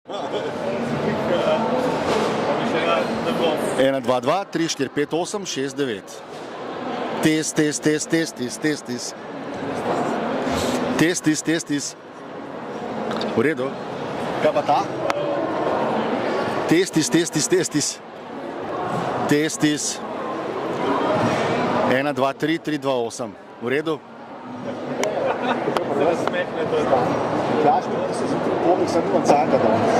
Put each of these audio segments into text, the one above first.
1, 2, 2, 3, 4, 5, 8, 6, 9. Test, test, test, test, test, test, test. Test, test, test, test. V redu. Kaj pa ta? Test, test, test, test, test, test. Test, test. 1, 2, 3, 3, 2, 8. V redu? Zelo smehne to je da. Tjaško, ki se zjutraj pomnik, sem imam cajka danes.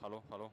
Hallo, hallo.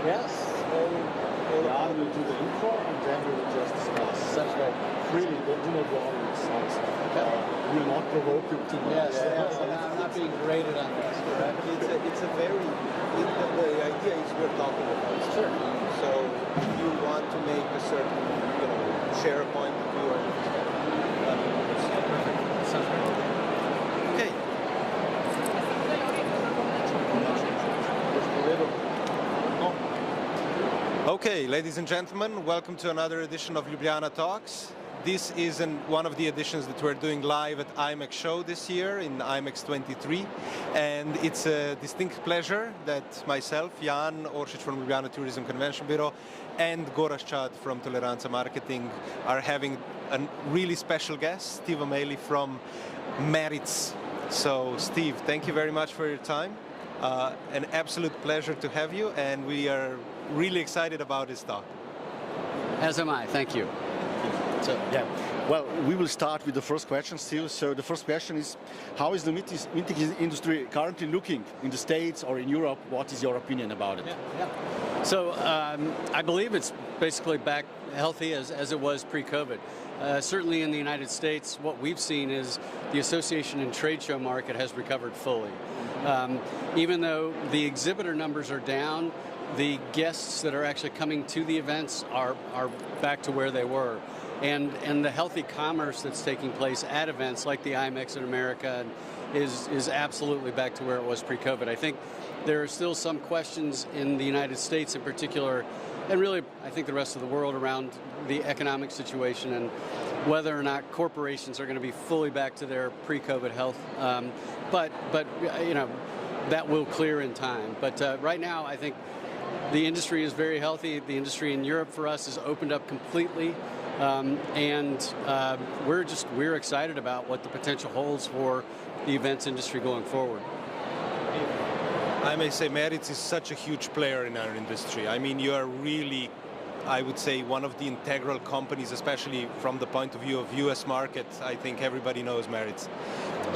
Yes. Jan will do the intro and then we will just discuss. That's right. Really, do not worry, it sounds we will not provoke you too much. Yes. I'm not being graded on this. Correct. It's a very, the idea is we're talking about. Sure. So if you want to make a certain, share a point of view or Sounds great. okay. Okay, ladies and gentlemen, welcome to another edition of Ljubljana Talks. This is one of the editions that we're doing live at IMEX show this year in IMEX 23, and it's a distinct pleasure that myself, Jan Oršić from Ljubljana Tourism Convention Bureau, and Goras Chad from Toleranza Marketing are having a really special guest, Steve O'Malley from Merits. So Steve, thank you very much for your time. An absolute pleasure to have you, and we are really excited about this talk. As am I. Thank you. So, yeah. Well, we will start with the first question still. So the first question is, how is the meeting industry currently looking in the States or in Europe? What is your opinion about it? Yeah. So I believe it's basically back healthy as it was pre-COVID. Certainly in the United States, what we've seen is the association and trade show market has recovered fully. Even though the exhibitor numbers are down, the guests that are actually coming to the events are back to where they were. And the healthy commerce that's taking place at events like the IMEX in America is absolutely back to where it was pre-COVID. I think there are still some questions in the United States in particular, and really I think the rest of the world, around the economic situation and whether or not corporations are going to be fully back to their pre-COVID health. But that will clear in time. But right now I think the industry is very healthy. The industry in Europe for us has opened up completely. We're excited about what the potential holds for the events industry going forward. I may say Merits is such a huge player in our industry. I mean, you are really, I would say, one of the integral companies, especially from the point of view of US market. I think everybody knows Merits.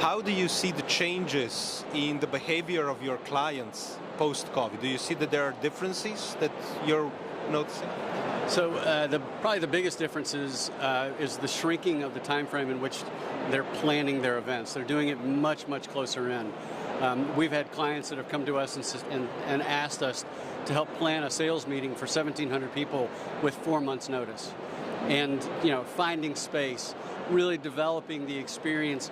How do you see the changes in the behavior of your clients post-COVID? Do you see that there are differences that you're noticing? So probably the biggest difference is the shrinking of the time frame in which they're planning their events. They're doing it much, much closer in. We've had clients that have come to us and asked us to help plan a sales meeting for 1,700 people with 4 months' notice. And finding space, really developing the experience.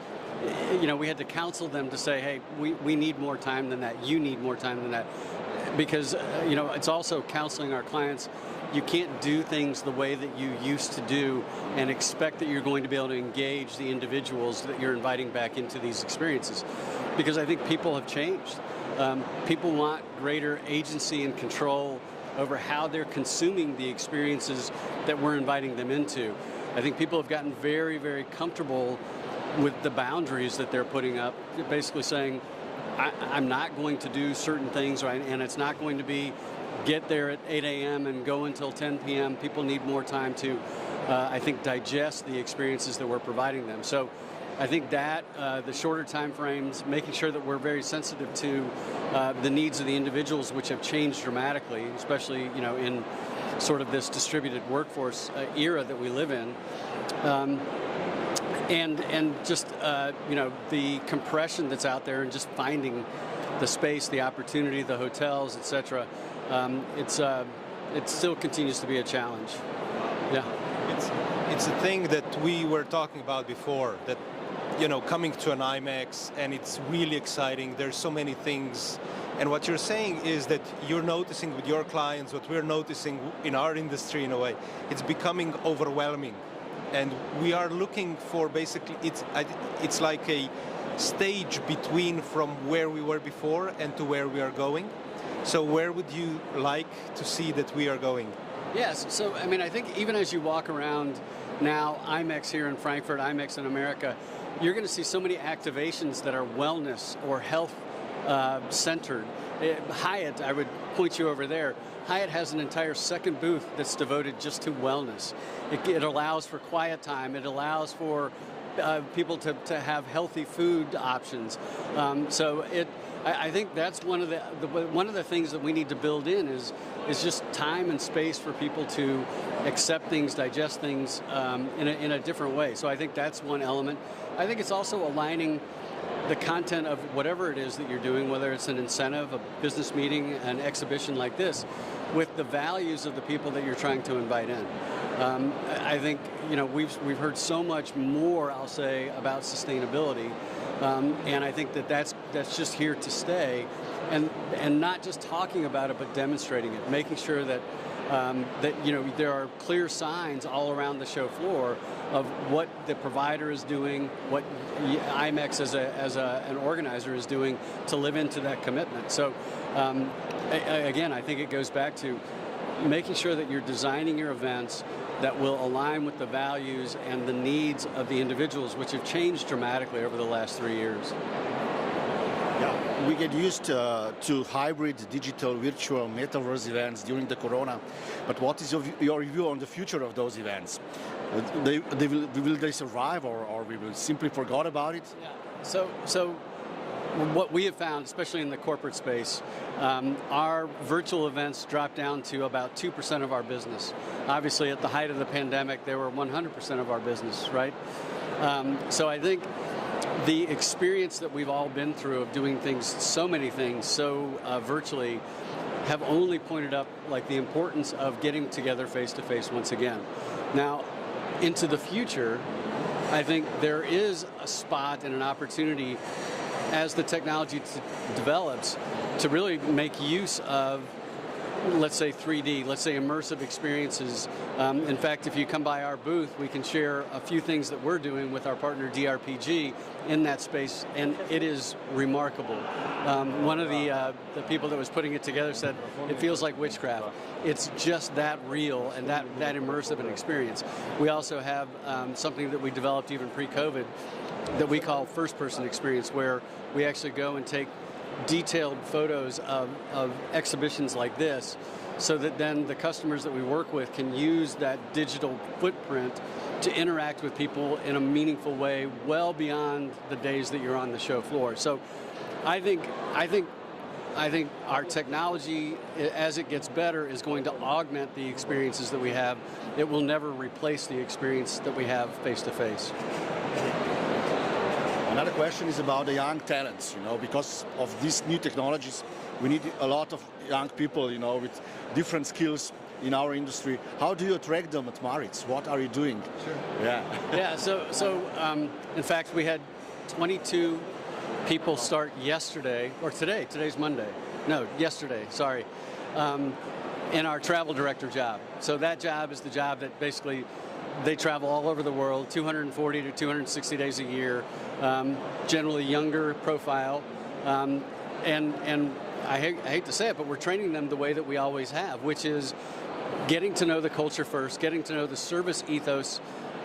We had to counsel them to say, hey, we need more time than that. You need more time than that. Because it's also counseling our clients. You can't do things the way that you used to do and expect that you're going to be able to engage the individuals that you're inviting back into these experiences. Because I think people have changed. People want greater agency and control over how they're consuming the experiences that we're inviting them into. I think people have gotten very, very comfortable with the boundaries that they're putting up, basically saying, I'm not going to do certain things, right? And it's not going to be get there at 8 a.m. and go until 10 p.m. People need more time to, I think, digest the experiences that we're providing them. So I think that the shorter time frames, making sure that we're very sensitive to the needs of the individuals, which have changed dramatically, especially in sort of this distributed workforce era that we live in. And just the compression that's out there, and just finding the space, the opportunity, the hotels, etc. It still continues to be a challenge. Yeah, it's a thing that we were talking about before. That coming to an IMEX, and it's really exciting. There's so many things, and what you're saying is that you're noticing with your clients, what we're noticing in our industry in a way, it's becoming overwhelming. And we are looking for basically, it's like a stage between from where we were before and to where we are going. So where would you like to see that we are going? Yes, so I mean, I think even as you walk around now, IMEX here in Frankfurt, IMEX in America, you're going to see so many activations that are wellness or health centered. Hyatt, I would point you over there. Hyatt has an entire second booth that's devoted just to wellness. It allows for quiet time. It allows for people to have healthy food options. So I think that's one of the things that we need to build in is just time and space for people to accept things, digest things in a different way. So I think that's one element. I think it's also aligning the content of whatever it is that you're doing, whether it's an incentive, a business meeting, an exhibition like this, with the values of the people that you're trying to invite in. I think we've heard so much more, I'll say, about sustainability, and I think that's just here to stay, and not just talking about it, but demonstrating it, making sure that there are clear signs all around the show floor of what the provider is doing, what IMEX as an organizer is doing to live into that commitment. So again, I think it goes back to making sure that you're designing your events that will align with the values and the needs of the individuals, which have changed dramatically over the last 3 years. Yeah, we get used to hybrid, digital, virtual, metaverse events during the corona. But what is your view on the future of those events? Will they survive, or we will simply forget about it? Yeah. So what we have found, especially in the corporate space, our virtual events dropped down to about 2% of our business. Obviously, at the height of the pandemic, they were 100% of our business, right? So I think the experience that we've all been through of doing things, so many things, so virtually, have only pointed up like the importance of getting together face to face once again. Now, into the future, I think there is a spot and an opportunity as the technology develops to really make use of, let's say, 3D, let's say immersive experiences. In fact, if you come by our booth, we can share a few things that we're doing with our partner DRPG in that space, and it is remarkable. One of the people that was putting it together said, it feels like witchcraft. It's just that real and that immersive an experience. We also have something that we developed even pre-COVID that we call first-person experience, where we actually go and take detailed photos of exhibitions like this, so that then the customers that we work with can use that digital footprint to interact with people in a meaningful way, well beyond the days that you're on the show floor. So I think our technology, as it gets better, is going to augment the experiences that we have. It will never replace the experience that we have face to face. Another question is about the young talents, because of these new technologies, we need a lot of young people, with different skills in our industry. How do you attract them at Maritz? What are you doing? Sure. Yeah. Yeah, so in fact, we had 22 people start yesterday, or today, today's Monday. No, yesterday, sorry, in our travel director job. So that job is the job that basically they travel all over the world, 240 to 260 days a year, generally younger profile, and I hate to say it, but we're training them the way that we always have, which is getting to know the culture first, getting to know the service ethos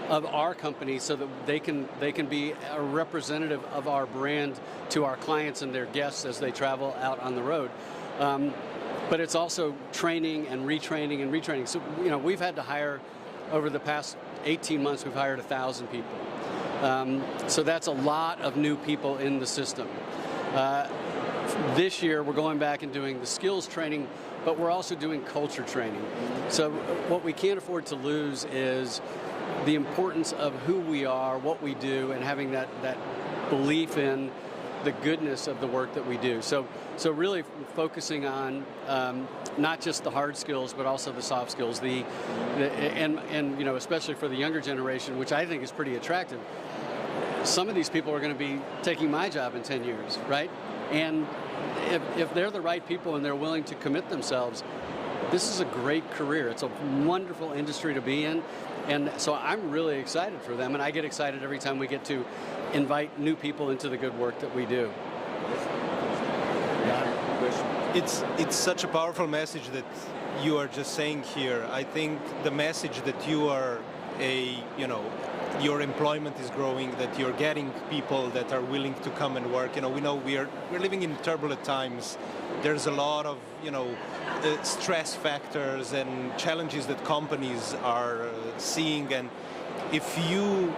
of our company, so that they can be a representative of our brand to our clients and their guests as they travel out on the road. But it's also training and retraining and retraining. So we've had to hire, over the past 18 months, we've hired 1,000 people. So that's a lot of new people in the system. This year, we're going back and doing the skills training, but we're also doing culture training. So what we can't afford to lose is the importance of who we are, what we do, and having that belief in the goodness of the work that we do. So really focusing on not just the hard skills, but also the soft skills. And especially for the younger generation, which I think is pretty attractive. Some of these people are going to be taking my job in 10 years, right? And if they're the right people and they're willing to commit themselves, this is a great career. It's a wonderful industry to be in. And so I'm really excited for them, and I get excited every time we get to invite new people into the good work that we do. It's such a powerful message that you are just saying here. I think the message that you are your employment is growing, that you're getting people that are willing to come and work. We know we're living in turbulent times. There's a lot of stress factors and challenges that companies are seeing, and if you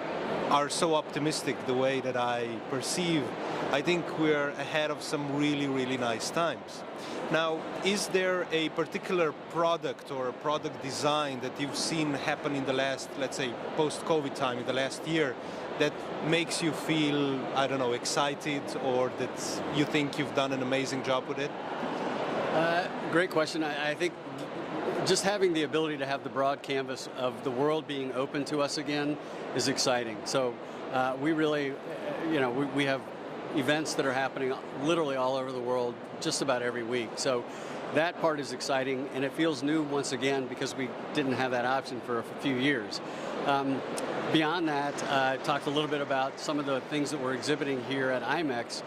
are so optimistic the way that I perceive, I think we're ahead of some really, really nice times. Now, is there a particular product or a product design that you've seen happen in the last, let's say, post-COVID time, in the last year, that makes you feel, I don't know, excited, or that you think you've done an amazing job with it? Great question. I think just having the ability to have the broad canvas of the world being open to us again is exciting. So we really, we have events that are happening literally all over the world just about every week. So that part is exciting, and it feels new once again because we didn't have that option for a few years. Beyond that, I talked a little bit about some of the things that we're exhibiting here at IMEX.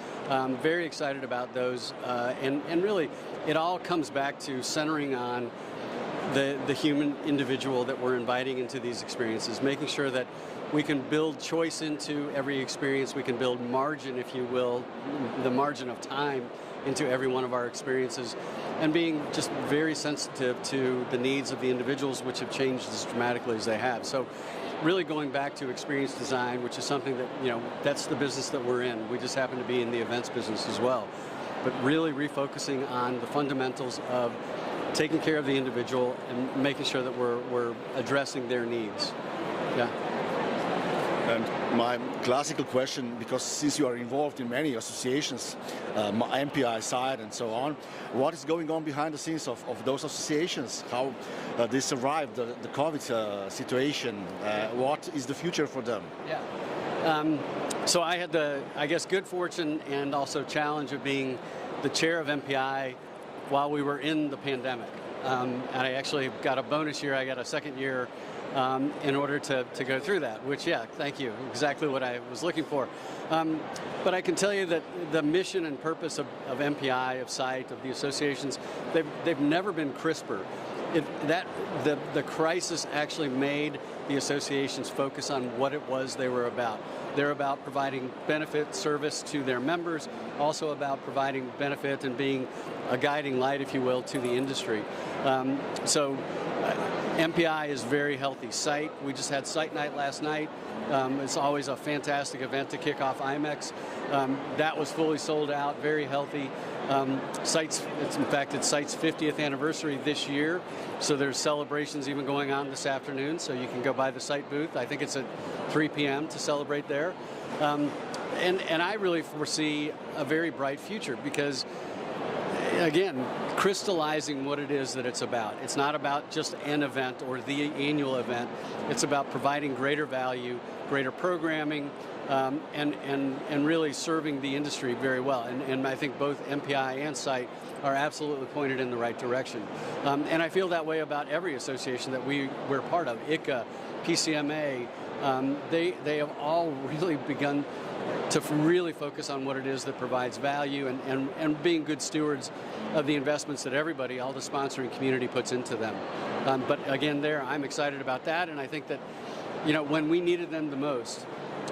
Very excited about those, and really it all comes back to centering on the human individual that we're inviting into these experiences, making sure that we can build choice into every experience, we can build margin, if you will, the margin of time into every one of our experiences, and being just very sensitive to the needs of the individuals, which have changed as dramatically as they have. So really going back to experience design, which is something that, that's the business that we're in. We just happen to be in the events business as well. But really refocusing on the fundamentals of taking care of the individual and making sure that we're addressing their needs. Yeah. And my classical question, because since you are involved in many associations, MPI side and so on, what is going on behind the scenes of those associations? How they survived the COVID situation? What is the future for them? Yeah. So I had the, good fortune and also challenge of being the chair of MPI while we were in the pandemic. And I actually got a bonus year. I got a second year in order to go through that, which, yeah, thank you, exactly what I was looking for. But I can tell you that the mission and purpose of MPI, of SITE, of the associations, they've never been crisper. The crisis actually made the associations focus on what it was they were about. They're about providing benefit service to their members, also about providing benefit and being a guiding light, if you will, to the industry. So MPI is very healthy. SITE, we just had SITE night last night. It's always a fantastic event to kick off IMEX. That was fully sold out, very healthy. SITE's 50th anniversary this year, so there's celebrations even going on this afternoon, so you can go by the SITE booth. I think it's at 3 p.m. to celebrate there. And I really foresee a very bright future because, again, crystallizing what it is that it's about. It's not about just an event or the annual event. It's about providing greater value, greater programming, and really serving the industry very well. And I think both MPI and SITE are absolutely pointed in the right direction. And I feel that way about every association that we're part of. ICA, PCMA, they have all really begun to really focus on what it is that provides value and being good stewards of the investments that everybody, all the sponsoring community, puts into them. But again, I'm excited about that, and I think that, when we needed them the most,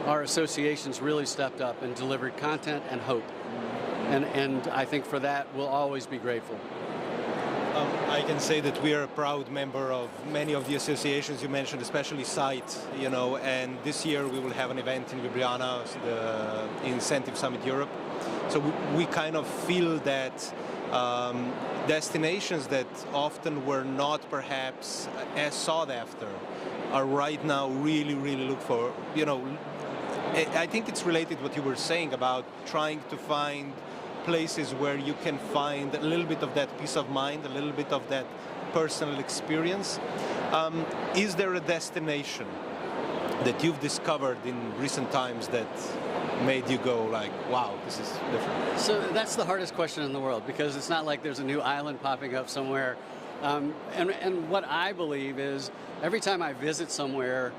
our associations really stepped up and delivered content and hope. And I think for that, we'll always be grateful. I can say that we are a proud member of many of the associations you mentioned, especially SITE, and this year we will have an event in Ljubljana, the Incentive Summit Europe. So we kind of feel that destinations that often were not perhaps as sought after are right now really, really look for, I think it's related to what you were saying about trying to find places where you can find a little bit of that peace of mind, a little bit of that personal experience. Is there a destination that you've discovered in recent times that made you go like, wow, this is different? So that's the hardest question in the world, because it's not like there's a new island popping up somewhere. And what I believe is every time I visit somewhere,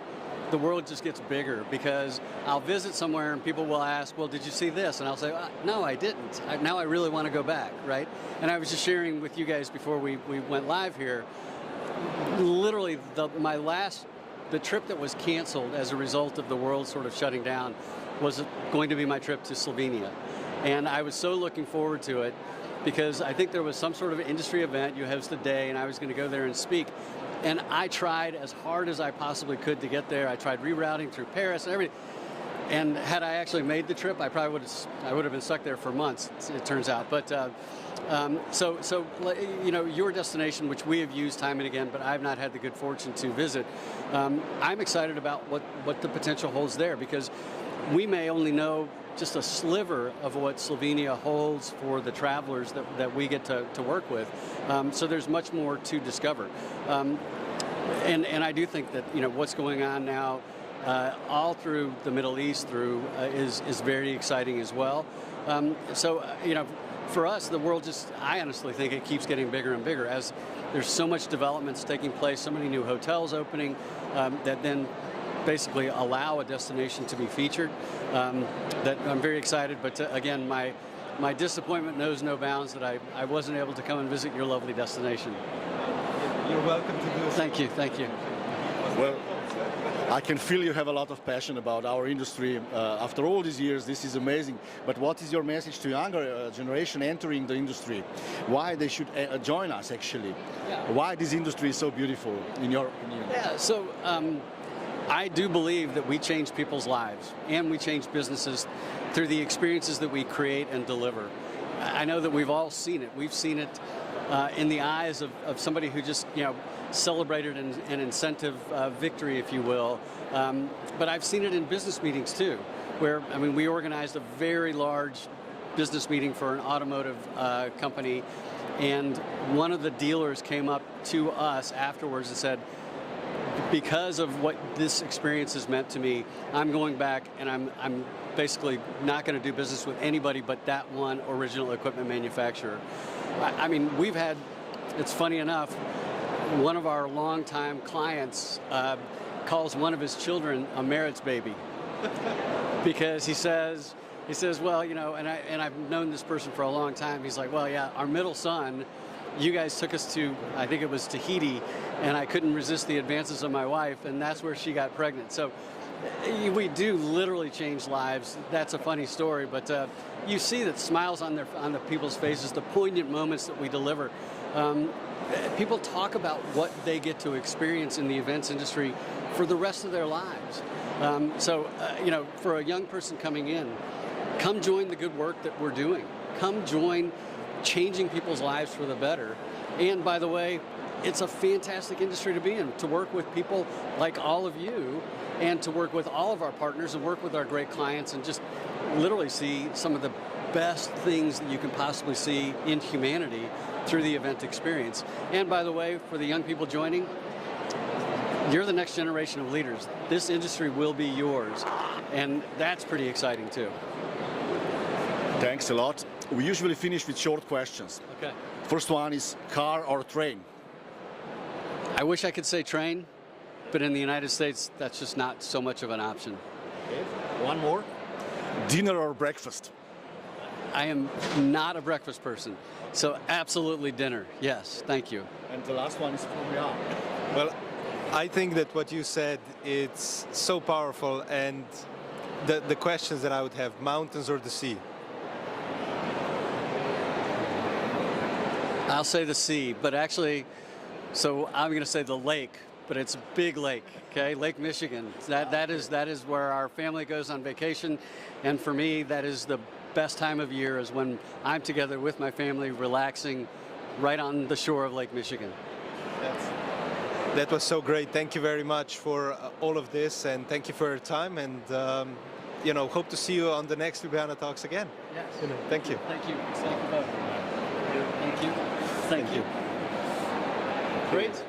the world just gets bigger, because I'll visit somewhere and people will ask, well, did you see this? And I'll say, no, I didn't. Now I really want to go back, right? And I was just sharing with you guys before we went live here, literally the trip that was canceled as a result of the world sort of shutting down was going to be my trip to Slovenia. And I was so looking forward to it because I think there was some sort of industry event, you host the day, and I was going to go there and speak. And I tried as hard as I possibly could to get there. I tried rerouting through Paris and everything. and had I actually made the trip, I probably would have been stuck there for months. It turns out, but so you know, your destination, which we have used time and again, but I've not had the good fortune to visit. I'm excited about what the potential holds there, because we may only know just a sliver of what Slovenia holds for the travelers that we get to work with. So there's much more to discover. And I do think that, you know, what's going on now all through the Middle East is very exciting as well. So you know, for us, the world I honestly think it keeps getting bigger and bigger as there's so much developments taking place, so many new hotels opening that then basically allow a destination to be featured. That I'm very excited, but again, my disappointment knows no bounds that I wasn't able to come and visit your lovely destination. You're welcome to do so. Thank you, thank you. Well, I can feel you have a lot of passion about our industry. After all these years, this is amazing. But what is your message to younger generation entering the industry? Why they should join us, actually? Yeah. Why this industry is so beautiful, in your opinion? Yeah, so I do believe that we change people's lives and we change businesses through the experiences that we create and deliver. I know that we've all seen it. We've seen it in the eyes of somebody who just, you know, celebrated an incentive victory, if you will. But I've seen it in business meetings too, where, I mean, we organized a very large business meeting for an automotive company, and one of the dealers came up to us afterwards and said, because of what this experience has meant to me, I'm going back and I'm basically not going to do business with anybody but that one original equipment manufacturer. I mean, we've had, it's funny enough, one of our longtime clients calls one of his children a Merit's baby because he says, well, you know, and I've known this person for a long time. He's like, well, yeah, our middle son, you guys took us to, I think it was Tahiti, and I couldn't resist the advances of my wife, and that's where she got pregnant. So we do literally change lives. That's a funny story, but you see that smiles on the people's faces, the poignant moments that we deliver. People talk about what they get to experience in the events industry for the rest of their lives. So you know, for a young person coming in, come join the good work that we're doing. Come join changing people's lives for the better. And by the way, it's a fantastic industry to be in, to work with people like all of you, and to work with all of our partners and work with our great clients and just literally see some of the best things that you can possibly see in humanity through the event experience. And by the way, for the young people joining, you're the next generation of leaders. This industry will be yours, and that's pretty exciting too. Thanks a lot. We usually finish with short questions. Okay. First one is car or train? I wish I could say train, but in the United States, that's just not so much of an option. Okay. One more. Dinner or breakfast? I am not a breakfast person, so absolutely dinner. Yes, thank you. And the last one is from Jan. Well, I think that what you said, it's so powerful, and the questions that I would have, mountains or the sea? I'll say the sea, but actually, so I'm going to say the lake, but it's a big lake, okay? Lake Michigan. That is where our family goes on vacation, and for me, that is the best time of year, is when I'm together with my family, relaxing right on the shore of Lake Michigan. That was so great. Thank you very much for all of this, and thank you for your time, and you know, hope to see you on the next Ljubljana Talks again. Yes. Thank you. Thank you. Thank you. Thank you. Great.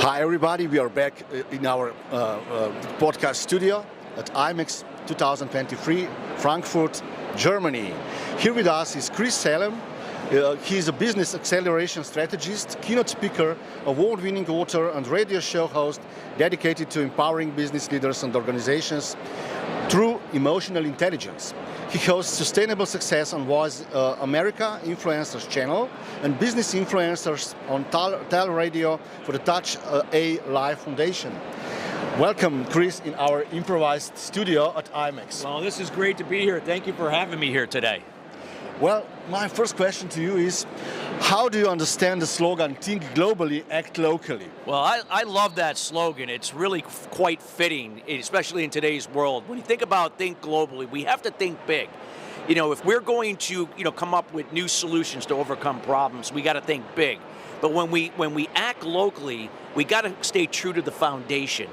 Hi everybody, we are back in our podcast studio at IMEX 2023, Frankfurt, Germany. Here with us is Chris Salem. He is a business acceleration strategist, keynote speaker, award-winning author and radio show host dedicated to empowering business leaders and organizations through emotional intelligence. He hosts Sustainable Success on Voice America Influencers channel and Business Influencers on Tal Radio for the Touch A Live Foundation. Welcome, Chris, in our improvised studio at IMEX. Well, this is great to be here. Thank you for having me here today. Well, my first question to you is, how do you understand the slogan, think globally, act locally? Well, I love that slogan. It's really quite fitting, especially in today's world. When you think about think globally, we have to think big. You know, if we're going to, come up with new solutions to overcome problems, we got to think big. But when we act locally, we got to stay true to the foundation.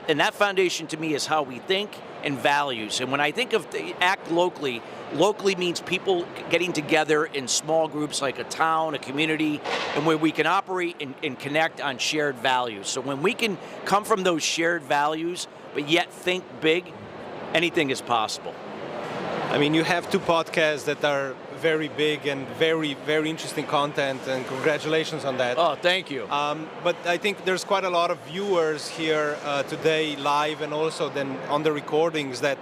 And that foundation to me is how we think and values. And when I think of act locally means people getting together in small groups like a town, a community, and where we can operate and connect on shared values. So when we can come from those shared values, but yet think big, anything is possible. I mean, you have two podcasts that are very big and very, very interesting content, and congratulations on that. Oh, thank you. But I think there's quite a lot of viewers here today live and also then on the recordings that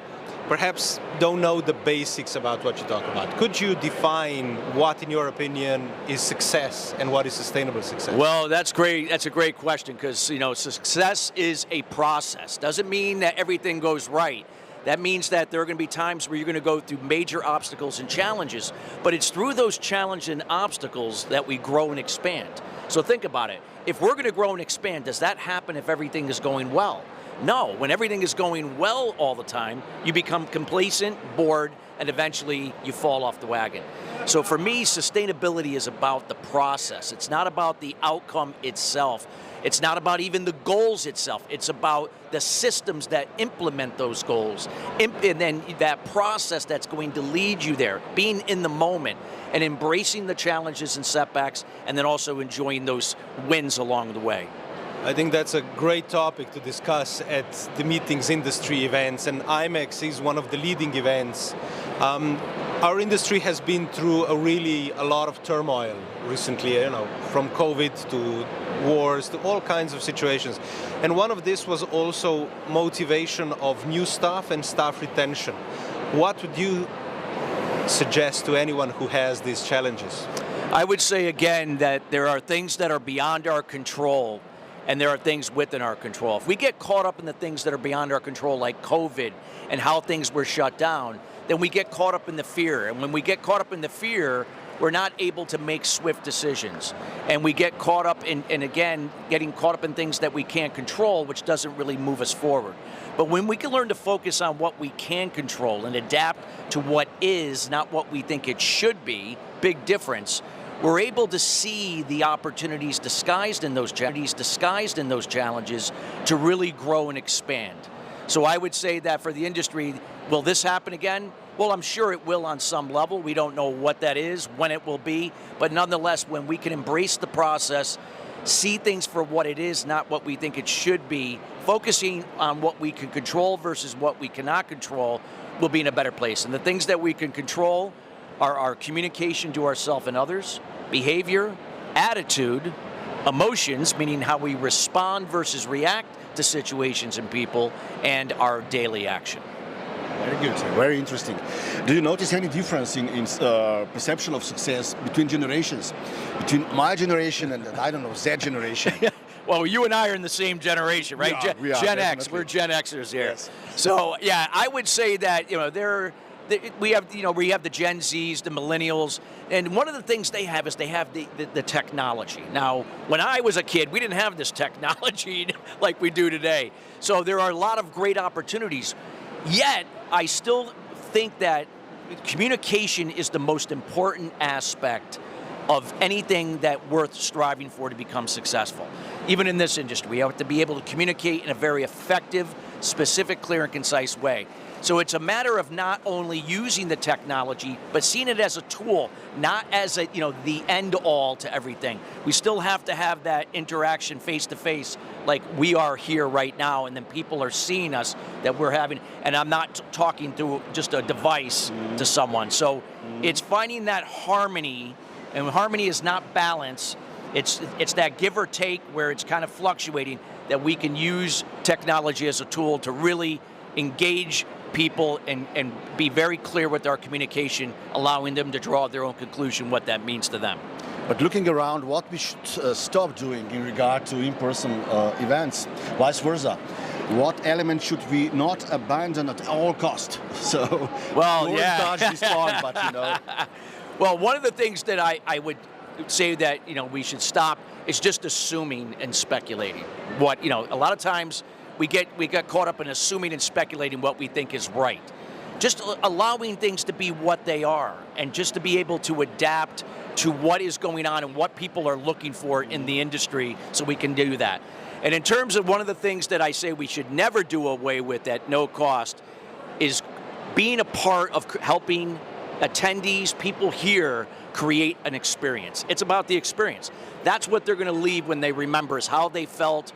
perhaps don't know the basics about what you talk about. Could you define what, in your opinion, is success and what is sustainable success? Well, that's great. That's a great question because, success is a process. Doesn't mean that everything goes right. That means that there are going to be times where you're going to go through major obstacles and challenges, but it's through those challenges and obstacles that we grow and expand. So think about it. If we're going to grow and expand, does that happen if everything is going well? No. When everything is going well all the time, you become complacent, bored, and eventually you fall off the wagon. So for me, sustainability is about the process. It's not about the outcome itself. It's not about even the goals itself. It's about the systems that implement those goals. And then that process that's going to lead you there, being in the moment and embracing the challenges and setbacks, and then also enjoying those wins along the way. I think that's a great topic to discuss at the meetings, industry events, and IMEX is one of the leading events. Our industry has been through a lot of turmoil recently, from COVID to wars to all kinds of situations. And one of this was also motivation of new staff and staff retention. What would you suggest to anyone who has these challenges? I would say again that there are things that are beyond our control and there are things within our control. If we get caught up in the things that are beyond our control, like COVID and how things were shut down, then we get caught up in the fear. And when we get caught up in the fear, we're not able to make swift decisions. And we get caught up in, and again, getting caught up in things that we can't control, which doesn't really move us forward. But when we can learn to focus on what we can control and adapt to what is, not what we think it should be, big difference, we're able to see the opportunities disguised in those challenges to really grow and expand. So I would say that for the industry, will this happen again? Well, I'm sure it will on some level. We don't know what that is, when it will be, but nonetheless, when we can embrace the process, see things for what it is, not what we think it should be, focusing on what we can control versus what we cannot control, we'll be in a better place. And the things that we can control are our communication to ourselves and others, behavior, attitude, emotions, meaning how we respond versus react to situations and people, and our daily action. Very good, very interesting. Do you notice any difference in perception of success between generations? Between my generation and, Z generation? Well, you and I are in the same generation, right? We are, Gen X, definitely. we're Gen Xers here. Yes. So, yeah, I would say that, we have the Gen Zs, the millennials, and one of the things they have is they have the technology. Now, when I was a kid, we didn't have this technology like we do today. So there are a lot of great opportunities. Yet, I still think that communication is the most important aspect of anything that worth striving for to become successful. Even in this industry, we have to be able to communicate in a very effective, specific, clear, and concise way. So it's a matter of not only using the technology, but seeing it as a tool, not as the end all to everything. We still have to have that interaction face to face like we are here right now, and then people are seeing us that we're having, and I'm not talking through just a device to someone. So it's finding that harmony, and harmony is not balance. It's that give or take where it's kind of fluctuating, that we can use technology as a tool to really engage people and be very clear with our communication, allowing them to draw their own conclusion what that means to them. But looking around, what we should stop doing in regard to in-person events, vice versa. What element should we not abandon at all cost? So, well, yeah, dodge this one, but you know. Well, one of the things that I would say that we should stop is just assuming and speculating. What a lot of times we get caught up in assuming and speculating what we think is right. Just allowing things to be what they are, and just to be able to adapt to what is going on and what people are looking for in the industry, so we can do that. And in terms of one of the things that I say we should never do away with at no cost is being a part of helping attendees, people here, create an experience. It's about the experience. That's what they're going to leave when they remember, is how they felt,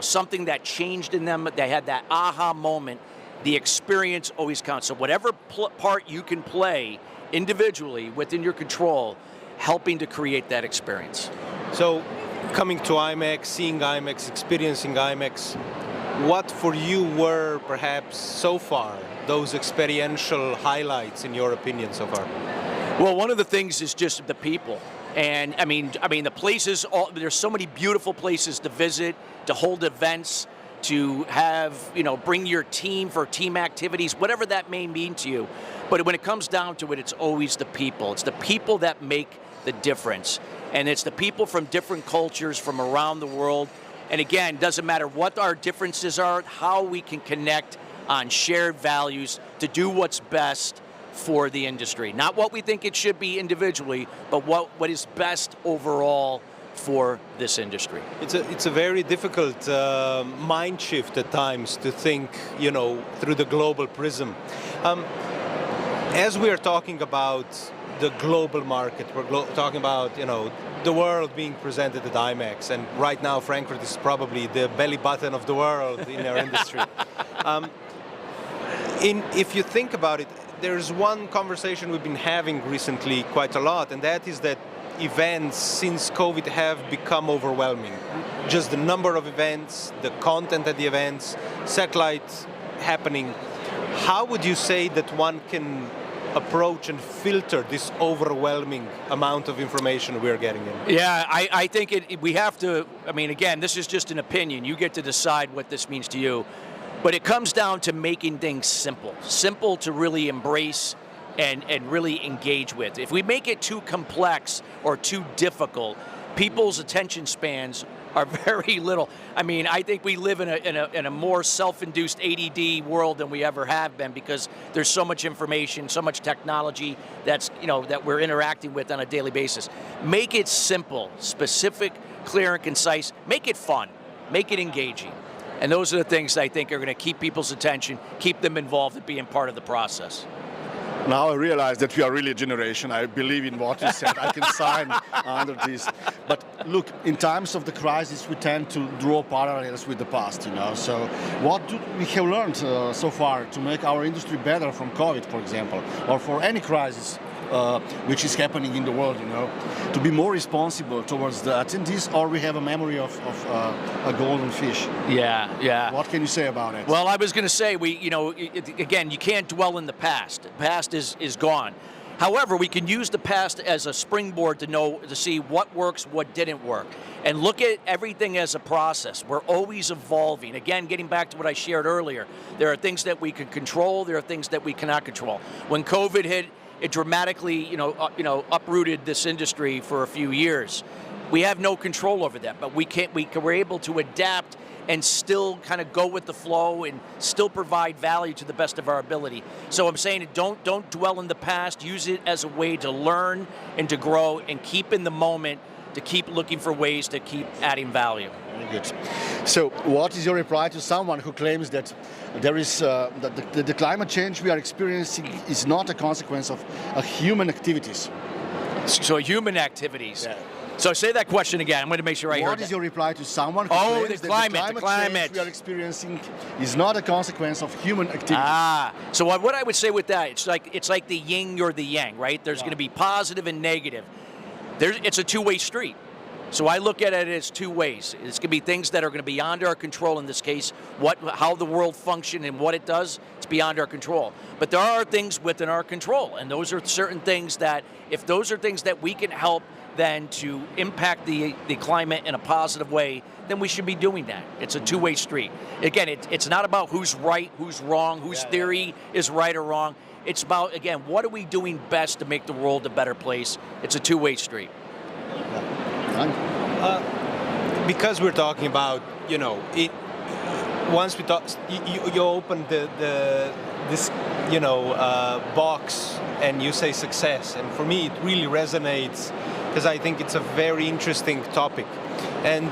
something that changed in them. They had that aha moment. The experience always counts. So whatever part you can play individually within your control, helping to create that experience. So coming to IMEX, seeing IMEX, experiencing IMEX, what for you were perhaps so far those experiential highlights in your opinion so far? Well, one of the things is just the people. And I mean the places, there's so many beautiful places to visit, to hold events, to have, bring your team for team activities, whatever that may mean to you. But when it comes down to it, it's always the people. It's the people that make the difference. And it's the people from different cultures from around the world. And again, doesn't matter what our differences are, how we can connect on shared values to do what's best for the industry. Not what we think it should be individually, but what is best overall for this industry. It's a very difficult mind shift at times to think, through the global prism. As we are talking about the global market, we're talking about, the world being presented at IMEX, and right now Frankfurt is probably the belly button of the world in our industry. If you think about it, there's one conversation we've been having recently quite a lot, and that is that events since COVID have become overwhelming. Just the number of events, the content at the events, satellites happening. How would you say that one can approach and filter this overwhelming amount of information we're getting in? Yeah, I think we have to, again, this is just an opinion. You get to decide what this means to you. But it comes down to making things simple. Simple to really embrace and really engage with. If we make it too complex or too difficult, people's attention spans are very little. I think we live in a more self-induced ADD world than we ever have been, because there's so much information, so much technology that we're interacting with on a daily basis. Make it simple, specific, clear, and concise. Make it fun. Make it engaging. And those are the things I think are going to keep people's attention, keep them involved in being part of the process. Now I realize that we are really a generation. I believe in what you said. I can sign under this. But look, in times of the crisis, we tend to draw parallels with the past, So what do we have learned so far to make our industry better from COVID, for example, or for any crisis which is happening in the world, to be more responsible towards the attendees, or we have a memory of a golden fish? Yeah. What can you say about it? Well, I was going to say, again, you can't dwell in the past. The past is gone. However, we can use the past as a springboard to see what works, what didn't work, and look at everything as a process. We're always evolving. Again, getting back to what I shared earlier, there are things that we can control, there are things that we cannot control. When COVID hit, it dramatically, uprooted this industry for a few years. We have no control over that, but we're able to adapt and still kind of go with the flow and still provide value to the best of our ability. So I'm saying, don't dwell in the past. Use it as a way to learn and to grow, and keep in the moment, to keep looking for ways to keep adding value. Very good. So what is your reply to someone who claims that there is that the climate change we are experiencing is not a consequence of human activities? So human activities. Yeah. So say that question again. I'm going to make sure I heard What is that. your reply to someone who Oh, claims the that climate. the climate change we are experiencing is not a consequence of human activity? So what I would say with that, it's like the yin or the yang, right? There's going to be positive and negative. It's a two-way street. So I look at it as two ways. It's going to be things that are going to be beyond our control in this case, how the world functions and what it does, it's beyond our control. But there are things within our control, and those are certain things that, if those are things that we can help then to impact the climate in a positive way, then we should be doing that. It's a two-way street. Again, it's not about who's right, who's wrong, whose theory is right or wrong. It's about, again, what are we doing best to make the world a better place? It's a two-way street. Because we're talking about, once we talk, you open this box and you say success, and for me it really resonates because I think it's a very interesting topic. And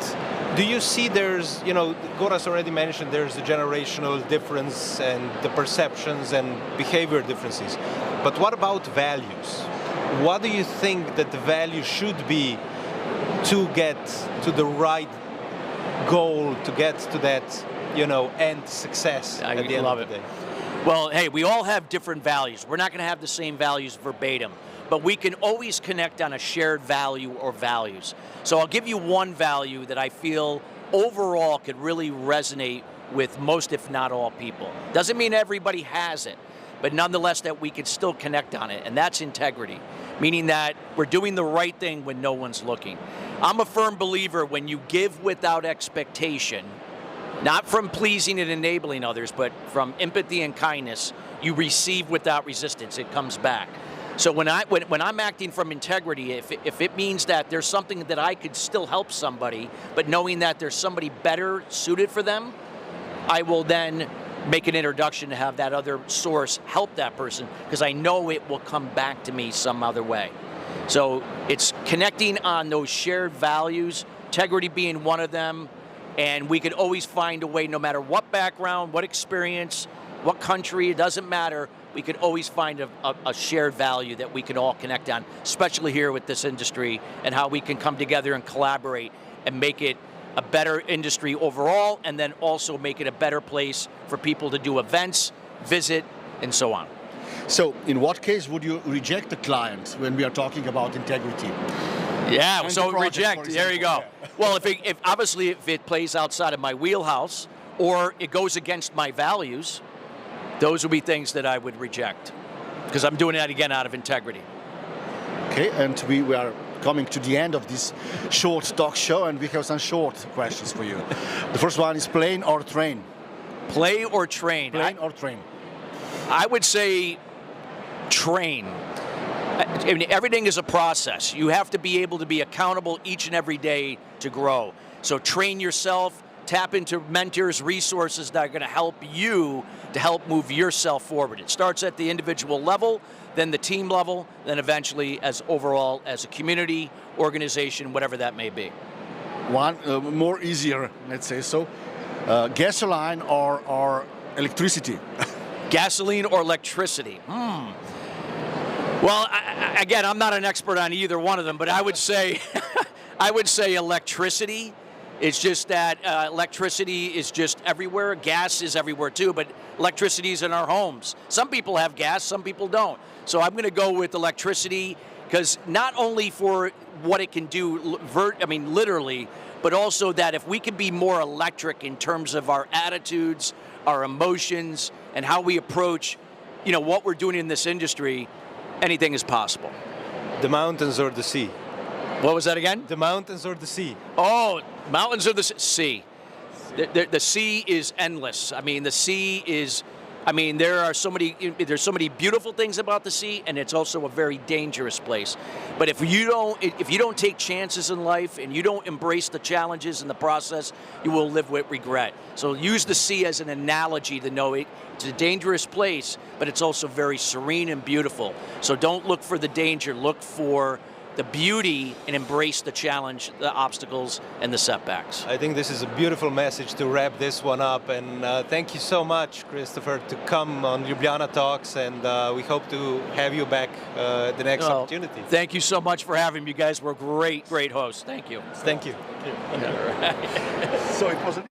do you see there's, Goras already mentioned there's a generational difference and the perceptions and behavior differences, but what about values? What do you think that the value should be to get to the right goal, to get to that, end success at the end of the day? Well, hey, we all have different values. We're not going to have the same values verbatim, but we can always connect on a shared value or values. So I'll give you one value that I feel overall could really resonate with most, if not all, people. Doesn't mean everybody has it, but nonetheless that we could still connect on it, and that's integrity, meaning that we're doing the right thing when no one's looking. I'm a firm believer when you give without expectation, not from pleasing and enabling others, but from empathy and kindness, you receive without resistance. It comes back. So when I'm acting from integrity, if it means that there's something that I could still help somebody, but knowing that there's somebody better suited for them, I will then make an introduction to have that other source help that person, because I know it will come back to me some other way. So it's connecting on those shared values, integrity being one of them, and we could always find a way, no matter what background, what experience, what country, it doesn't matter, we could always find a shared value that we can all connect on, especially here with this industry, and how we can come together and collaborate and make it a better industry overall, and then also make it a better place for people to do events, visit, and so on. So in what case would you reject the client when we are talking about integrity? Yeah, And so the project, reject, for there you go. example, Well, if obviously if it plays outside of my wheelhouse or it goes against my values, those would be things that I would reject, because I'm doing that again out of integrity. Okay, and we are coming to the end of this short talk show, and we have some short questions for you. The first one is plane or train? Play or train? Plane or train? I would say train. I mean, everything is a process. You have to be able to be accountable each and every day to grow. So train yourself, tap into mentors, resources that are going to help you to help move yourself forward. It starts at the individual level, then the team level, then eventually as overall as a community, organization, whatever that may be. One more easier, let's say so. Gasoline or electricity? Gasoline or electricity? Well, again, I'm not an expert on either one of them, but I would say, I would say electricity. It's just that electricity is just everywhere. Gas is everywhere too, but electricity is in our homes. Some people have gas, some people don't. So I'm going to go with electricity, because not only for what it can do, literally, but also that if we could be more electric in terms of our attitudes, our emotions, and how we approach, what we're doing in this industry, anything is possible. The mountains or the sea? What was that again? The mountains or the sea? Oh, mountains or the sea. The sea is endless. I mean, the sea is, there's so many beautiful things about the sea, and it's also a very dangerous place. But if you don't take chances in life and you don't embrace the challenges in the process, you will live with regret. So use the sea as an analogy to know it's a dangerous place, but it's also very serene and beautiful. So don't look for the danger, look for the beauty and embrace the challenge, the obstacles, and the setbacks. I think this is a beautiful message to wrap this one up, and thank you so much, Christopher, to come on Ljubljana Talks, and we hope to have you back the next opportunity. Thank you so much for having me. You guys were great hosts. Thank you. Thank you. So it was an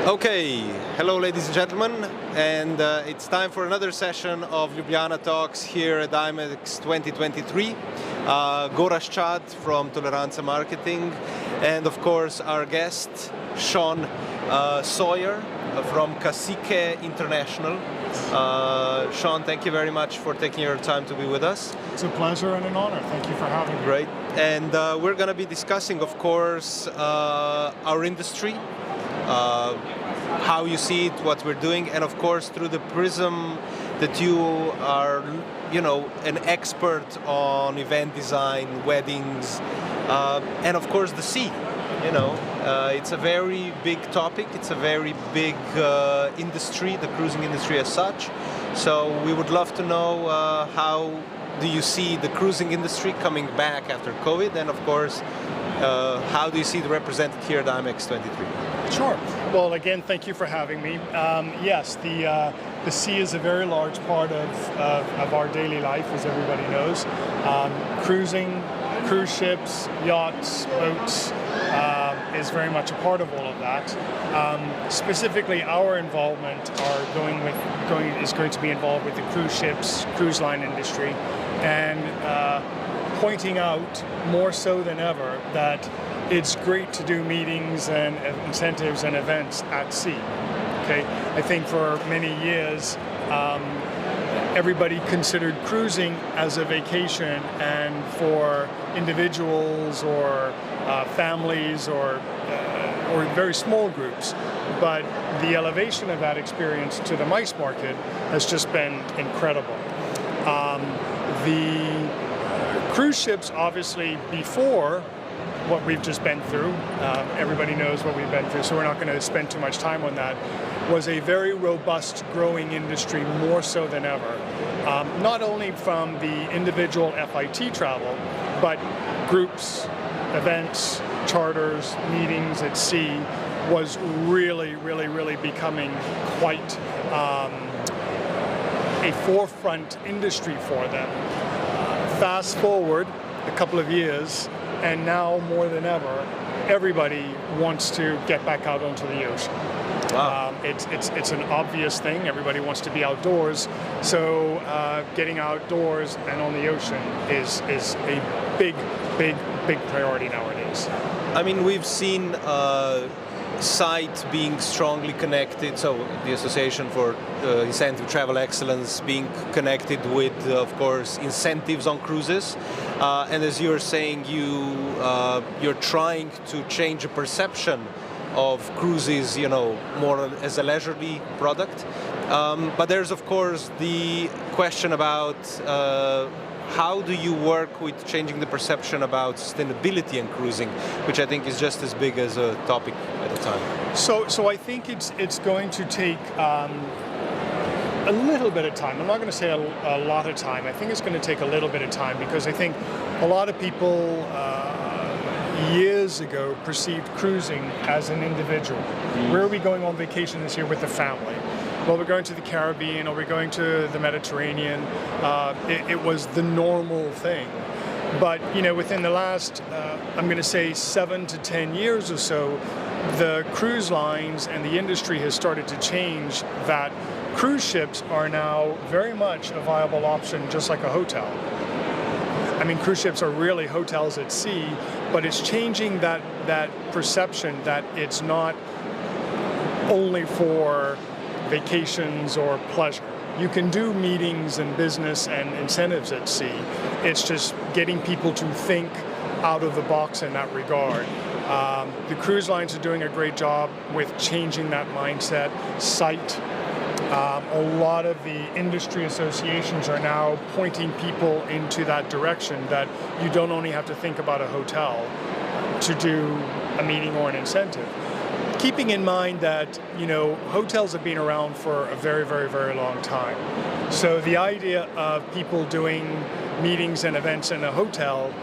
Okay, hello ladies and gentlemen, and it's time for another session of Ljubljana Talks here at IMEX 2023. Goraš Chad from Toleranza Marketing, and of course our guest Sean Sawyer from Cacique International. Sean, thank you very much for taking your time to be with us. It's a pleasure and an honor. Thank you for having me. Great. And we're going to be discussing, of course, our industry, how you see it, what we're doing, and of course through the prism that you are, an expert on event design, weddings, and of course the sea. It's a very big topic. It's a very big industry, the cruising industry as such. So we would love to know how do you see the cruising industry coming back after COVID, and of course, how do you see it represented here at IMEX 23? Sure. Well, again, thank you for having me. Yes, the sea is a very large part of our daily life, as everybody knows. Cruising, cruise ships, yachts, boats is very much a part of all of that. Specifically, our involvement is going to be involved with the cruise ships, cruise line industry, and pointing out more so than ever that it's great to do meetings and incentives and events at sea. Okay, I think for many years everybody considered cruising as a vacation, and for individuals or families or very small groups. But the elevation of that experience to the MICE market has just been incredible. The cruise ships, obviously, before what we've just been through, everybody knows what we've been through, so we're not going to spend too much time on that, was a very robust, growing industry, more so than ever. Not only from the individual FIT travel, but groups, events, charters, meetings at sea was really, really, really becoming quite a forefront industry for them. Fast forward a couple of years, and now more than ever, everybody wants to get back out onto the ocean. Wow. It's an obvious thing. Everybody wants to be outdoors, so getting outdoors and on the ocean is a big priority nowadays. I mean, we've seen site being strongly connected, so the Association for Incentive Travel Excellence being connected with, of course, incentives on cruises. And as you're saying, you're trying to change the perception of cruises, more as a leisurely product. But there's, of course, the question about how do you work with changing the perception about sustainability and cruising, which I think is just as big as a topic at the time. So I think it's going to take a little bit of time. I'm not going to say a lot of time. I think it's going to take a little bit of time, because I think a lot of people years ago perceived cruising as an individual. Where are we going on vacation this year with the family? Well, we're going to the Caribbean, or we're going to the Mediterranean. It was the normal thing. But, within the last, I'm going to say 7 to 10 years or so, the cruise lines and the industry has started to change, that cruise ships are now very much a viable option, just like a hotel. I mean, cruise ships are really hotels at sea, but it's changing that perception that it's not only for vacations or pleasure. You can do meetings and business and incentives at sea. It's just getting people to think out of the box in that regard. The cruise lines are doing a great job with changing that mindset. Sight. A lot of the industry associations are now pointing people into that direction, that you don't only have to think about a hotel to do a meeting or an incentive. Keeping in mind that, hotels have been around for a very, very, very long time. So the idea of people doing meetings and events in a hotel,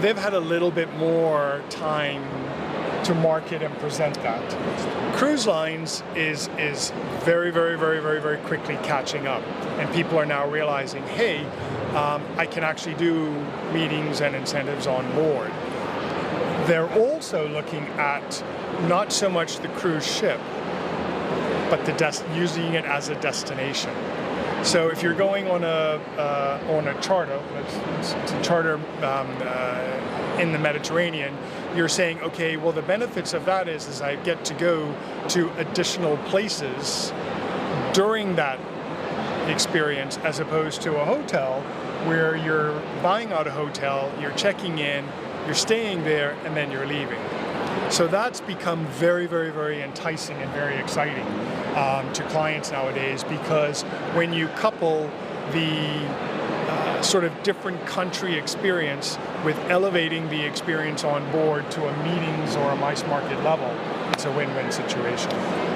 they've had a little bit more time to market and present that. Cruise lines is very, very, very, very, very quickly catching up, and people are now realizing, hey, I can actually do meetings and incentives on board. They're also looking at not so much the cruise ship, but using it as a destination. So if you're going on a charter, it's a charter in the Mediterranean, you're saying, okay, well, the benefits of that is I get to go to additional places during that experience, as opposed to a hotel where you're buying out a hotel, you're checking in, you're staying there, and then you're leaving. So that's become very, very, very enticing and very exciting to clients nowadays, because when you couple the sort of different country experience with elevating the experience on board to a meetings or a mass market level, it's a win-win situation.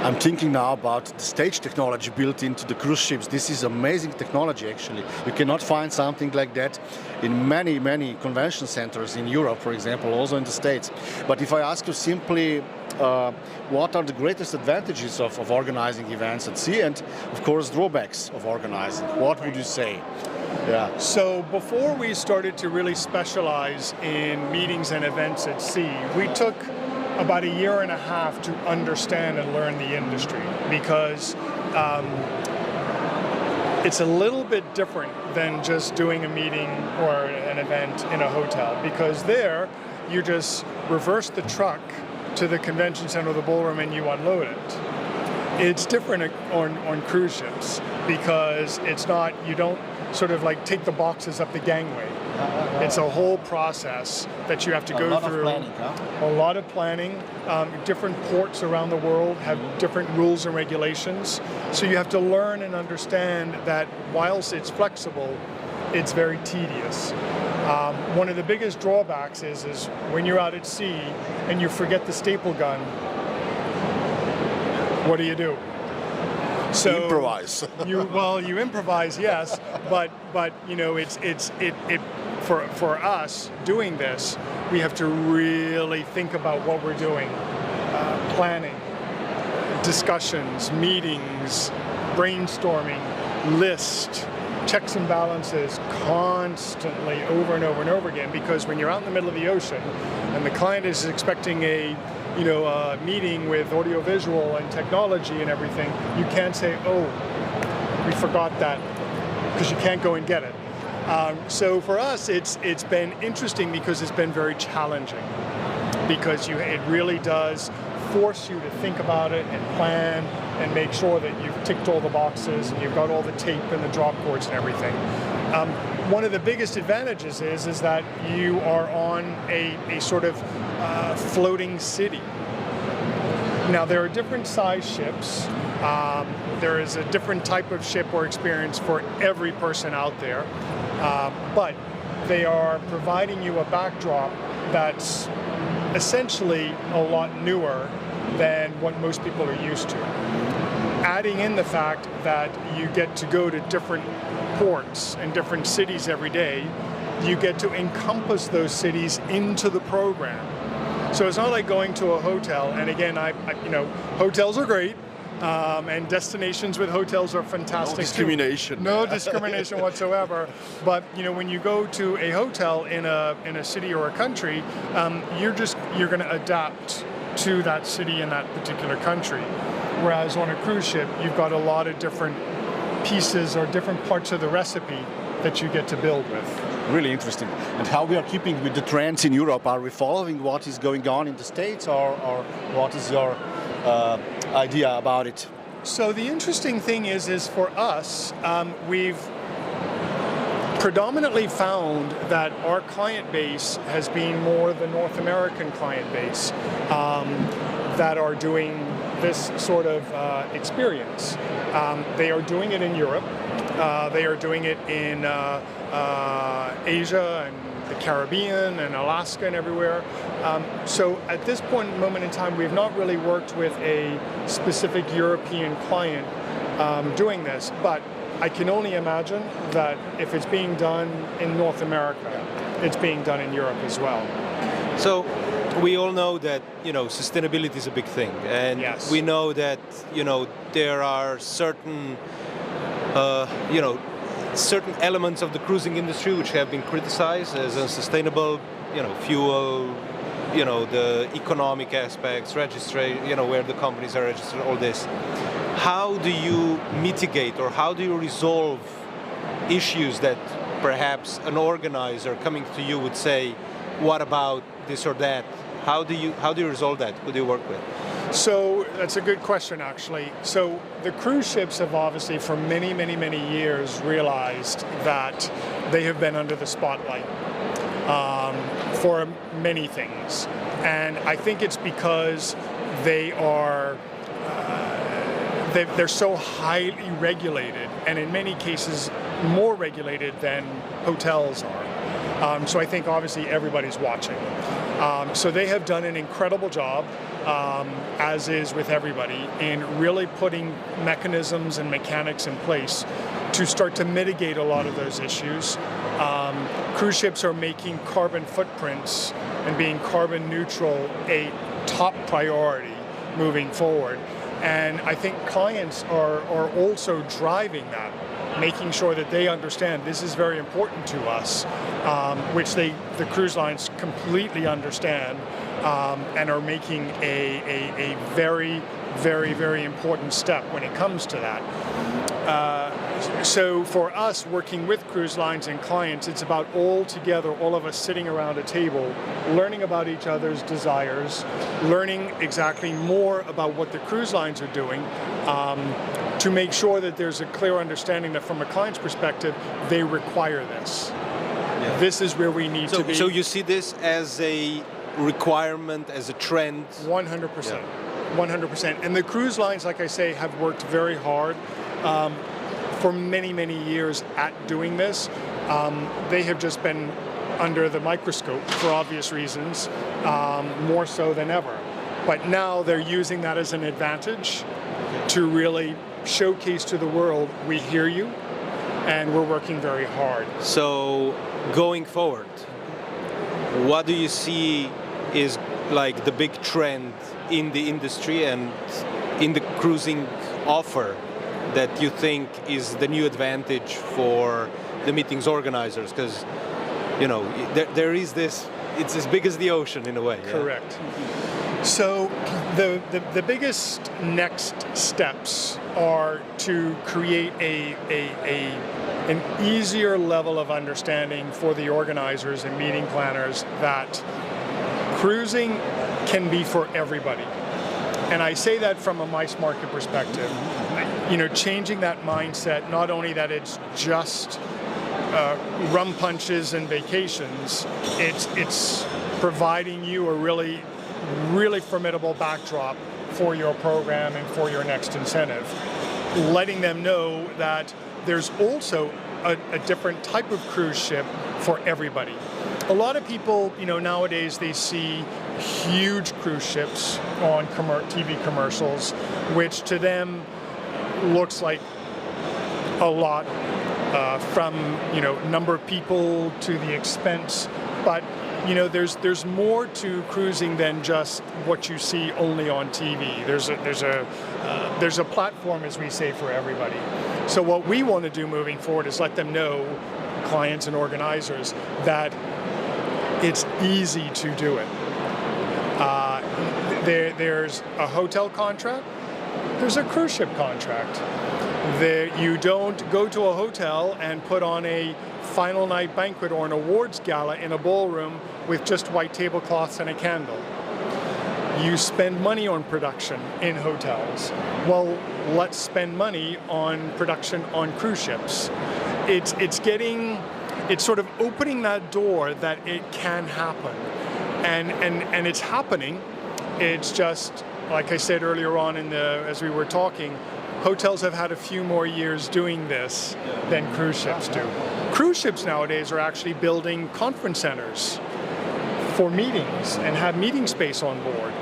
I'm thinking now about the stage technology built into the cruise ships. This is amazing technology, actually. You cannot find something like that in many, many convention centers in Europe, for example, also in the States. But if I ask you simply, what are the greatest advantages of organizing events at sea, and of course drawbacks of organizing, what would you say? Yeah. So before we started to really specialize in meetings and events at sea, we took about a year and a half to understand and learn the industry, because it's a little bit different than just doing a meeting or an event in a hotel, because there you just reverse the truck to the convention center or the ballroom and you unload it. It's different on cruise ships, because it's not, you don't sort of like take the boxes up the gangway. It's a whole process that you have to go through. A lot of planning. Different ports around the world have different rules and regulations. So you have to learn and understand that whilst it's flexible, it's very tedious. One of the biggest drawbacks is when you're out at sea and you forget the staple gun, what do? So improvise. you improvise, yes, but you know, for us doing this, we have to really think about what we're doing, planning, discussions, meetings, brainstorming, list, checks and balances constantly over and over and over again, because when you're out in the middle of the ocean and the client is expecting a meeting with audiovisual and technology and everything, you can't say, oh, we forgot that, because you can't go and get it. So for us, it's been interesting because it's been very challenging, because it really does force you to think about it and plan and make sure that you've ticked all the boxes and you've got all the tape and the drop cords and everything. One of the biggest advantages is that you are on a sort of floating city. Now, there are different size ships. There is a different type of ship or experience for every person out there, but they are providing you a backdrop that's essentially a lot newer than what most people are used to. Adding in the fact that you get to go to different ports and different cities every day, you get to encompass those cities into the program. So it's not like going to a hotel, and again, hotels are great, and destinations with hotels are fantastic. No discrimination. No discrimination whatsoever. But when you go to a hotel in a city or a country, you're going to adapt to that city in that particular country. Whereas on a cruise ship, you've got a lot of different pieces or different parts of the recipe that you get to build with. Really interesting. And how we are keeping with the trends in Europe? Are we following what is going on in the States, or what is your idea about it? So the interesting thing is for us, we've predominantly found that our client base has been more the North American client base that are doing this sort of experience. They are doing it in Europe. They are doing it in Asia and the Caribbean and Alaska and everywhere. So at this moment in time, we've not really worked with a specific European client doing this, but I can only imagine that if it's being done in North America, it's being done in Europe as well. So we all know that sustainability is a big thing, and yes, we know that there are certain certain elements of the cruising industry which have been criticized as unsustainable, fuel, the economic aspects, registration, where the companies are registered, all this. how do you mitigate or how do you resolve issues that perhaps an organizer coming to you would say, what about this or that? How do you resolve that? Who do you work with? So that's a good question, actually. So the cruise ships have obviously for many, many, many years realized that they have been under the spotlight for many things. And I think it's because they are they're so highly regulated, and in many cases more regulated than hotels are. So I think obviously everybody's watching. So they have done an incredible job, as is with everybody, in really putting mechanisms and mechanics in place to start to mitigate a lot of those issues. Cruise ships are making carbon footprints and being carbon neutral a top priority moving forward. And I think clients are also driving that, making sure that they understand this is very important to us, which the cruise lines completely understand, and are making a very, very, very important step when it comes to that. So for us, working with cruise lines and clients, it's about all together, all of us sitting around a table, learning about each other's desires, learning exactly more about what the cruise lines are doing, to make sure that there's a clear understanding that from a client's perspective, they require this. Yeah. This is where we need to be. So you see this as a requirement, as a trend? 100%. Yeah. 100%. And the cruise lines, like I say, have worked very hard for many, many years at doing this. They have just been under the microscope for obvious reasons, more so than ever. But now they're using that as an advantage to really showcase to the world, we hear you, and we're working very hard. So going forward, what do you see is like the big trend in the industry and in the cruising offer that you think is the new advantage for the meetings organizers? Because, you know, there is this, it's as big as the ocean in a way. Correct. Yeah? So the biggest next steps are to create an easier level of understanding for the organizers and meeting planners that cruising can be for everybody. And I say that from a mice market perspective. You know, changing that mindset, not only that it's just rum punches and vacations, it's providing you a really, really formidable backdrop for your program and for your next incentive. Letting them know that there's also a different type of cruise ship for everybody. A lot of people, you know, nowadays they see huge cruise ships on TV commercials, which to them looks like a lot, from, you know, number of people to the expense. But, you know, there's more to cruising than just what you see only on TV. There's a platform, as we say, for everybody. So what we want to do moving forward is let them know, clients and organizers, that it's easy to do it. There's a hotel contract, there's a cruise ship contract. You don't go to a hotel and put on a final night banquet or an awards gala in a ballroom with just white tablecloths and a candle. You spend money on production in hotels. Well, let's spend money on production on cruise ships. It's sort of opening that door that it can happen. And it's happening. It's just, like I said earlier on as we were talking, hotels have had a few more years doing this than cruise ships do. Cruise ships nowadays are actually building conference centers for meetings and have meeting space on board.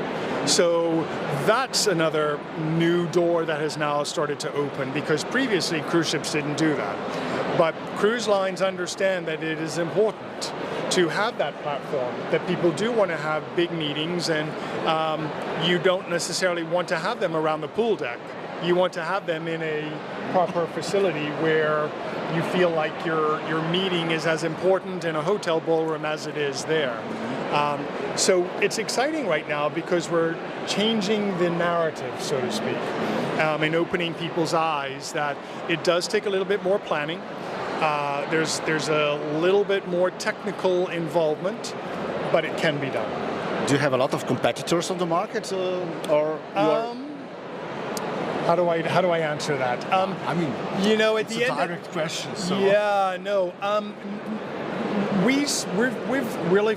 So that's another new door that has now started to open, because previously cruise ships didn't do that. But cruise lines understand that it is important to have that platform, that people do want to have big meetings, and you don't necessarily want to have them around the pool deck. You want to have them in a proper facility where you feel like your meeting is as important in a hotel ballroom as it is there. So it's exciting right now because we're changing the narrative, so to speak. and opening people's eyes that it does take a little bit more planning. There's a little bit more technical involvement, but it can be done. Do you have a lot of competitors on the market, or you are? How do I answer that? I mean, you know, at it's the a end, direct question. So. yeah, no. We've really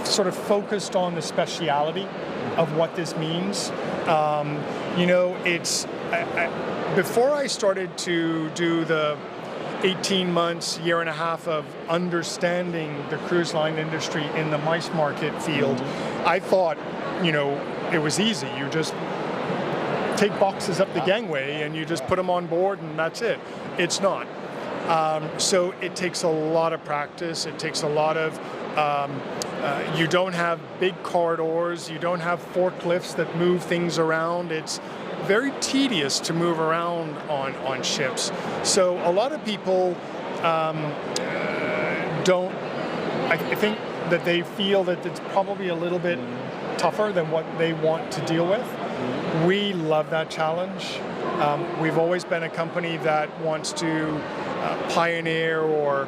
sort of focused on the speciality of what this means. You know, it's before I started to do the 18 months, year and a half of understanding the cruise line industry in the MICE market field, I thought, you know, it was easy. You just take boxes up the gangway and you just put them on board and that's it. It's not. So it takes a lot of practice. It takes a lot of, you don't have big corridors. You don't have forklifts that move things around. It's very tedious to move around on ships. So a lot of people don't, I think that they feel that it's probably a little bit tougher than what they want to deal with. We love that challenge. We've always been a company that wants to pioneer or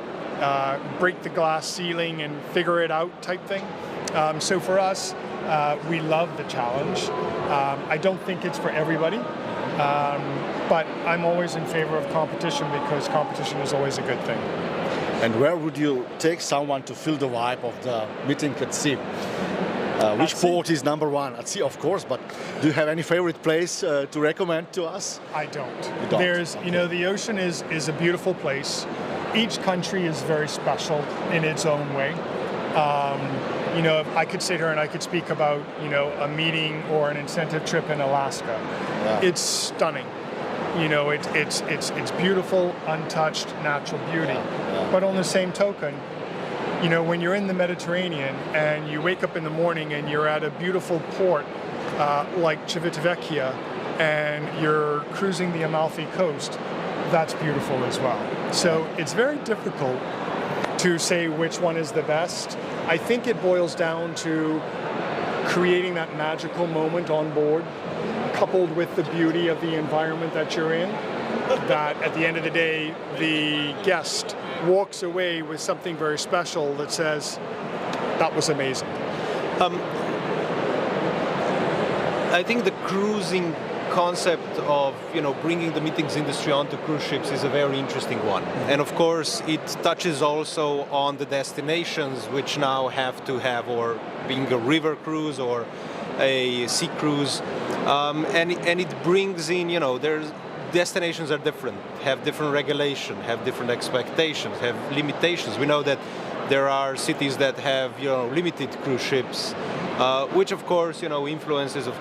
break the glass ceiling and figure it out type thing. So for us, we love the challenge. I don't think it's for everybody, but I'm always in favor of competition because competition is always a good thing. And where would you take someone to feel the vibe of the meeting at sea? Which port is number one? At sea, of course, but do you have any favorite place to recommend to us? I don't. You don't? There's, you know, the ocean is a beautiful place. Each country is very special in its own way. You know, I could sit here and I could speak about, you know, a meeting or an incentive trip in Alaska. Yeah. It's stunning. You know, it's beautiful, untouched, natural beauty. Yeah. But on the same token, you know, when you're in the Mediterranean and you wake up in the morning and you're at a beautiful port like Civitavecchia and you're cruising the Amalfi Coast, that's beautiful as well. So it's very difficult to say which one is the best. I think it boils down to creating that magical moment on board, coupled with the beauty of the environment that you're in, that at the end of the day, the guest walks away with something very special that says, that was amazing. I think the cruising concept of, you know, bringing the meetings industry onto cruise ships is a very interesting one. And of course, it touches also on the destinations which now have to have, or being a river cruise or a sea cruise, and it brings in, you know, there's destinations are different, have different regulation, have different expectations, have limitations. We know that there are cities that have, you know, limited cruise ships, which of course, you know, influences of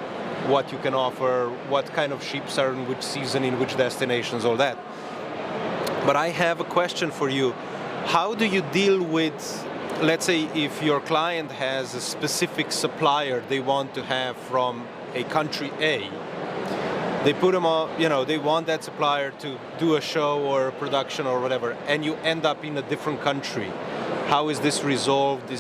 what you can offer, what kind of ships are in which season, in which destinations, all that. But I have a question for you. How do you deal with, let's say, if your client has a specific supplier they want to have from a country A, they put them on, you know, they want that supplier to do a show or a production or whatever, and you end up in a different country. How is this resolved?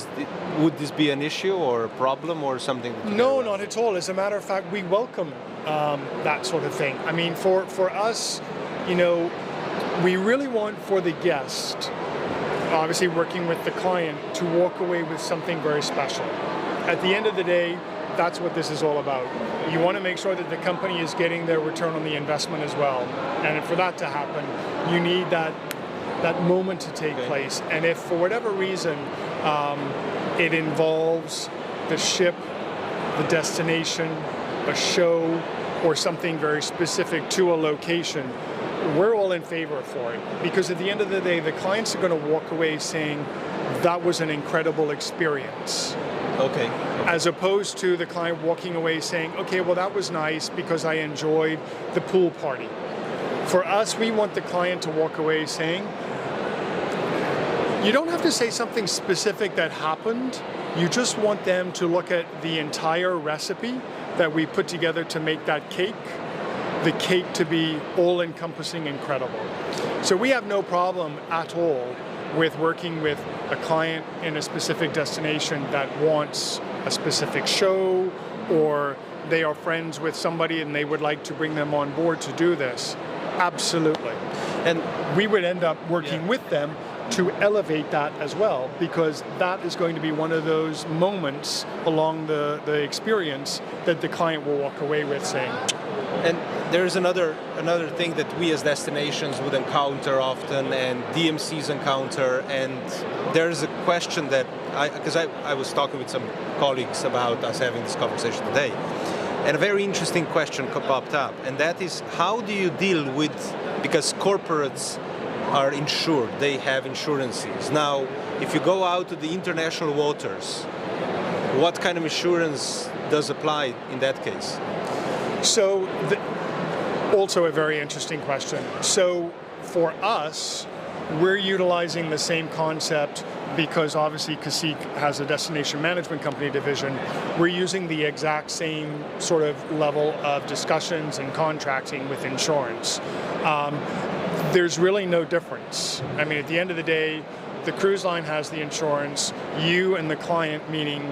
Would this be an issue or a problem or something? No, not at all. As a matter of fact, we welcome that sort of thing. I mean, for us, you know, we really want for the guest, obviously working with the client, to walk away with something very special. At the end of the day, that's what this is all about. You want to make sure that the company is getting their return on the investment as well. And for that to happen, you need that moment to take place. And if for whatever reason it involves the ship, the destination, a show, or something very specific to a location, we're all in favor for it. Because at the end of the day, the clients are going to walk away saying, that was an incredible experience. Okay. As opposed to the client walking away saying, okay, well, that was nice because I enjoyed the pool party. For us, we want the client to walk away saying, you don't have to say something specific that happened. You just want them to look at the entire recipe that we put together to make that cake, the cake to be all-encompassing incredible. So we have no problem at all with working with a client in a specific destination that wants a specific show or they are friends with somebody and they would like to bring them on board to do this, absolutely. And we would end up working with them to elevate that as well, because that is going to be one of those moments along the experience that the client will walk away with saying. And there's another thing that we as destinations would encounter often, and DMCs encounter, and there's a question that, because I was talking with some colleagues about us having this conversation today, and a very interesting question popped up, and that is, how do you deal with, because corporates are insured, they have insurances. Now, if you go out to the international waters, what kind of insurance does apply in that case? So, also a very interesting question. So, for us, we're utilizing the same concept because obviously Cacique has a destination management company division. We're using the exact same sort of level of discussions and contracting with insurance. There's really no difference. I mean, at the end of the day, the cruise line has the insurance. You and the client, meaning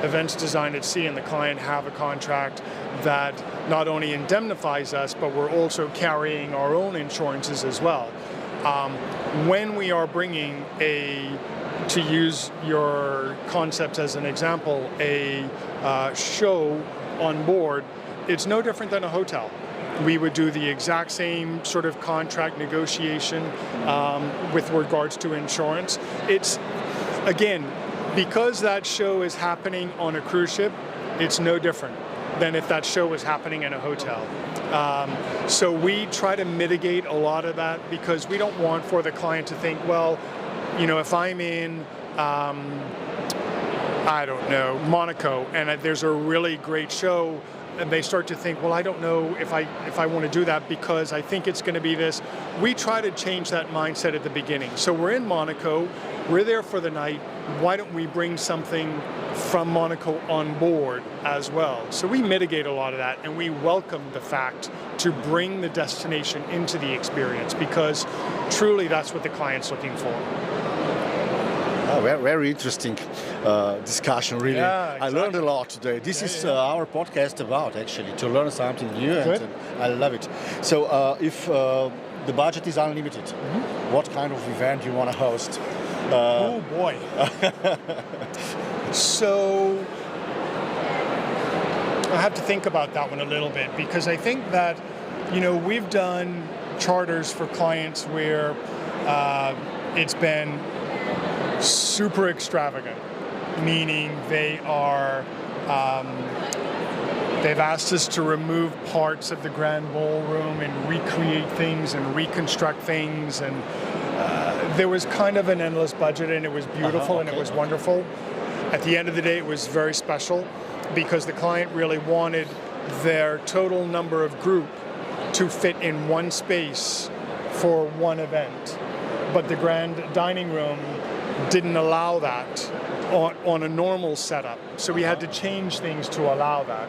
Events Design at Sea and the client, have a contract that not only indemnifies us, but we're also carrying our own insurances as well. When we are bringing to use your concept as an example, a show on board, it's no different than a hotel. We would do the exact same sort of contract negotiation with regards to insurance. It's, again, because that show is happening on a cruise ship, it's no different than if that show was happening in a hotel. So we try to mitigate a lot of that because we don't want for the client to think, well, you know, if I'm in, I don't know, Monaco, and there's a really great show, and they start to think, well, I don't know if I want to do that because I think it's going to be this. We try to change that mindset at the beginning. So we're in Monaco, we're there for the night, why don't we bring something from Monaco on board as well? So we mitigate a lot of that, and we welcome the fact to bring the destination into the experience because truly that's what the client's looking for. Oh, very interesting discussion, really. Yeah, exactly. I learned a lot today. This is our podcast about, actually, to learn something new, and I love it. So if the budget is unlimited, what kind of event you want to host? Oh boy. So I have to think about that one a little bit because I think that, you know, we've done charters for clients where it's been super extravagant, meaning they are they've asked us to remove parts of the grand ballroom and recreate things and reconstruct things, and there was kind of an endless budget, and it was beautiful and it was wonderful. At the end of the day, it was very special because the client really wanted their total number of group to fit in one space for one event, but the grand dining room didn't allow that on a normal setup. So we had to change things to allow that.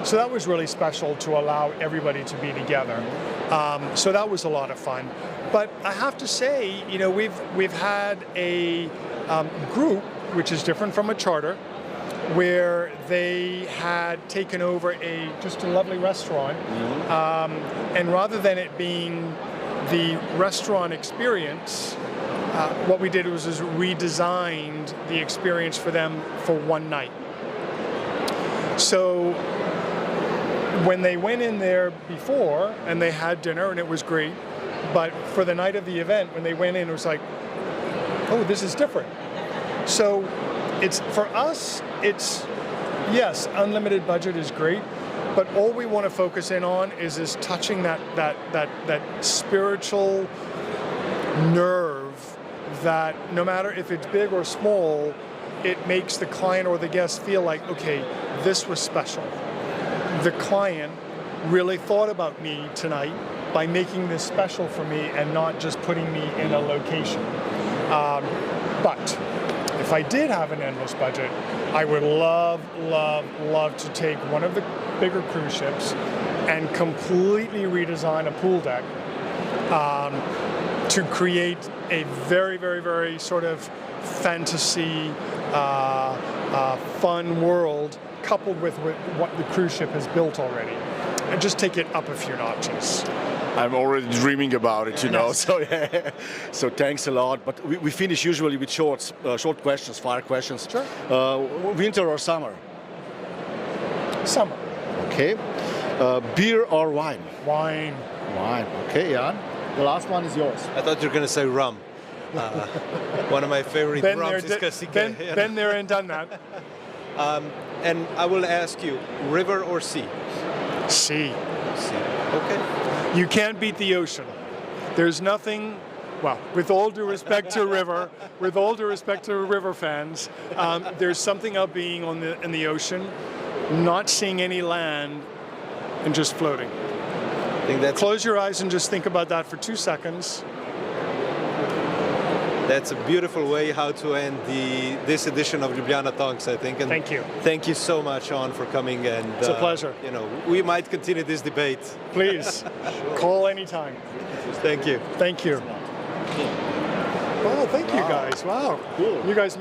So that was really special to allow everybody to be together. So that was a lot of fun. But I have to say, you know, we've had a group, which is different from a charter, where they had taken over just a lovely restaurant, and rather than it being the restaurant experience, what we did was redesigned the experience for them for one night. So when they went in there before and they had dinner and it was great, but for the night of the event, when they went in, it was like, oh, this is different. So it's, for us, it's, yes, unlimited budget is great, but all we want to focus in on is touching that spiritual nerve that no matter if it's big or small, it makes the client or the guest feel like, okay, this was special. The client really thought about me tonight by making this special for me and not just putting me in a location. But if I did have an endless budget, I would love to take one of the bigger cruise ships and completely redesign a pool deck to create a very sort of fantasy fun world, coupled with what the cruise ship has built already, and just take it up a few notches. I'm already dreaming about it, you know. So yeah. So thanks a lot. But we finish usually with short questions, fire questions. Sure. Winter or summer? Summer. Okay. Beer or wine? Wine. Wine. Okay, Jan. The last one is yours. I thought you were going to say rum. One of my favorite rums is Cacique. Been there and done that. And I will ask you, river or sea? Sea. Sea. Okay. You can't beat the ocean. There's nothing, well, with all due respect to river, with all due respect to river fans, there's something about being in the ocean, not seeing any land, and just floating. I think Close your eyes and just think about that for 2 seconds. That's a beautiful way how to end this edition of Ljubljana Talks, I think. And thank you. Thank you so much, Sean, for coming. And it's a pleasure. You know, we might continue this debate. Please, call anytime. Thank you. Thank you. Wow, thank you guys. Wow. Cool. You guys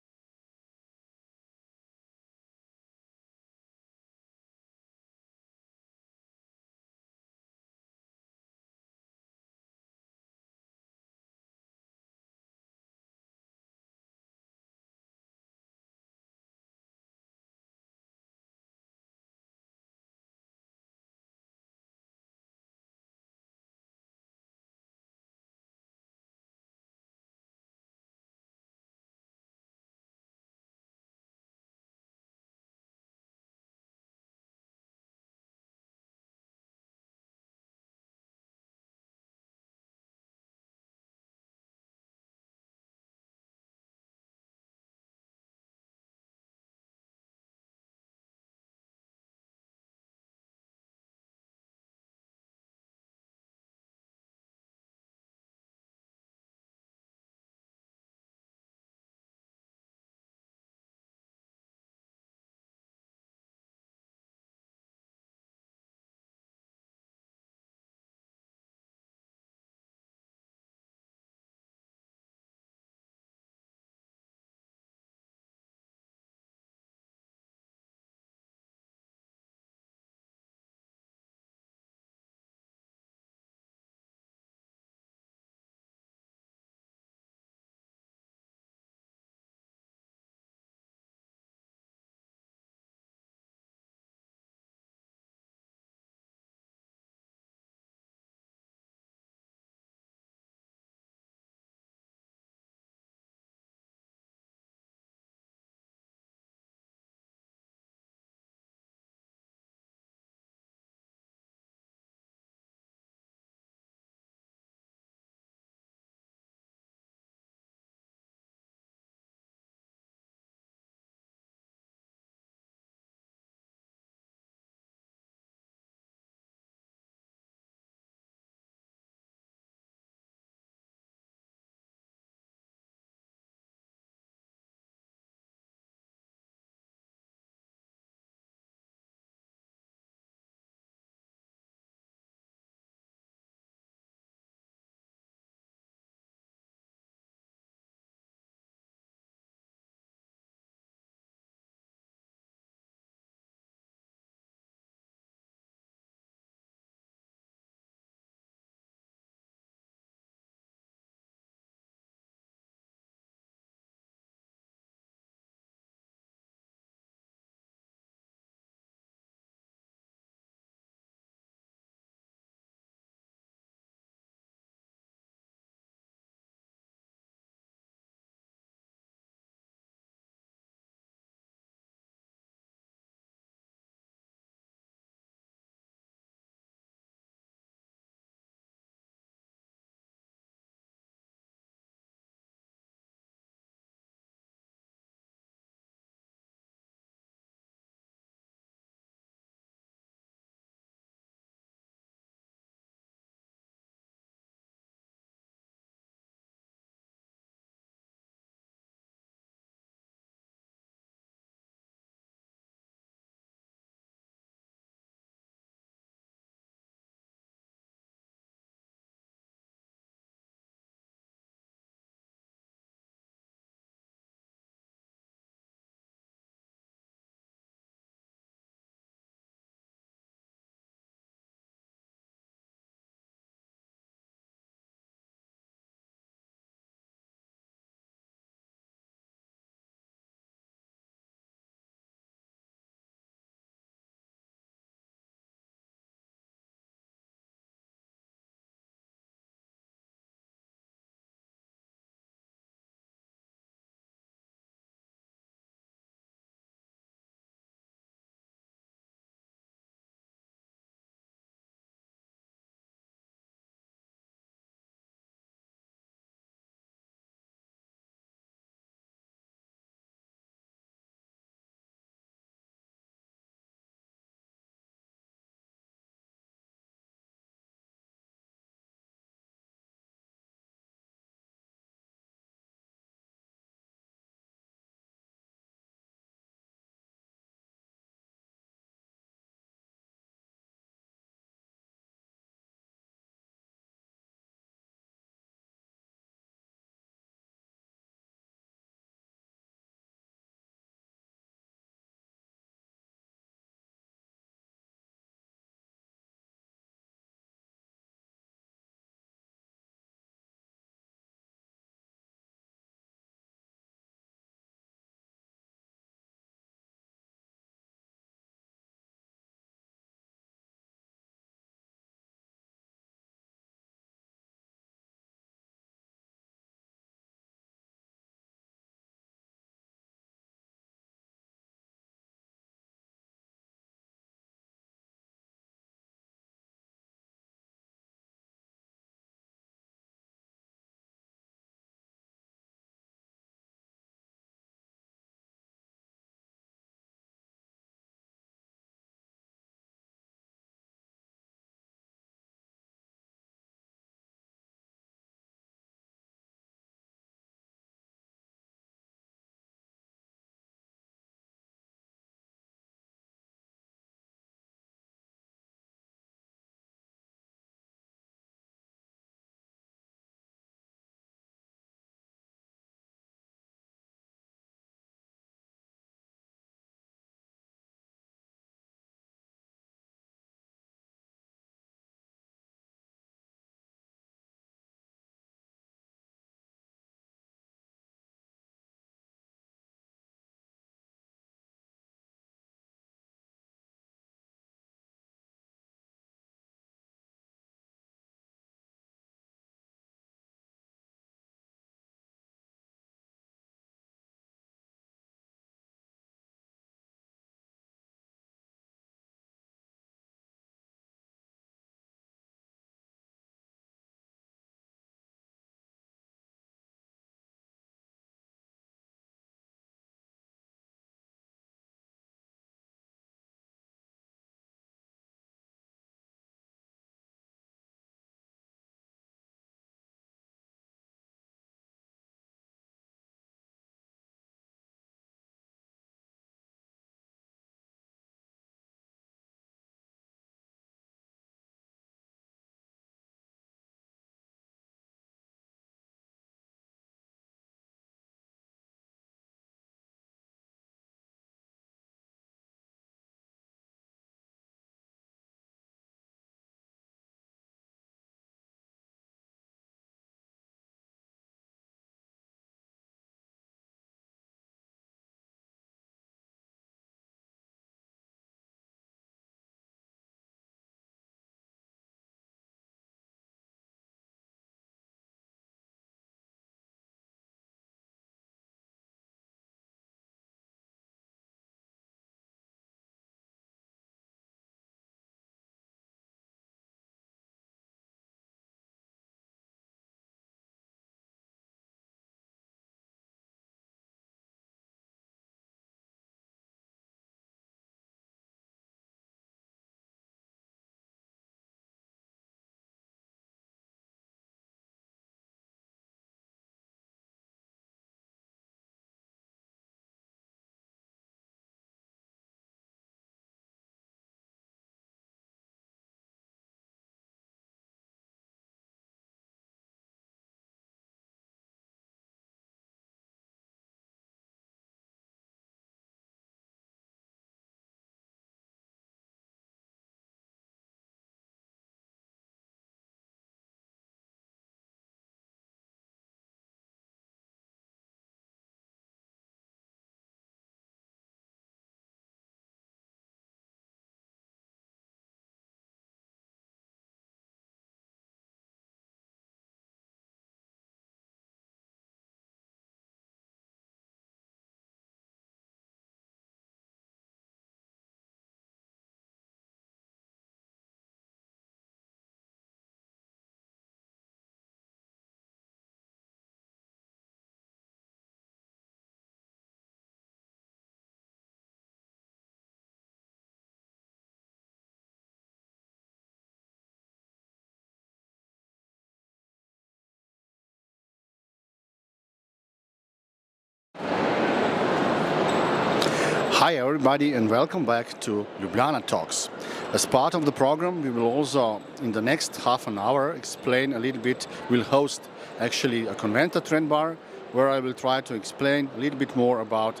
Hi everybody and welcome back to Ljubljana Talks. As part of the program, we will also in the next half an hour explain a little bit, we'll host actually a Conventa trend bar where I will try to explain a little bit more about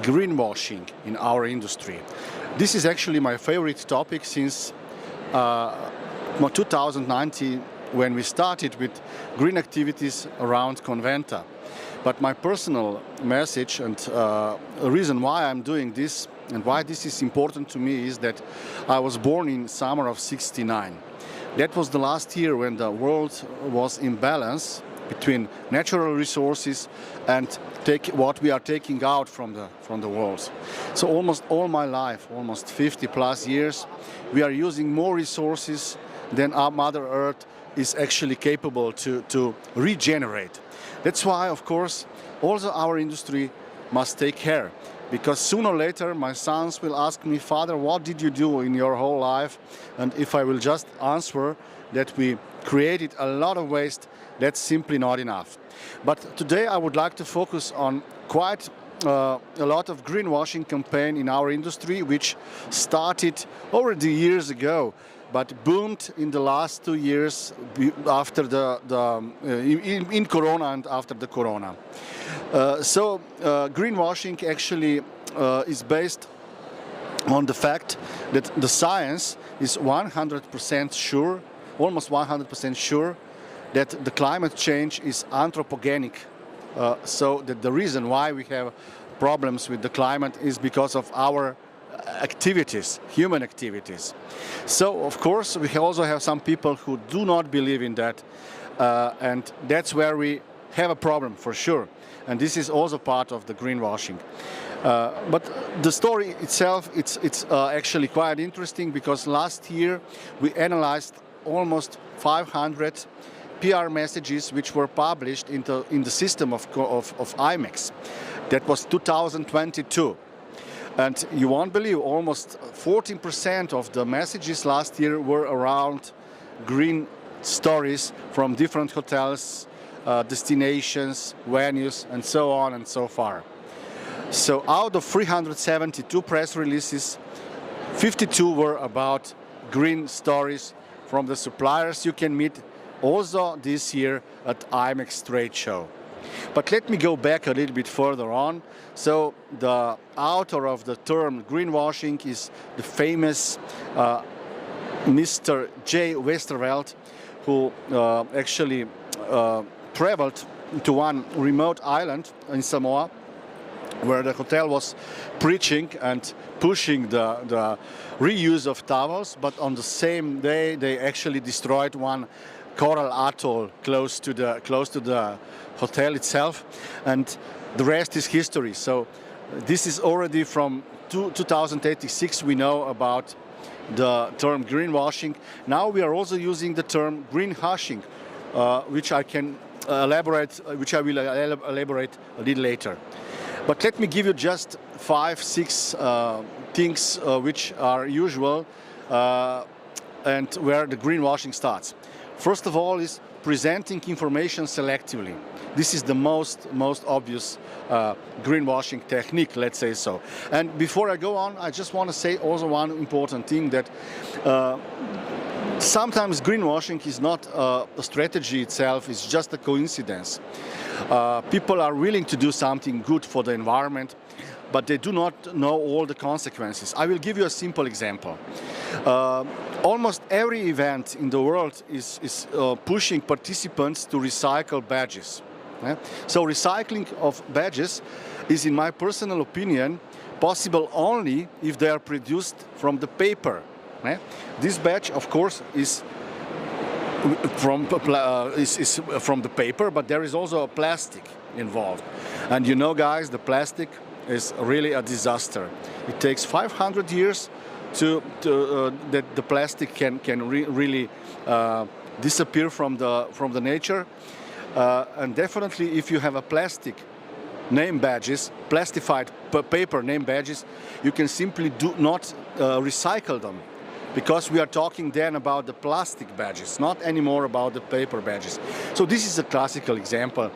greenwashing in our industry. This is actually my favorite topic since 2019 when we started with green activities around Conventa. But my personal message and the reason why I'm doing this and why this is important to me is that I was born in summer of '69. That was the last year when the world was in balance between natural resources and what we are taking out from the world. So almost all my life, almost 50 plus years, we are using more resources than our Mother Earth is actually capable to regenerate. That's why, of course, also our industry must take care. Because sooner or later, my sons will ask me, Father, what did you do in your whole life? And if I will just answer that we created a lot of waste, that's simply not enough. But today I would like to focus on quite a lot of greenwashing campaign in our industry, which started already years ago, but boomed in the last 2 years after in Corona and after the Corona. Greenwashing actually is based on the fact that the science is 100% sure, almost 100% sure, that the climate change is anthropogenic. So that the reason why we have problems with the climate is because of our activities, human activities. So of course we also have some people who do not believe in that, and that's where we have a problem for sure. And this is also part of the greenwashing. But the story itself, it's actually quite interesting because last year we analyzed almost 500 PR messages which were published in the system of IMEX. That was 2022. And you won't believe, almost 14% of the messages last year were around green stories from different hotels, destinations, venues, and so on and so far. So out of 372 press releases, 52 were about green stories from the suppliers you can meet also this year at IMEX trade show. But let me go back a little bit further on. So the author of the term greenwashing is the famous Mr. J. Westerveld, who actually traveled to one remote island in Samoa, where the hotel was preaching and pushing the reuse of towels, but on the same day they actually destroyed one coral atoll close to the hotel itself, and the rest is history. So this is already from 2086 we know about the term greenwashing. Now we are also using the term greenwashing, which I will elaborate a little later. But let me give you just 5-6 things which are usual and where the greenwashing starts. First of all is presenting information selectively. This is the most obvious greenwashing technique, let's say so. And before I go on, I just want to say also one important thing, that sometimes greenwashing is not a strategy itself, it's just a coincidence. People are willing to do something good for the environment, but they do not know all the consequences. I will give you a simple example. Almost every event in the world is pushing participants to recycle badges. So recycling of badges is, in my personal opinion, possible only if they are produced from the paper. This badge, of course, is from the paper, but there is also a plastic involved. And you know, guys, the plastic is really a disaster. It takes 500 years that the plastic can really disappear from the nature. And definitely, if you have a plastic name badges, plastified paper name badges, you can simply do not recycle them, because we are talking then about the plastic badges, not anymore about the paper badges. So this is a classical example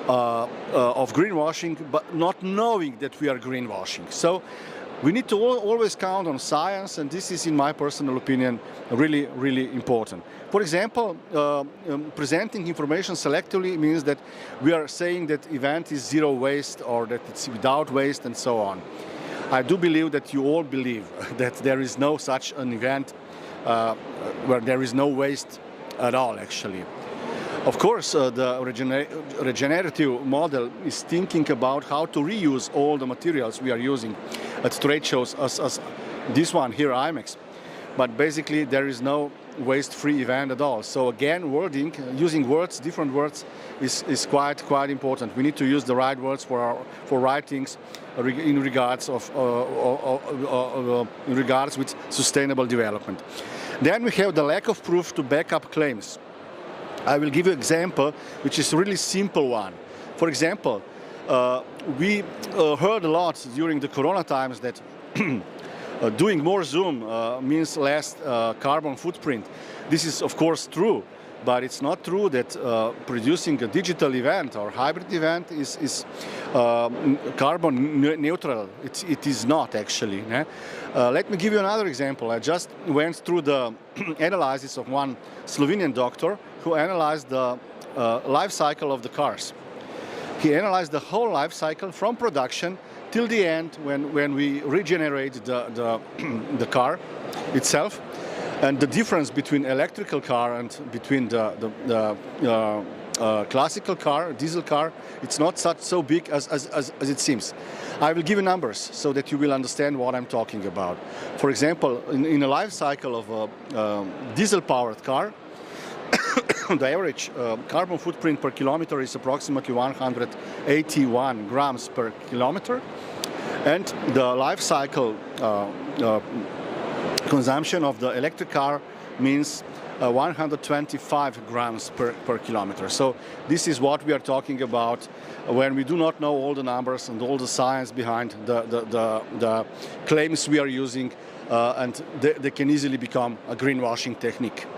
of greenwashing, but not knowing that we are greenwashing. So We need to always count on science, and this is, in my personal opinion, really, really important. For example, presenting information selectively means that we are saying that event is zero waste or that it's without waste and so on. I do believe that you all believe that there is no such an event where there is no waste at all, actually. Of course, the regenerative model is thinking about how to reuse all the materials we are using at trade shows, as this one here, IMEX. But basically, there is no waste-free event at all. So again, wording, using words, different words, is quite important. We need to use the right words for right things in regards with sustainable development. Then we have the lack of proof to back up claims. I will give you an example, which is a really simple one. For example, we heard a lot during the Corona times that doing more Zoom means less carbon footprint. This is, of course, true, but it's not true that producing a digital event or hybrid event is carbon neutral. It is not, actually. Let me give you another example. I just went through the analysis of one Slovenian doctor who analyzed the life cycle of the cars. He analyzed the whole life cycle from production till the end when we regenerate the car itself. And the difference between electrical car and between the classical car, diesel car, it's not so big as it seems. I will give you numbers so that you will understand what I'm talking about. For example, in a life cycle of a diesel-powered car, the average carbon footprint per kilometer is approximately 181 grams per kilometer, and the life cycle consumption of the electric car means 125 grams per kilometer. So this is what we are talking about when we do not know all the numbers and all the science behind the claims we are using, and they can easily become a greenwashing technique.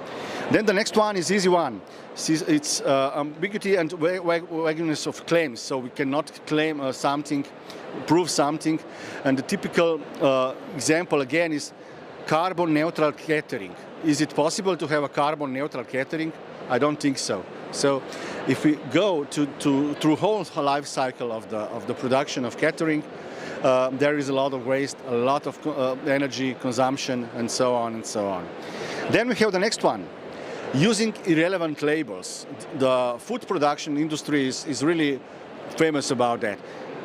Then the next one is easy one. It's ambiguity and vagueness of claims. So we cannot claim something, prove something. And the typical example again is carbon neutral catering. Is it possible to have a carbon neutral catering? I don't think so. So if we go through whole life cycle of the production of catering, there is a lot of waste, a lot of energy consumption, and so on and so on. Then we have the next one. Using irrelevant labels. The food production industry is really famous about that.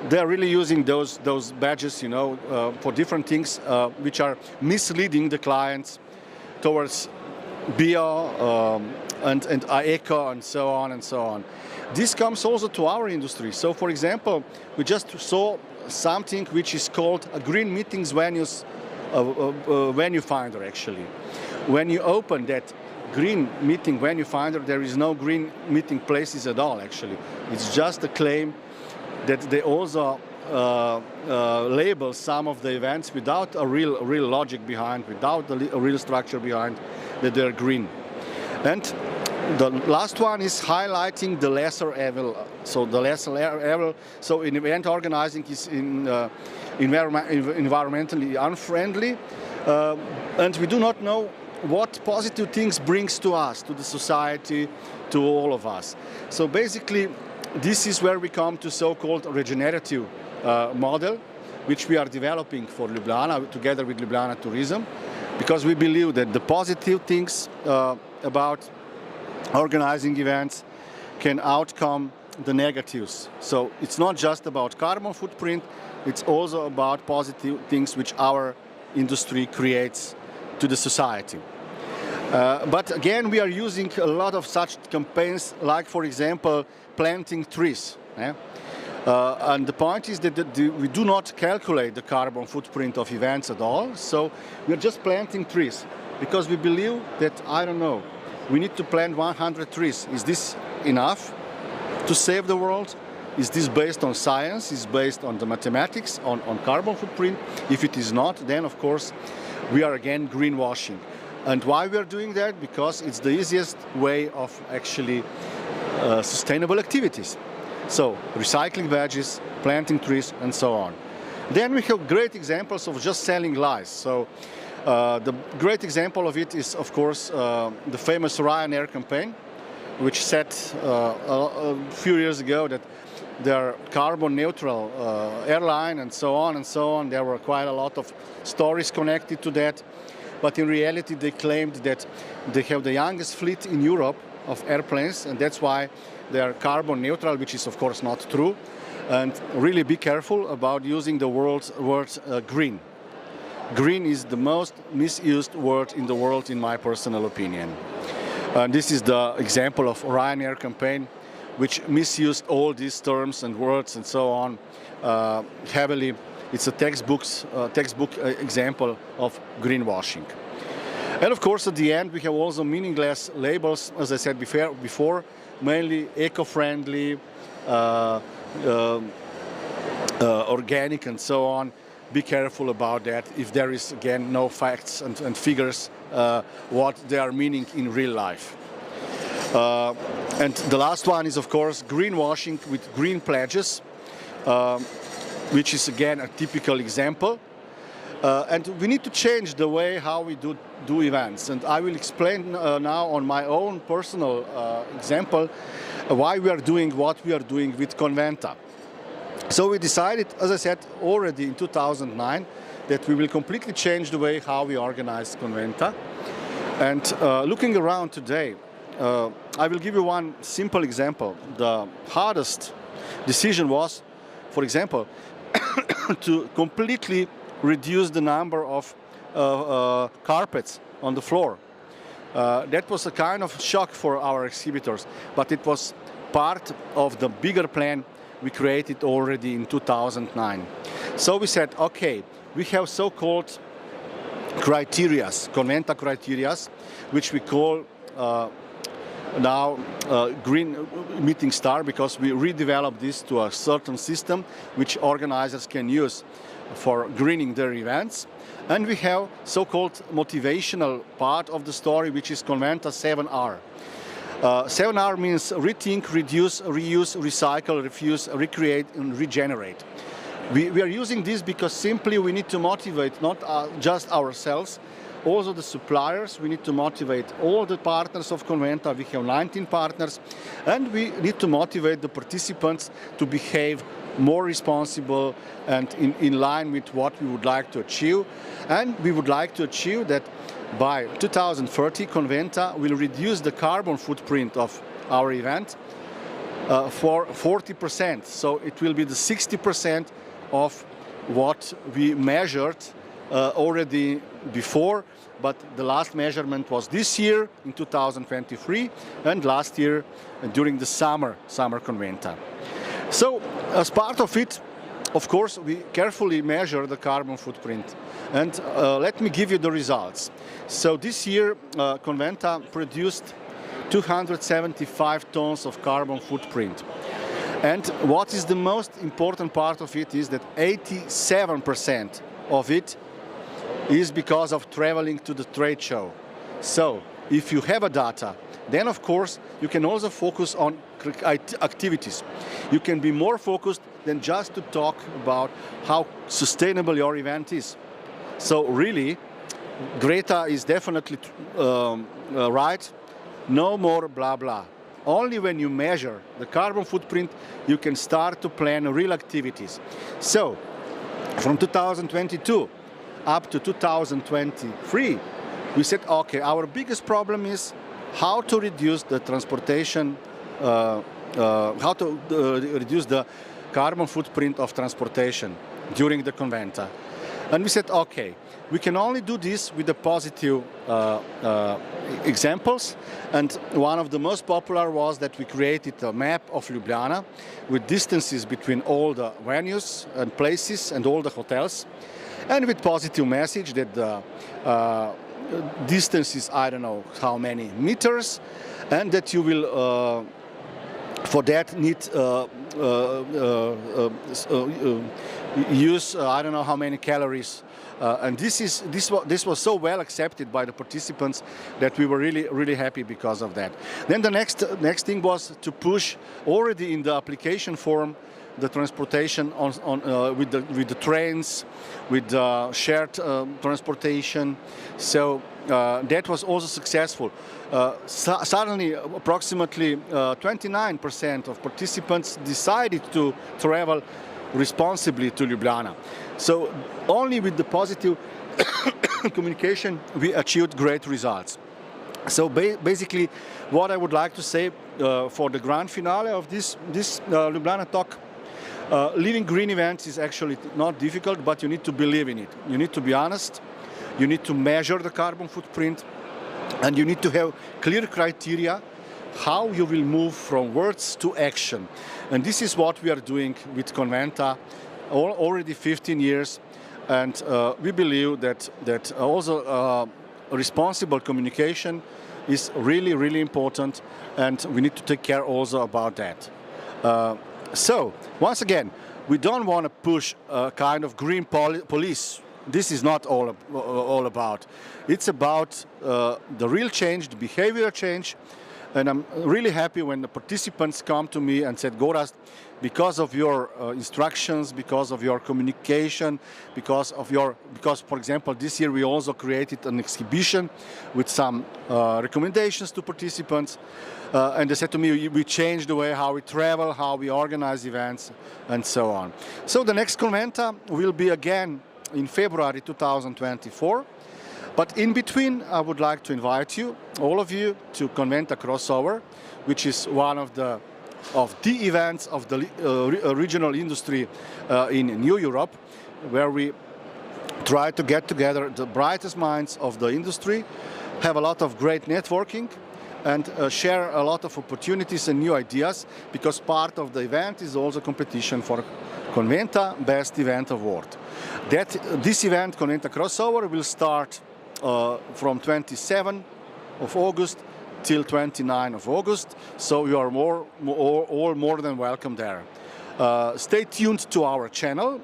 They are really using those badges, you know, for different things, which are misleading the clients towards bio and eco and so on and so on. This comes also to our industry. So, for example, we just saw something which is called a green meetings venues venue finder. Actually, when you open that green meeting venue finder, there is no green meeting places at all. Actually, it's just a claim that they also label some of the events without a real logic behind, without a real structure behind, that they're green. And the last one is highlighting the lesser evil. So the lesser evil. So in event organizing is environmentally unfriendly, and we do not know what positive things brings to us, to the society, to all of us. So basically, this is where we come to so-called regenerative model, which we are developing for Ljubljana together with Ljubljana Tourism, because we believe that the positive things about organizing events can outcome the negatives. So it's not just about carbon footprint, it's also about positive things which our industry creates to the society. But again, we are using a lot of such campaigns, like, for example, planting trees. And the point is that we do not calculate the carbon footprint of events at all. So we are just planting trees because we believe that, I don't know, we need to plant 100 trees. Is this enough to save the world? Is this based on science? Is based on the mathematics, on carbon footprint? If it is not, then of course we are again greenwashing. And why we are doing that? Because it's the easiest way of actually sustainable activities. So recycling badges, planting trees, and so on. Then we have great examples of just selling lies. So the great example of it is, of course, the famous Ryanair campaign, which said a few years ago that they're carbon neutral airline and so on and so on. There were quite a lot of stories connected to that. But in reality, they claimed that they have the youngest fleet in Europe of airplanes, and that's why they are carbon neutral, which is of course not true. And really be careful about using the word green. Green is the most misused word in the world, in my personal opinion. And this is the example of Ryanair campaign, which misused all these terms and words and so on heavily. It's a textbook example of greenwashing. And of course, at the end, we have also meaningless labels, as I said before, mainly eco-friendly, organic and so on. Be careful about that if there is, again, no facts and figures what they are meaning in real life. And the last one is, of course, greenwashing with green pledges, which is, again, a typical example. And we need to change the way how we do events. And I will explain now on my own personal example why we are doing what we are doing with Conventa. So we decided, as I said, already in 2009, that we will completely change the way how we organize Conventa. And looking around today, I will give you one simple example. The hardest decision was, for example, to completely reduce the number of carpets on the floor. That was a kind of shock for our exhibitors, but it was part of the bigger plan we created already in 2009. So we said, okay, we have so-called criterias, Conventa criterias, which we call now Green Meeting Star, because we redeveloped this to a certain system which organizers can use for greening their events. And we have so-called motivational part of the story, which is Conventa 7R. 7R means rethink, reduce, reuse, recycle, refuse, recreate, and regenerate. We are using this because simply we need to motivate not just ourselves, also the suppliers. We need to motivate all the partners of Conventa. We have 19 partners, and we need to motivate the participants to behave more responsible and in line with what we would like to achieve. And we would like to achieve that by 2030, Conventa will reduce the carbon footprint of our event for 40%. So it will be the 60% of what we measured already before, but the last measurement was this year in 2023 and last year during the summer Conventa. So as part of it, of course, we carefully measure the carbon footprint. And let me give you the results. So this year, Conventa produced 275 tons of carbon footprint. And what is the most important part of it is that 87% of it is because of traveling to the trade show. So if you have a data, then of course you can also focus on activities. You can be more focused than just to talk about how sustainable your event is. So really, Greta is definitely right. No more blah blah. Only when you measure the carbon footprint, you can start to plan real activities. So from 2022 up to 2023, we said, okay, our biggest problem is how to reduce the transportation, how to reduce the carbon footprint of transportation during the Conventa. And we said, okay, we can only do this with the positive examples. And one of the most popular was that we created a map of Ljubljana with distances between all the venues and places and all the hotels. And with positive message that the distance is, I don't know how many meters, and that you will for that need use I don't know how many calories, and this was so well accepted by the participants that we were really happy because of that. Then the next thing was to push already in the application form the transportation with the trains, with shared transportation. So that was also successful. Suddenly, approximately 29% of participants decided to travel responsibly to Ljubljana. So only with the positive communication we achieved great results. So basically, what I would like to say for the grand finale of this Ljubljana Talk, living green events is actually not difficult, but you need to believe in it. You need to be honest, you need to measure the carbon footprint, and you need to have clear criteria how you will move from words to action. And this is what we are doing with Conventa already 15 years. And we believe that also responsible communication is really important, and we need to take care also about that. So, once again, we don't want to push a kind of green police. This is not all about. It's about the real change, the behavior change. And I'm really happy when the participants come to me and said, Gorazd, because of your instructions, because of your communication, because, for example, this year we also created an exhibition with some recommendations to participants. And they said to me, we changed the way how we travel, how we organize events, and so on. So the next Conventa will be again in February 2024. But in between, I would like to invite you, all of you, to Conventa Crossover, which is one of the events of the regional industry in New Europe, where we try to get together the brightest minds of the industry, have a lot of great networking, and share a lot of opportunities and new ideas, because part of the event is also competition for Conventa Best Event Award. This event, Conventa Crossover, will start from 27th of August till 29th of August, so you are all more than welcome there. Stay tuned to our channel.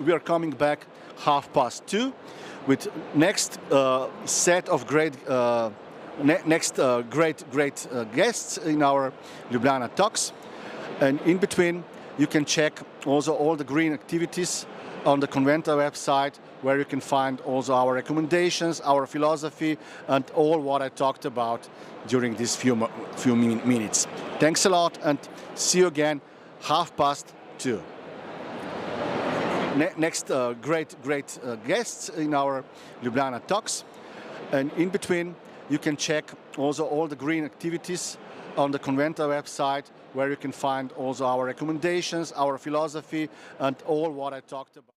We are coming back 2:30 with next set of great guests in our Ljubljana Talks, and in between you can check also all the green activities on the Conventa website, where you can find also our recommendations, our philosophy, and all what I talked about during these few minutes. Thanks a lot, and see you again 2:30. Next great guests in our Ljubljana Talks, and in between you can check also all the green activities on the Conventa website, where you can find also our recommendations, our philosophy, and all what I talked about.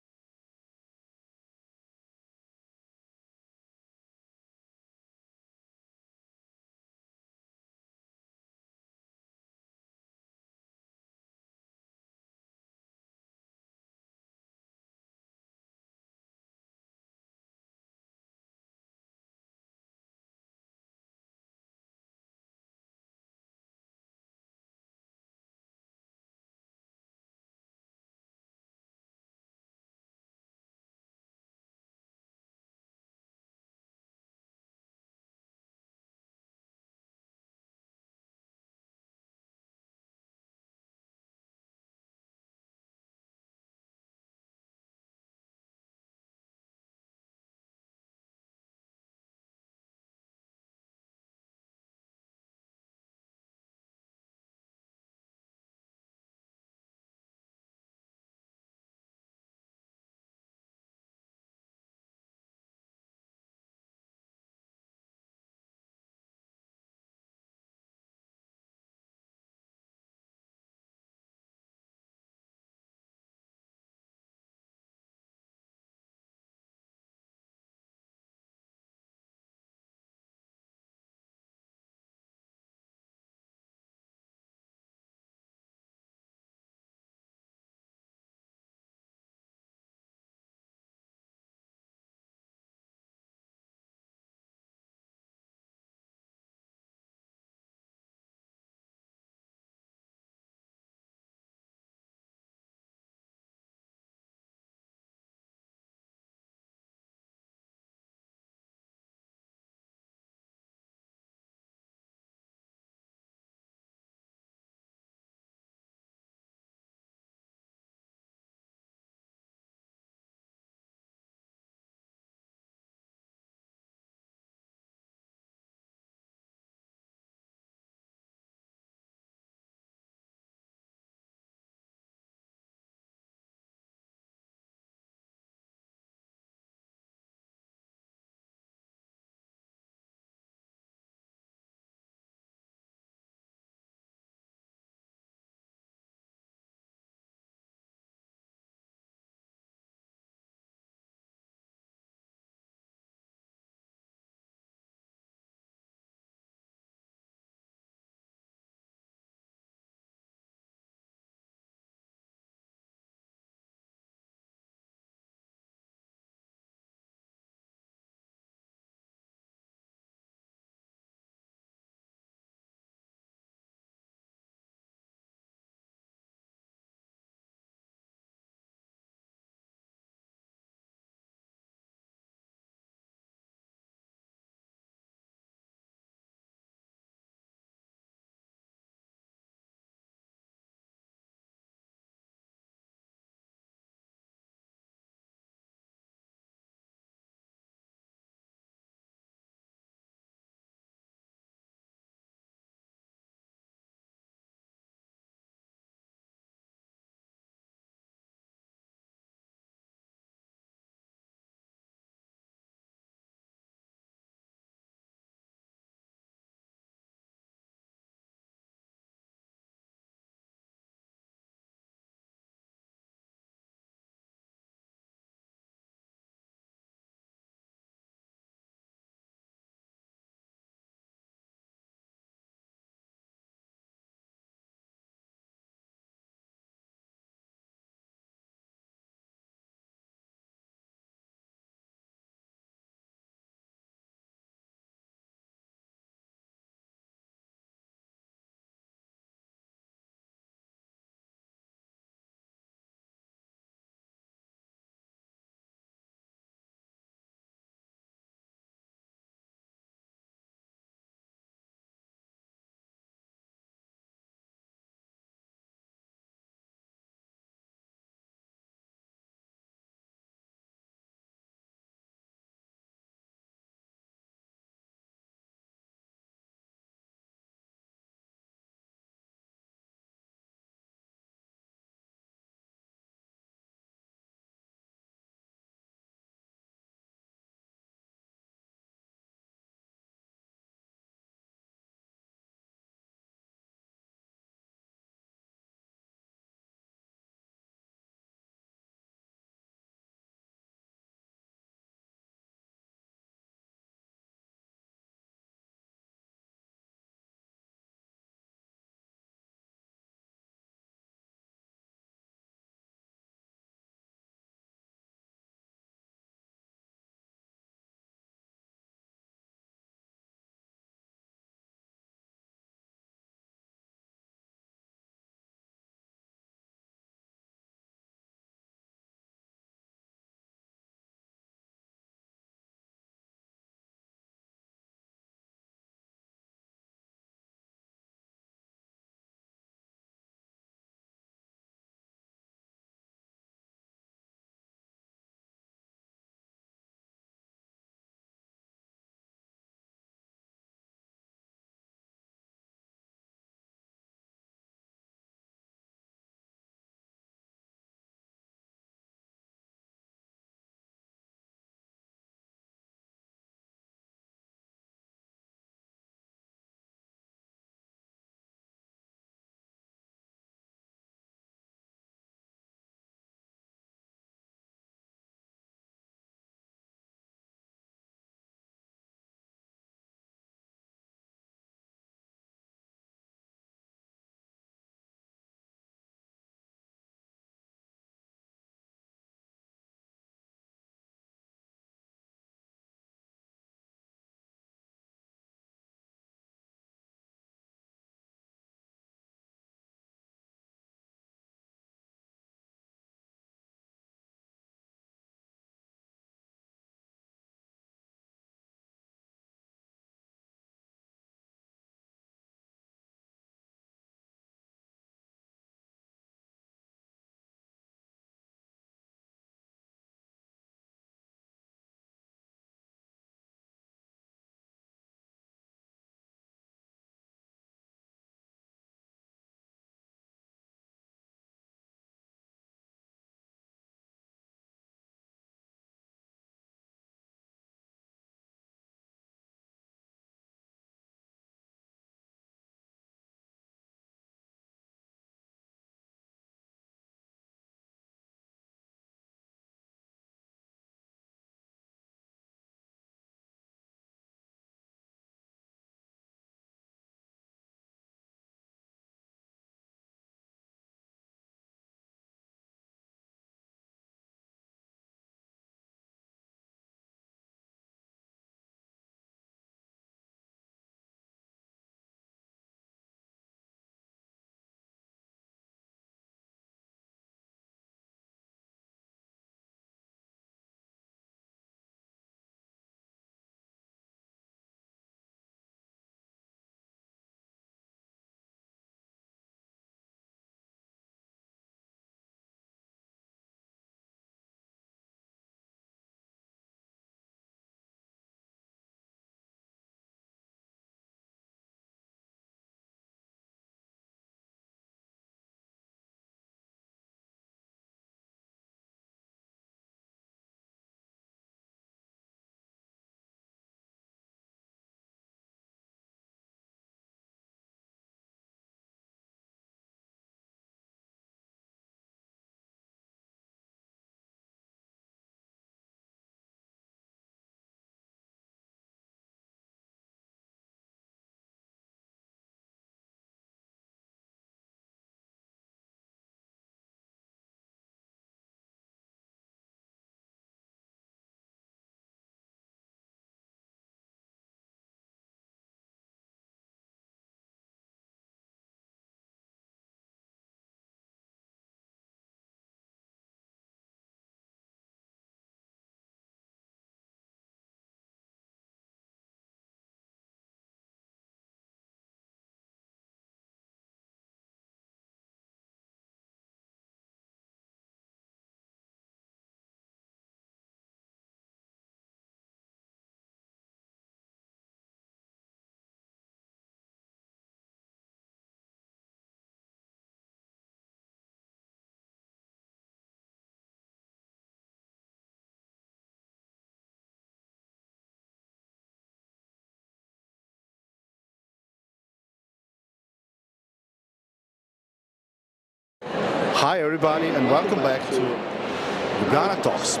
Hi everybody and welcome back to Ljubljana Talks.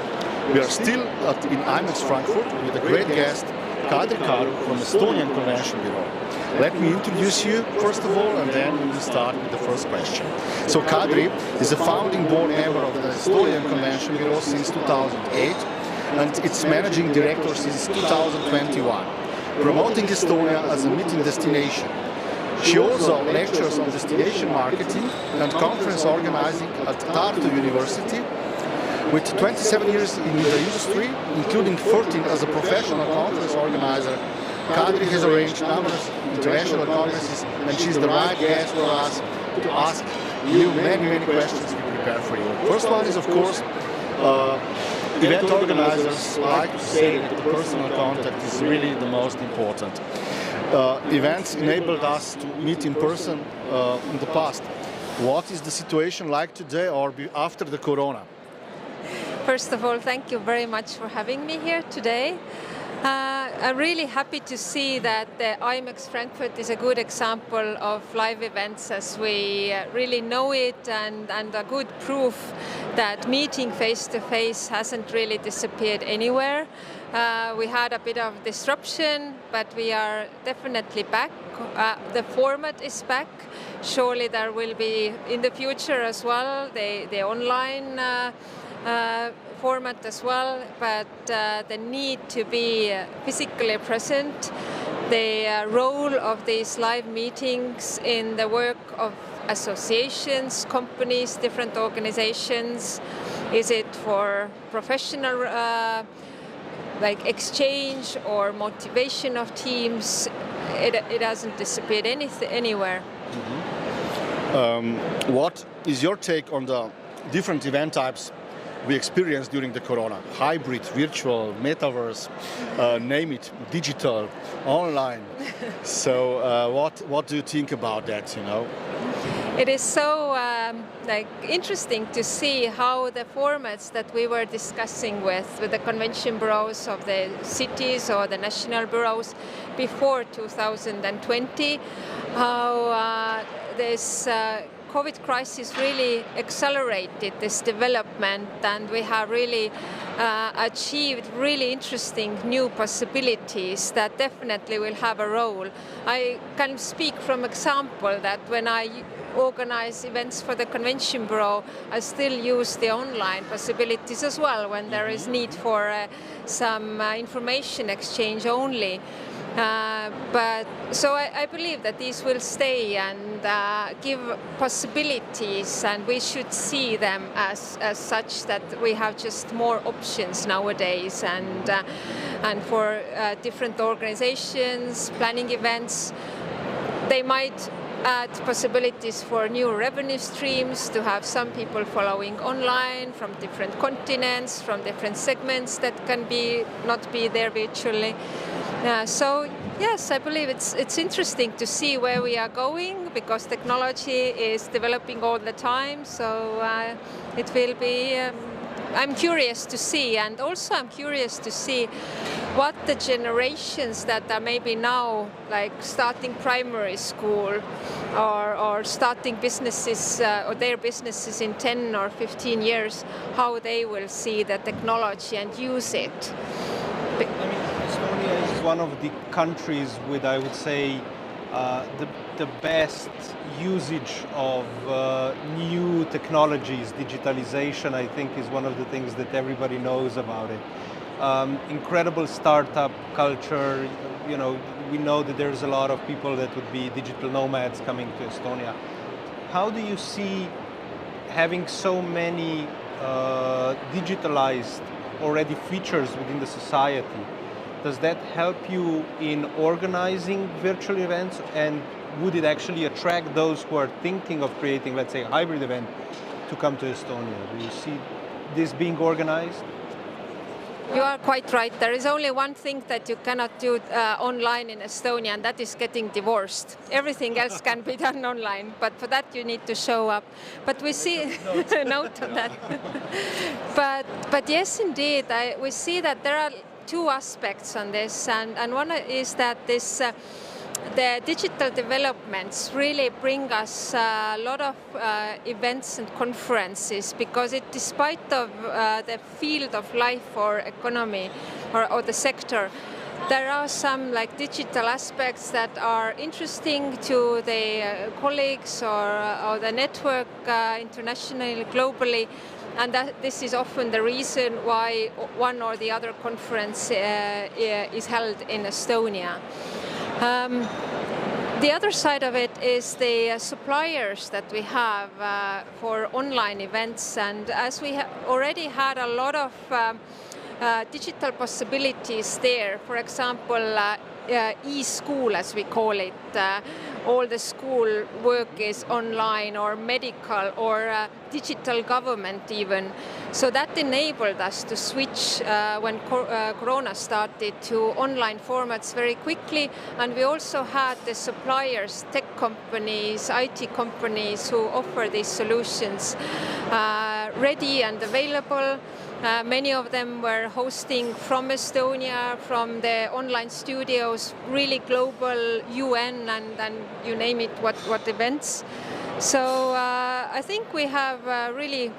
We are still in IMEX Frankfurt with a great guest, Kadri from Estonian Convention Bureau. Let me introduce you first of all and then we will start with the first question. So Kadri is a founding board member of the Estonian Convention Bureau since 2008 and its managing director since 2021, promoting Estonia as a meeting destination. She also lectures on destination marketing and conference organizing at Tartu University. With 27 years in the industry, including 14 as a professional conference organizer, Kadri has arranged numerous international congresses and she's the right guest for us to ask you many questions we prepared for you. First one is, of course, event organizers like to say that the personal contact is really the most important. Events enabled us to meet in person in the past. What is the situation like today or after the corona? First of all, thank you very much for having me here today. I'm really happy to see that the IMEX Frankfurt is a good example of live events as we really know it and a good proof that meeting face-to-face hasn't really disappeared anywhere. We had a bit of disruption, but we are definitely back. The format is back. Surely there will be in the future as well the online format as well, but the need to be physically present, the role of these live meetings in the work of associations, companies, different organizations. Is it for professional like exchange or motivation of teams? It hasn't disappeared anywhere. Mm-hmm. What is your take on the different event types we experienced during the corona? Hybrid, virtual, metaverse, name it, digital, online. So what do you think about that, you know? It is so interesting to see how the formats that we were discussing with the convention bureaus of the cities or the national bureaus before 2020, how this COVID crisis really accelerated this development, and we have really achieved really interesting new possibilities that definitely will have a role. I can speak from example that when I organize events for the Convention Bureau, I still use the online possibilities as well when there is need for some information exchange only. But so I believe that these will stay and give possibilities, and we should see them as such that we have just more options nowadays, and for different organizations planning events, they might add possibilities for new revenue streams, to have some people following online from different continents, from different segments that can not be there virtually. So yes, I believe it's interesting to see where we are going, because technology is developing all the time. So it will be. I'm curious to see, and also I'm curious to see what the generations that are maybe now like starting primary school or starting businesses or their businesses in 10 or 15 years, how they will see the technology and use it. I mean, Estonia is one of the countries with, I would say, the best usage of new technologies. Digitalization, I think, is one of the things that everybody knows about it. Incredible startup culture. You know, we know that there's a lot of people that would be digital nomads coming to Estonia. How do you see having so many digitalized already features within the society? Does that help you in organizing virtual events, and would it actually attract those who are thinking of creating, let's say, a hybrid event to come to Estonia? Do you see this being organized? You are quite right. There is only one thing that you cannot do online in Estonia, and that is getting divorced. Everything else can be done online, but for that you need to show up. But we see note on that. but yes, indeed, we see that there are two aspects on this, and one is that this the digital developments really bring us a lot of events and conferences, because despite of the field of life or economy or the sector, there are some like digital aspects that are interesting to the colleagues or the network internationally, globally, and this is often the reason why one or the other conference is held in Estonia. The other side of it is the suppliers that we have for online events, and as we already had a lot of digital possibilities there, for example, e-school as we call it, all the school work is online, or medical, or digital government even. So that enabled us to switch when Corona started to online formats very quickly, and we also had the suppliers, tech companies, IT companies who offer these solutions ready and available. Many of them were hosting from Estonia, from the online studios, really global UN and you name it, what events. So I think we have really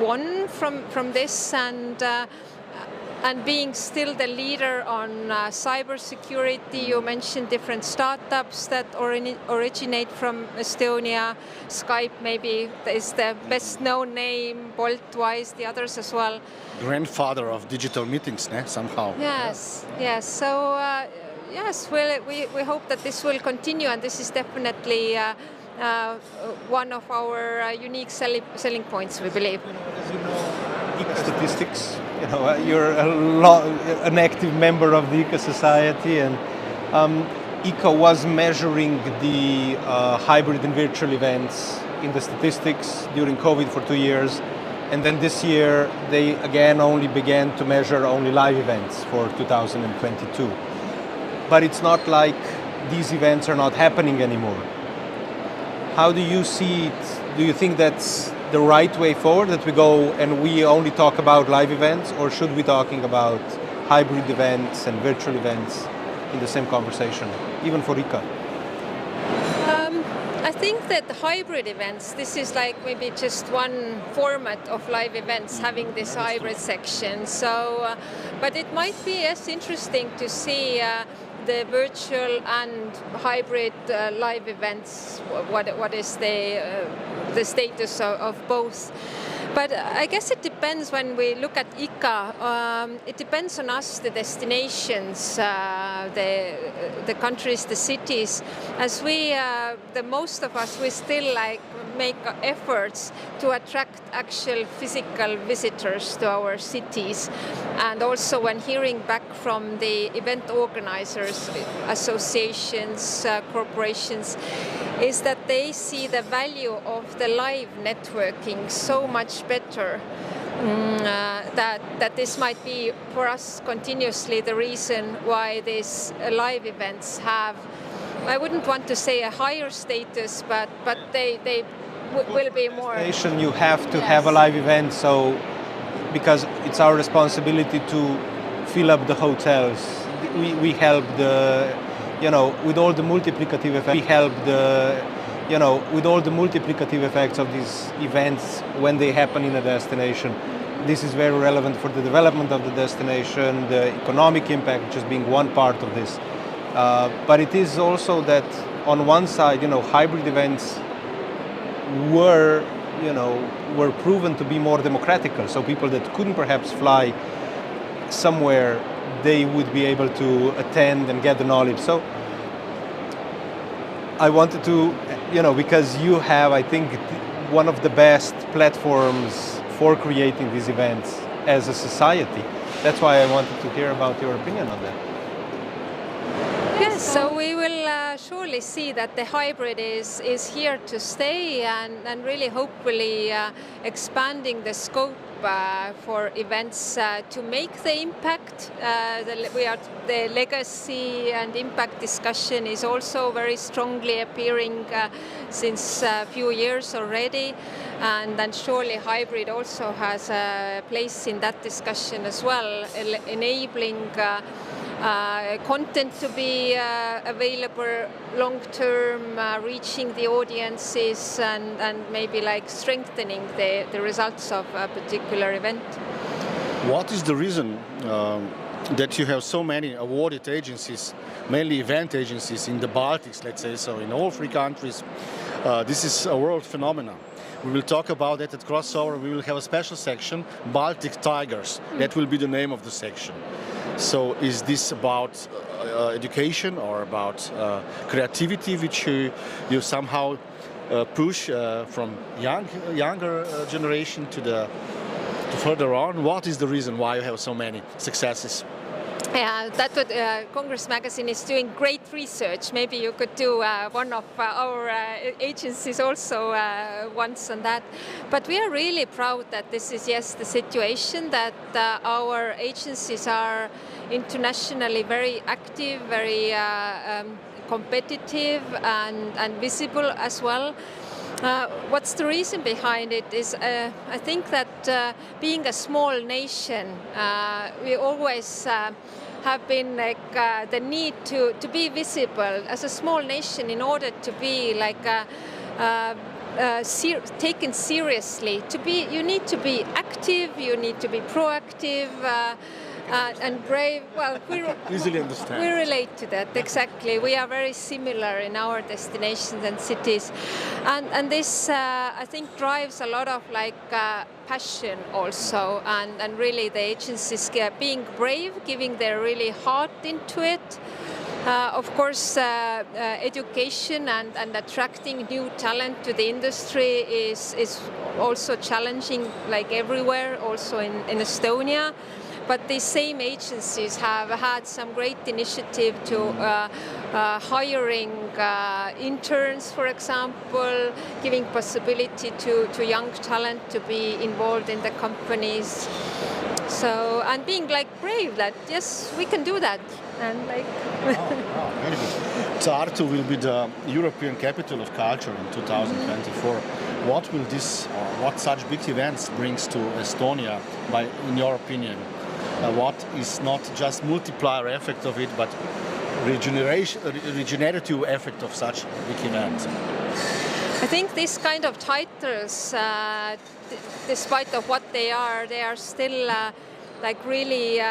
won from this, and being still the leader on cybersecurity. You mentioned different startups that originate from Estonia. Skype maybe is the best known name, Bolt-wise, the others as well. Grandfather of digital meetings, somehow. Yes, yes. So yes, we hope that this will continue, and this is definitely one of our unique selling points, we believe. As you know, statistics. You're an active member of the ICA Society, and ICA was measuring the hybrid and virtual events in the statistics during COVID for 2 years, and then this year they again only began to measure only live events for 2022. But it's not like these events are not happening anymore. How do you see it? Do you think that's the right way forward, that we go and we only talk about live events, or should we be talking about hybrid events and virtual events in the same conversation, even for ICA? I think that the hybrid events, this is like maybe just one format of live events, having this hybrid section. So, but it might be as interesting to see the virtual and hybrid live events, what is the status of both. But I guess it depends. When we look at ICA, it depends on us, the destinations, the countries, the cities. As we, the most of us, we still make efforts to attract actual physical visitors to our cities. And also when hearing back from the event organizers, associations, corporations, is that they see the value of the live networking so much better. That this might be for us continuously the reason why these live events have, I wouldn't want to say a higher status, but they will be more. You have to have a live event, so because it's our responsibility to fill up the hotels. We help the, with all the multiplicative effects. We help the, with all the multiplicative effects of these events when they happen in a destination. This is very relevant for the development of the destination, the economic impact just being one part of this. But it is also that on one side, hybrid events were proven to be more democratical. So people that couldn't perhaps fly somewhere, they would be able to attend and get the knowledge. So I wanted to, because you have, I think, one of the best platforms for creating these events as a society. That's why I wanted to hear about your opinion on that. Yes, so we will surely see that the hybrid is here to stay, and really hopefully expanding the scope for events to make the impact. The legacy and impact discussion is also very strongly appearing since a few years already, and then surely hybrid also has a place in that discussion as well, enabling content to be available long term, reaching the audiences, and maybe like strengthening the results of a particular event. What is the reason that you have so many awarded agencies, mainly event agencies in the Baltics, let's say so, in all three countries? This is a world phenomenon. We will talk about that at Crossover. We will have a special section, Baltic Tigers. That will be the name of the section. So is this about education or about creativity, which you somehow push from younger generation to further on? What is the reason why you have so many successes? Yeah, that's what Congress Magazine is doing great research. Maybe you could do one of our agencies also once on that. But we are really proud that this is, yes, the situation, that our agencies are internationally very active, very competitive and visible as well. What's the reason behind it is I think that being a small nation, we always have been like the need to be visible as a small nation in order to be like taken seriously. You need to be active, you need to be proactive. And brave. Well, easily understand. We relate to that exactly. We are very similar in our destinations and cities, and this I think drives a lot of like passion also, and really the agencies being brave, giving their really heart into it. Of course, education and attracting new talent to the industry is also challenging, like everywhere, also in Estonia. But these same agencies have had some great initiative to hiring interns, for example, giving possibility to young talent to be involved in the companies. So, and being like brave that, yes, we can do that. And like very good. Tartu will be the European capital of culture in 2024. What will this, or what such big events brings to Estonia, in your opinion? What is not just multiplier effect of it, but regenerative effect of such big events? I think these kind of titles, despite of what they are still like really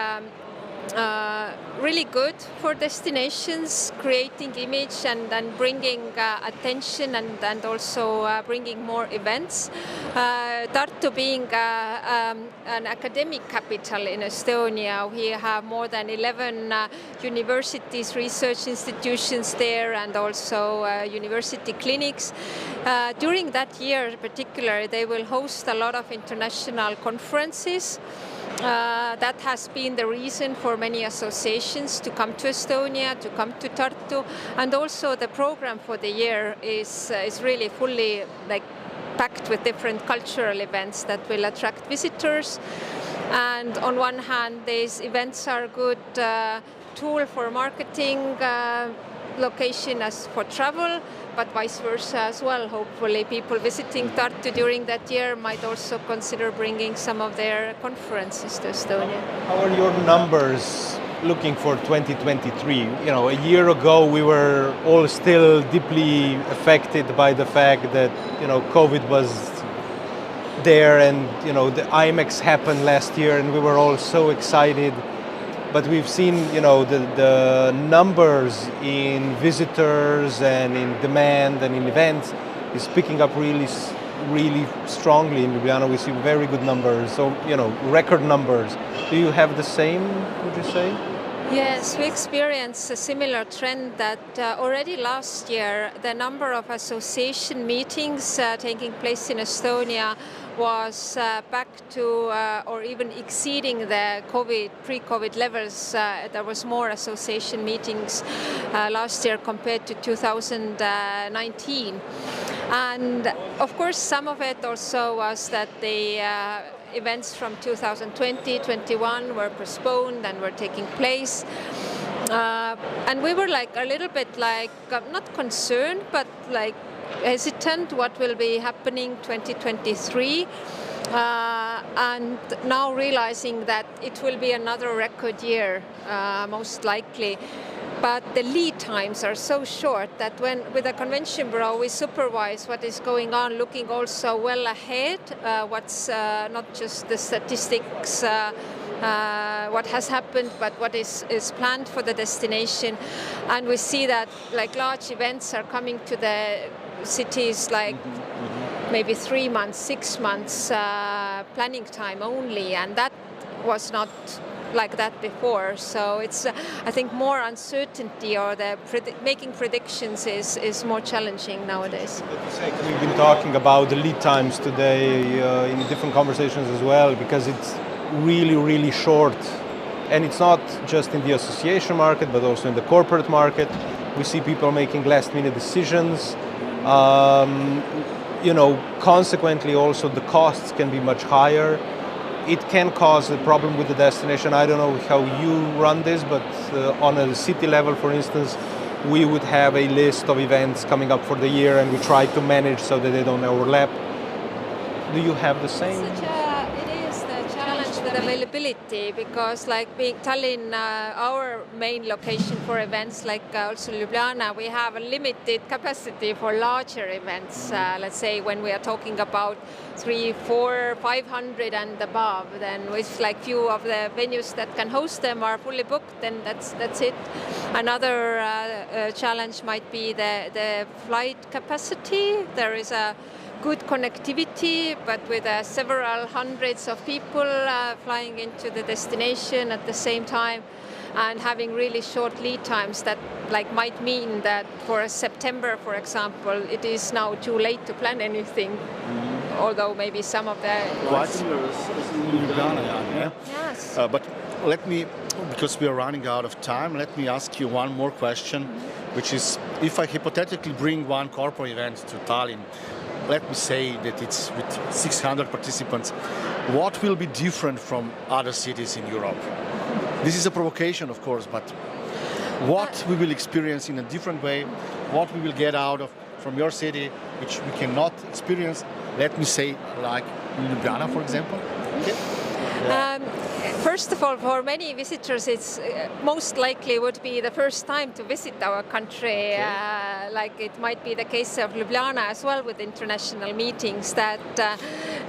really good for destinations, creating image and bringing attention and also bringing more events. Tartu being an academic capital in Estonia, we have more than 11 universities, research institutions there, and also university clinics. During that year in particular, they will host a lot of international conferences. That has been the reason for many associations to come to Estonia, to come to Tartu, and also the program for the year is really fully like packed with different cultural events that will attract visitors. And on one hand, these events are a good tool for marketing, location as for travel, but vice versa as well. Hopefully people visiting Tartu during that year might also consider bringing some of their conferences to Estonia. How are your numbers looking for 2023? You know, a year ago we were all still deeply affected by the fact that, you know, COVID was there, and, you know, the IMEX happened last year and we were all so excited. But we've seen, you know, the numbers in visitors and in demand and in events is picking up really strongly in Ljubljana. We see very good numbers, so, you know, record numbers. Do you have the same, would you say? Yes, we experienced a similar trend that already last year the number of association meetings taking place in Estonia was back to or even exceeding the pre-COVID levels. There was more association meetings last year compared to 2019. And of course some of it also was that the events from 2020-21 were postponed and were taking place. And we were like a little bit like, not concerned, but like hesitant what will be happening 2023. and now realizing that it will be another record year, most likely. But the lead times are so short that with the Convention Bureau we supervise what is going on, looking also well ahead, what's not just the statistics, what has happened, but what is planned for the destination. And we see that like large events are coming to the cities like maybe 3 months, 6 months planning time only, and that was not like that before. So it's, I think, more uncertainty, or the making predictions is more challenging nowadays. We've been talking about the lead times today in different conversations as well, because it's really, really short. And it's not just in the association market, but also in the corporate market. We see people making last-minute decisions. Consequently, also the costs can be much higher. It can cause a problem with the destination. I don't know how you run this, but on a city level, for instance, we would have a list of events coming up for the year, and we try to manage so that they don't overlap. Do you have the same? It is the challenge with availability, because like being Tallinn, our main location for events, like also Ljubljana, we have a limited capacity for larger events. Let's say when we are talking about 300, 400, 500 and above, then with like few of the venues that can host them are fully booked, then that's it. Another challenge might be the flight capacity. There is a good connectivity, but with several hundreds of people flying into the destination at the same time, and having really short lead times that like might mean that for September, for example, it is now too late to plan anything. Although maybe some of the... Quite similar as in Ljubljana, yeah? Yes. But let me, because we are running out of time, let me ask you one more question, which is, if I hypothetically bring one corporate event to Tallinn, let me say that it's with 600 participants, what will be different from other cities in Europe? This is a provocation, of course, but what we will experience in a different way, what we will get out of from your city, which we cannot experience, let me say, like in Ljubljana, for example? Okay. First of all, for many visitors, it's most likely would be the first time to visit our country. Like it might be the case of Ljubljana as well with international meetings, that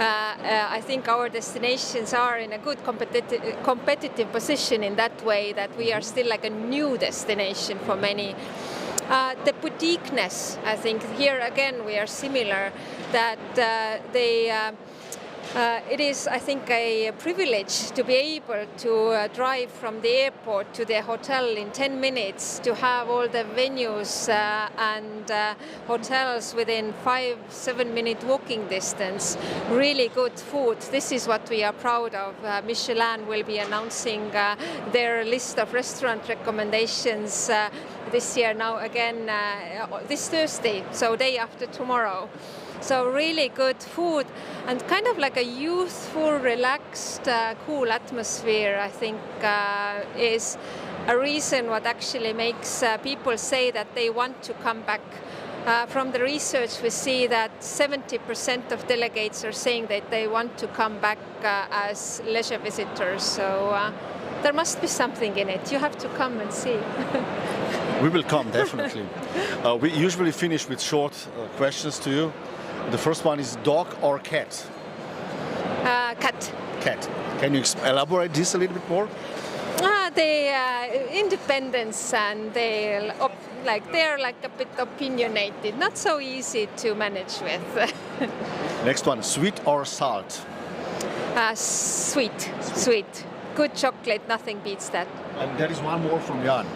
I think our destinations are in a good competitive position in that way, that we are still like a new destination for many. The boutiqueness, I think here again we are similar, that it is, I think, a privilege to be able to drive from the airport to the hotel in 10 minutes, to have all the venues and hotels within 5-7 minute walking distance, really good food. This is what we are proud of. Michelin will be announcing their list of restaurant recommendations this year now again this Thursday, so day after tomorrow. So really good food and kind of like a youthful, relaxed, cool atmosphere, I think, is a reason what actually makes people say that they want to come back. From the research, we see that 70% of delegates are saying that they want to come back as leisure visitors. So there must be something in it. You have to come and see. We will come, definitely. We usually finish with short questions to you. The first one is dog or cat? Cat. Cat. Can you elaborate this a little bit more? The independence, and they're like a bit opinionated, not so easy to manage with. Next one, sweet or salt? Sweet. Sweet. Good chocolate, nothing beats that. And there is one more from Jan.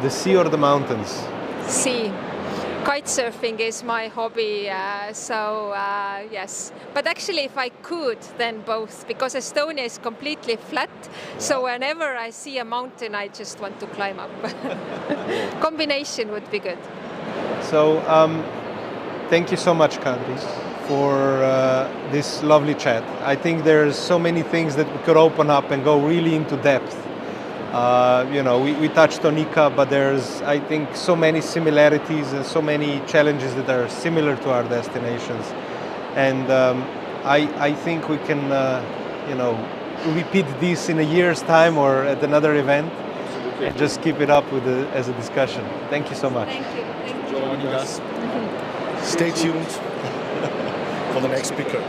The sea or the mountains? Sea. Kite surfing is my hobby, so yes. But actually, if I could, then both, because Estonia is completely flat, so whenever I see a mountain, I just want to climb up. Combination would be good. So, thank you so much, Kadri, for this lovely chat. I think there's so many things that we could open up and go really into depth. We touched on ICA, but there's, I think, so many similarities and so many challenges that are similar to our destinations. And I think we can, repeat this in a year's time or at another event. And just keep it up as a discussion. Thank you so much. Thank you. Thank you. Joining us. Stay tuned for the next speaker.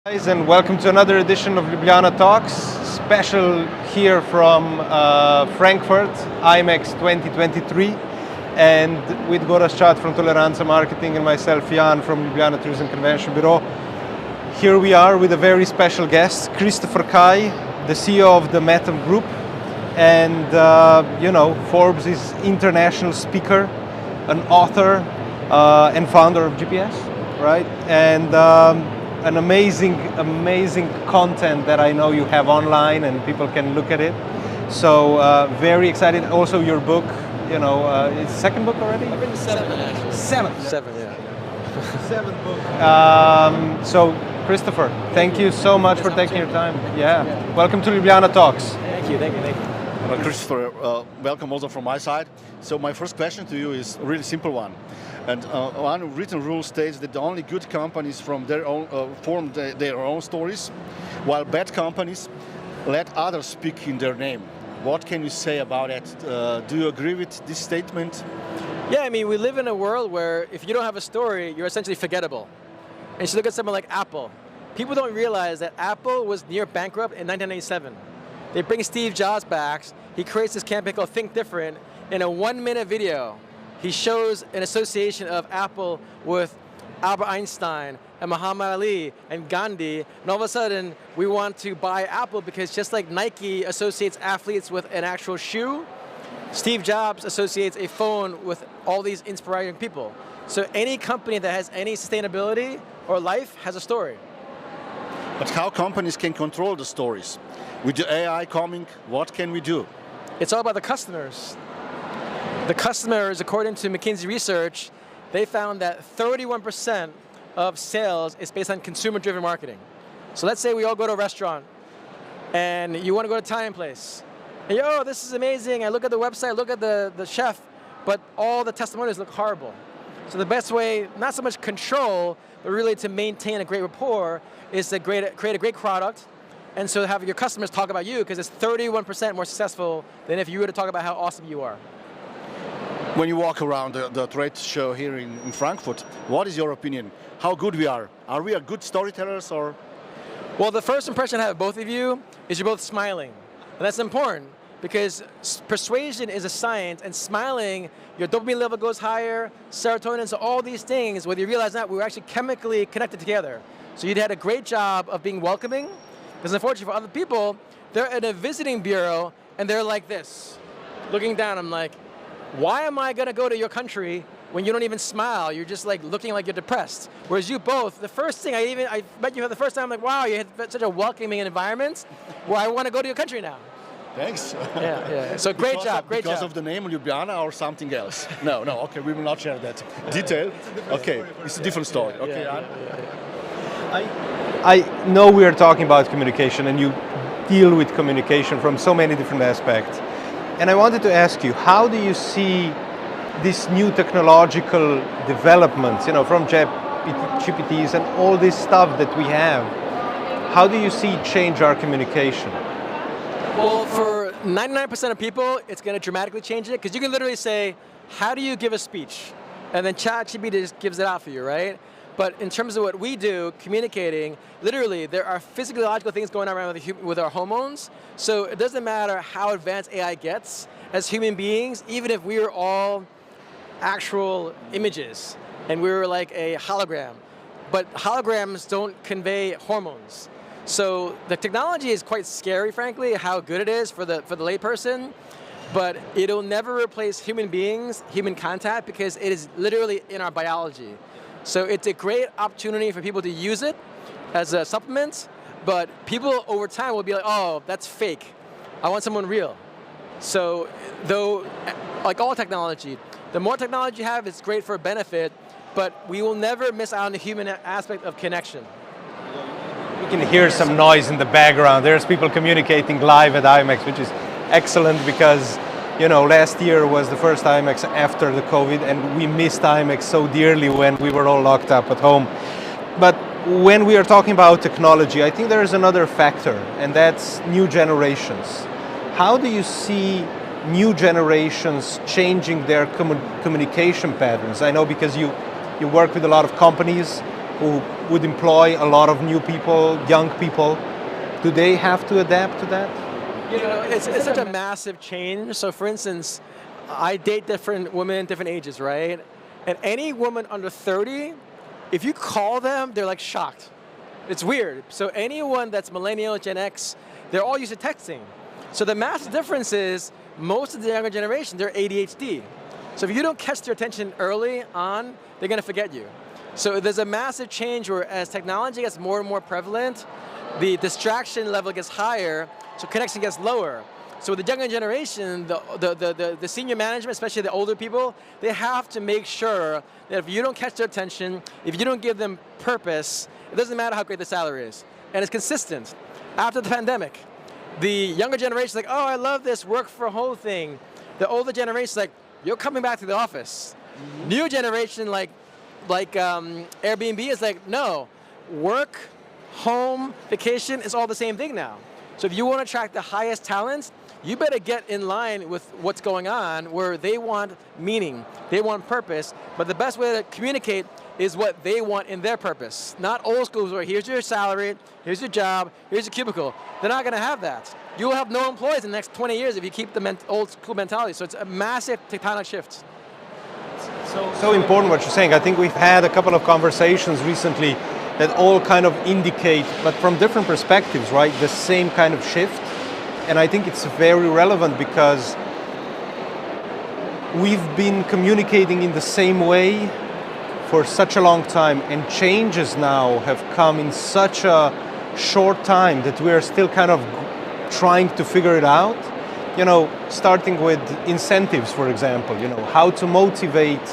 Guys, and welcome to another edition of Ljubljana Talks, special here from Frankfurt, IMEX 2023, and with Gorazd Chat from Toleranza Marketing and myself, Jan from Ljubljana Tourism Convention Bureau. Here we are with a very special guest, Christopher Kai, the CEO of the Metam Group, and Forbes is international speaker, an author, and founder of GPS, right? And an amazing content that I know you have online and people can look at it. So very excited. Also your book, it's second book already? I've written seven. Seven, yeah. Seventh book. So Christopher, thank you so much for taking your time. Yeah. Welcome to Ljubljana Talks. Thank you. Well, Christopher, welcome also from my side. So my first question to you is a really simple one. And one written rule states that only good companies from their own form their own stories, while bad companies let others speak in their name. What can you say about it? Do you agree with this statement? Yeah, I mean, we live in a world where if you don't have a story, you're essentially forgettable. And you look at someone like Apple. People don't realize that Apple was near bankrupt in 1997. They bring Steve Jobs back. He creates this campaign called Think Different. In a 1-minute video, he shows an association of Apple with Albert Einstein and Muhammad Ali and Gandhi. And all of a sudden, we want to buy Apple because just like Nike associates athletes with an actual shoe, Steve Jobs associates a phone with all these inspiring people. So any company that has any sustainability or life has a story. But how companies can control the stories? With the AI coming, what can we do? It's all about the customers. The customers, according to McKinsey research, they found that 31% of sales is based on consumer-driven marketing. So let's say we all go to a restaurant and you want to go to Italian place. And oh, this is amazing. I look at the website, look at the chef, but all the testimonials look horrible. So the best way, not so much control, but really to maintain a great rapport is to create a great product, and so have your customers talk about you, because it's 31% more successful than if you were to talk about how awesome you are. When you walk around the trade show here in Frankfurt, what is your opinion? How good we are? Are we a good storytellers or? Well, the first impression I have of both of you is you're both smiling. And that's important because persuasion is a science, and smiling, your dopamine level goes higher, serotonin, so all these things, whether you realize that, we're actually chemically connected together. So you did a great job of being welcoming, because unfortunately for other people, they're at a visiting bureau and they're like this, looking down. I'm like, why am I gonna go to your country when you don't even smile? You're just like looking like you're depressed. Whereas you both, the first thing I met you for the first time, I'm like, wow, you had such a welcoming environment where I wanna go to your country now. Thanks. Yeah. So great job. Because of the name Ljubljana or something else? No, okay, we will not share that detail. Okay, it's a different story. Okay. I know we are talking about communication and you deal with communication from so many different aspects. And I wanted to ask you, how do you see this new technological developments, from GPTs and all this stuff that we have? How do you see change our communication? Well, for 99% of people, it's going to dramatically change it, because you can literally say, how do you give a speech? And then ChatGPT just gives it out for you, right? But in terms of what we do, communicating, literally, there are physiological things going on around with our hormones. So it doesn't matter how advanced AI gets, as human beings, even if we are all actual images, and we were like a hologram, but holograms don't convey hormones. So the technology is quite scary, frankly, how good it is for the layperson, but it'll never replace human beings, human contact, because it is literally in our biology. So it's a great opportunity for people to use it as a supplement, but people over time will be like, oh, that's fake. I want someone real. So though, like all technology, the more technology you have, it's great for a benefit, but we will never miss out on the human aspect of connection. You can hear some noise in the background. There's people communicating live at IMEX, which is excellent because, last year was the first IMEX after the COVID, and we missed IMEX so dearly when we were all locked up at home. But when we are talking about technology, I think there is another factor, and that's new generations. How do you see new generations changing their communication patterns? I know because you work with a lot of companies, who would employ a lot of new people, young people. Do they have to adapt to that? You know, it's such a massive change. So for instance, I date different women, different ages, right? And any woman under 30, if you call them, they're like shocked. It's weird. So anyone that's millennial, Gen X, they're all used to texting. So the massive difference is most of the younger generation, they're ADHD. So if you don't catch their attention early on, they're going to forget you. So there's a massive change where as technology gets more and more prevalent, the distraction level gets higher, so connection gets lower. So with the younger generation, the senior management, especially the older people, they have to make sure that if you don't catch their attention, if you don't give them purpose, it doesn't matter how great the salary is. And it's consistent. After the pandemic, the younger generation is like, oh, I love this work for home thing. The older generation is like, you're coming back to the office. Mm-hmm. New generation, like Airbnb is like, no, work, home, vacation is all the same thing now. So if you want to attract the highest talents, you better get in line with what's going on where they want meaning, they want purpose, but the best way to communicate is what they want in their purpose. Not old schools where here's your salary, here's your job, here's your cubicle. They're not going to have that. You will have no employees in the next 20 years if you keep the old school mentality. So it's a massive tectonic shift. So important what you're saying. I think we've had a couple of conversations recently that all kind of indicate, but from different perspectives, right, the same kind of shift. And I think it's very relevant because we've been communicating in the same way for such a long time, and changes now have come in such a short time that we are still kind of trying to figure it out. You know, starting with incentives, for example, you know, how to motivate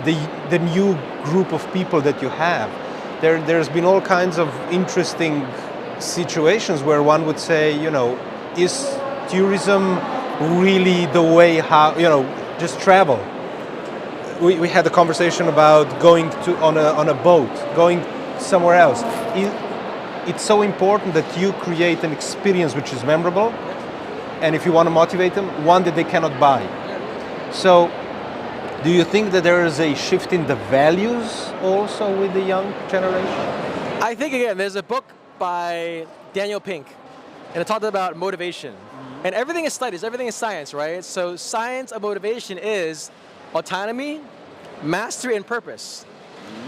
the new group of people that you have. There's been all kinds of interesting situations where one would say, you know, is tourism really the way how, you know, just travel? We had a conversation about going on a boat, going somewhere else. It's so important that you create an experience which is memorable, and if you want to motivate them, one that they cannot buy. So, do you think that there is a shift in the values also with the young generation? I think, again, there's a book by Daniel Pink, and it talked about motivation. And everything is studies, everything is science, right? So science of motivation is autonomy, mastery, and purpose.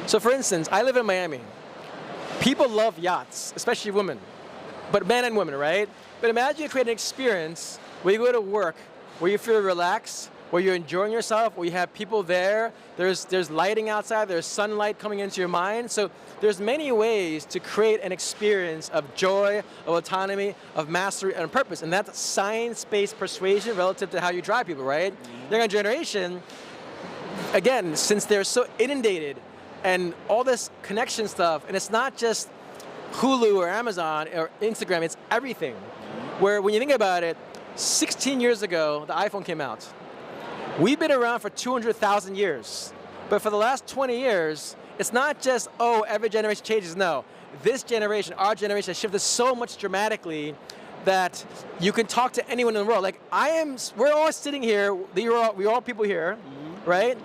So for instance, I live in Miami. People love yachts, especially women, but men and women, right? But imagine you create an experience where you go to work, where you feel relaxed, where you're enjoying yourself, where you have people there, there's lighting outside, there's sunlight coming into your mind. So there's many ways to create an experience of joy, of autonomy, of mastery, and purpose. And that's science-based persuasion relative to how you drive people, right? Mm-hmm. Younger generation, again, since they're so inundated and all this connection stuff, and it's not just Hulu or Amazon or Instagram, it's everything. Where when you think about it, 16 years ago, the iPhone came out. We've been around for 200,000 years. But for the last 20 years, it's not just, oh, every generation changes. No, this generation, our generation has shifted so much dramatically that you can talk to anyone in the world. Like we're all sitting here, we're all people here, right?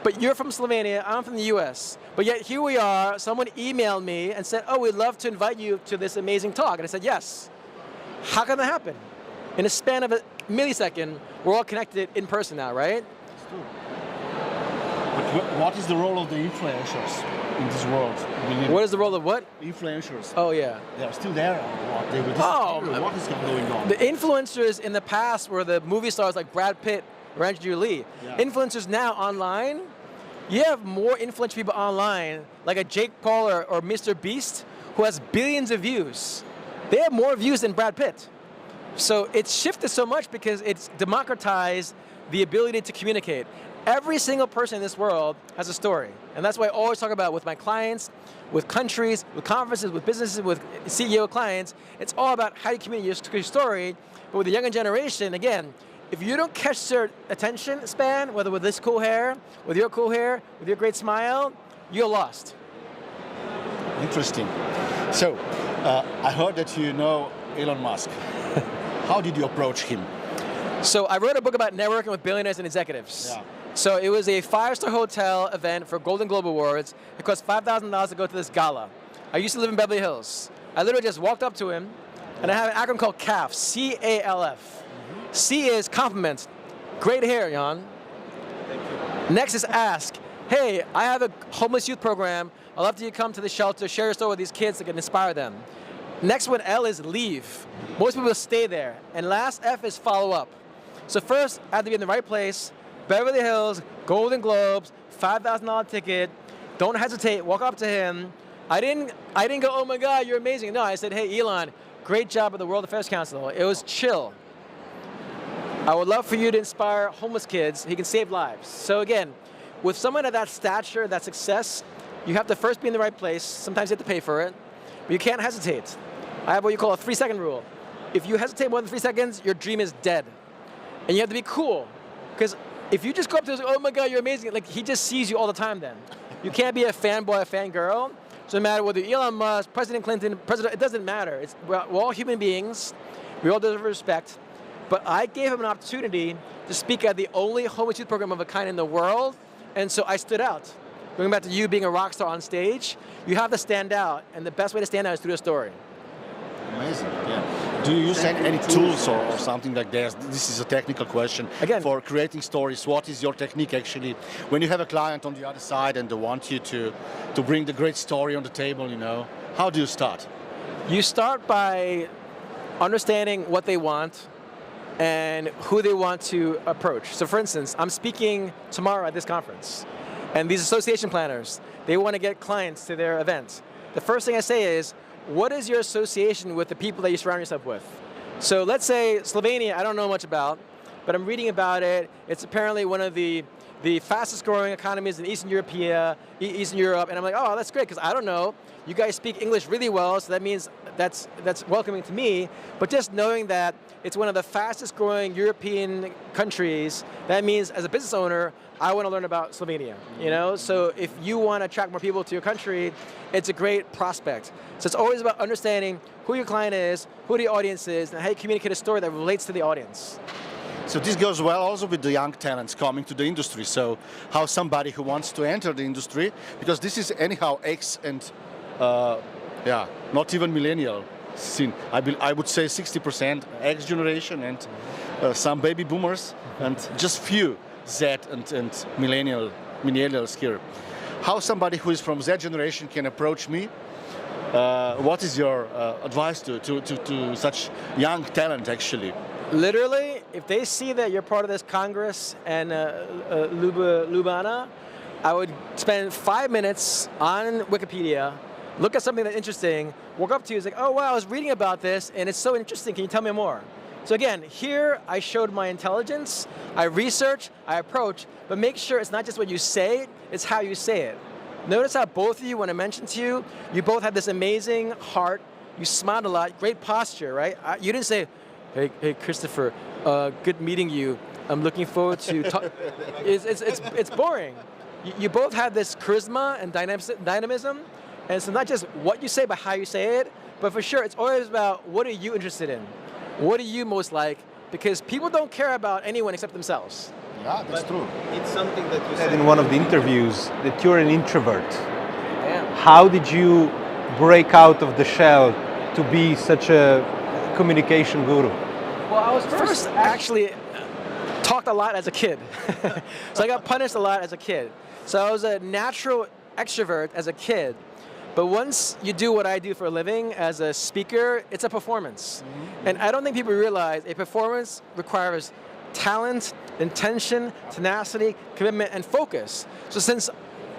But you're from Slovenia, I'm from the US. But yet here we are, someone emailed me and said, oh, we'd love to invite you to this amazing talk. And I said, yes. How can that happen? In a span of a millisecond, we're all connected in person now, right? But what is the role of the influencers in this world? What is the role of what? Influencers. Oh, yeah. They are still there. What is going on? The influencers in the past were the movie stars like Brad Pitt or Angelina Jolie. Yeah. Influencers now online, you have more influential people online, like a Jake Paul or Mr. Beast, who has billions of views. They have more views than Brad Pitt. So it's shifted so much because it's democratized the ability to communicate. Every single person in this world has a story. And that's why I always talk about with my clients, with countries, with conferences, with businesses, with CEO clients. It's all about how you communicate your story. But with the younger generation, again, if you don't catch their attention span, whether with this cool hair, with your cool hair, with your great smile, you're lost. Interesting. So, I heard that you know Elon Musk. How did you approach him? So I wrote a book about networking with billionaires and executives. Yeah. So it was a 5-star hotel event for Golden Globe Awards. It cost $5,000 to go to this gala. I used to live in Beverly Hills. I literally just walked up to him, and I have an acronym called CALF, C-A-L-F. C is compliment. Great hair, Jan. Thank you. Next is ask. Hey, I have a homeless youth program. I'd love for you to come to the shelter, share your story with these kids that can inspire them. Next one, L, is leave. Most people stay there. And last, F, is follow up. So first, I have to be in the right place. Beverly Hills, Golden Globes, $5,000 ticket. Don't hesitate, walk up to him. I didn't go, oh my God, you're amazing. No, I said, hey, Elon, great job at the World Affairs Council. It was chill. I would love for you to inspire homeless kids. He can save lives. So again, with someone of that stature, that success, you have to first be in the right place. Sometimes you have to pay for it, but you can't hesitate. I have what you call a 3-second rule. If you hesitate more than 3 seconds, your dream is dead. And you have to be cool, because if you just go up to him and say, oh my God, you're amazing, like he just sees you all the time then. You can't be a fanboy, a fangirl. So no matter whether Elon Musk, President Clinton, President, it doesn't matter. We're all human beings. We all deserve respect. But I gave him an opportunity to speak at the only homeless youth program of a kind in the world, and so I stood out. Going back to you being a rock star on stage, you have to stand out, and the best way to stand out is through a story. Amazing, yeah. Do you use any tools or something like that? This is a technical question. Again, for creating stories, what is your technique actually? When you have a client on the other side and they want you to bring the great story on the table, you know, how do you start? You start by understanding what they want and who they want to approach. So for instance, I'm speaking tomorrow at this conference, and these association planners, they want to get clients to their event. The first thing I say is, what is your association with the people that you surround yourself with? So let's say Slovenia, I don't know much about, but I'm reading about it. It's apparently one of the fastest growing economies in Eastern Europe, and I'm like, oh, that's great, because I don't know. You guys speak English really well, so that means that's welcoming to me. But just knowing that it's one of the fastest growing European countries, that means as a business owner, I want to learn about Slovenia, you know? So if you want to attract more people to your country, it's a great prospect. So it's always about understanding who your client is, who the audience is, and how you communicate a story that relates to the audience. So this goes well also with the young talents coming to the industry. So how somebody who wants to enter the industry, because this is anyhow X and not even millennial scene. I would say 60% X generation and some baby boomers and just few Z and millennials here. How somebody who is from Z generation can approach me? What is your advice to such young talent actually? Literally, if they see that you're part of this Congress and Ljubljana, I would spend 5 minutes on Wikipedia, look at something that's interesting, walk up to you and say, oh wow, I was reading about this and it's so interesting, can you tell me more? So again, here I showed my intelligence, I research, I approach, but make sure it's not just what you say, it's how you say it. Notice how both of you, when I mentioned to you, you both have this amazing heart, you smiled a lot, great posture, right? You didn't say, hey Christopher, good meeting you. I'm looking forward to talk. It's boring. You both have this charisma and dynamism, and it's not just what you say, but how you say it. But for sure, it's always about what are you interested in? What do you most like? Because people don't care about anyone except themselves. Yeah, that's true. It's something that you said in one of the interviews, that you're an introvert. Damn. How did you break out of the shell to be such a communication guru? Well, I was first actually talked a lot as a kid. So I got punished a lot as a kid. So I was a natural extrovert as a kid. But once you do what I do for a living as a speaker, it's a performance. Mm-hmm. And I don't think people realize a performance requires talent, intention, tenacity, commitment, and focus. So since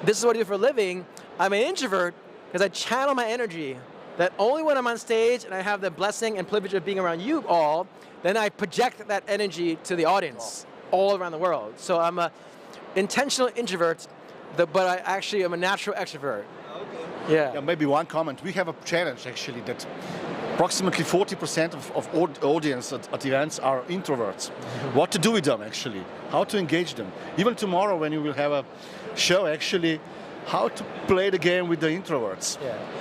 this is what I do for a living, I'm an introvert because I channel my energy that only when I'm on stage and I have the blessing and privilege of being around you all, then I project that energy to the audience all around the world. So I'm an intentional introvert, but I actually am a natural extrovert. Okay. Yeah. Maybe one comment. We have a challenge actually that approximately 40% of audience at events are introverts. What to do with them actually? How to engage them? Even tomorrow when you will have a show actually, how to play the game with the introverts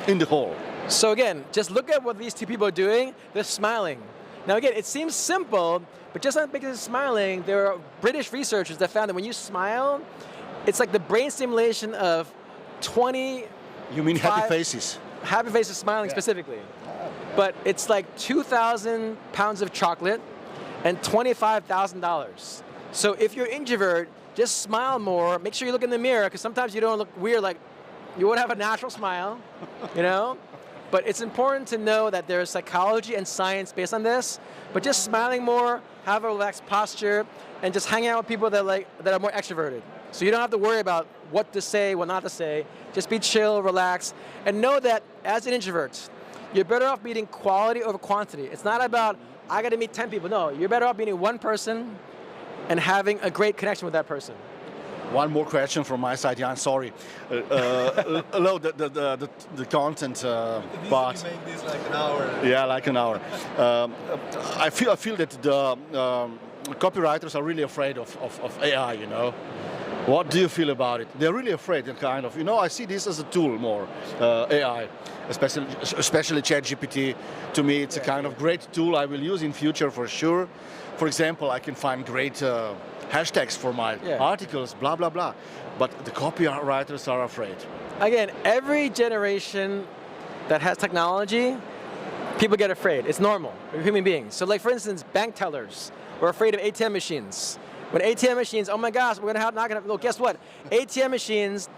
in the hall. So again, just look at what these two people are doing. They're smiling. Now again, it seems simple, but just like because it's smiling, there are British researchers that found that when you smile, it's like the brain stimulation of 20. You mean happy faces? Happy faces smiling specifically. But it's like 2,000 pounds of chocolate and $25,000. So if you're an introvert, just smile more. Make sure you look in the mirror, because sometimes you don't look weird, like you won't have a natural smile, you know? But it's important to know that there's psychology and science based on this. But just smiling more, have a relaxed posture, and just hang out with people that are more extroverted. So you don't have to worry about what to say, what not to say. Just be chill, relax, and know that as an introvert, you're better off meeting quality over quantity. It's not about, I got to meet 10 people. No, you're better off meeting one person and having a great connection with that person. One more question from my side, Jan. Sorry. Hello, the content part. Make this like an hour. Yeah, like an hour. I feel that the copywriters are really afraid of AI. You know, what do you feel about it? They're really afraid, and kind of. You know, I see this as a tool more, AI, especially ChatGPT. To me, it's a kind of great tool I will use in future for sure. For example, I can find great hashtags for my articles, blah, blah, blah. But the copywriters are afraid. Again, every generation that has technology, people get afraid. It's normal. We're human beings. So like, for instance, bank tellers were afraid of ATM machines. When ATM machines, oh my gosh, we're not gonna have, well, guess what? ATM machines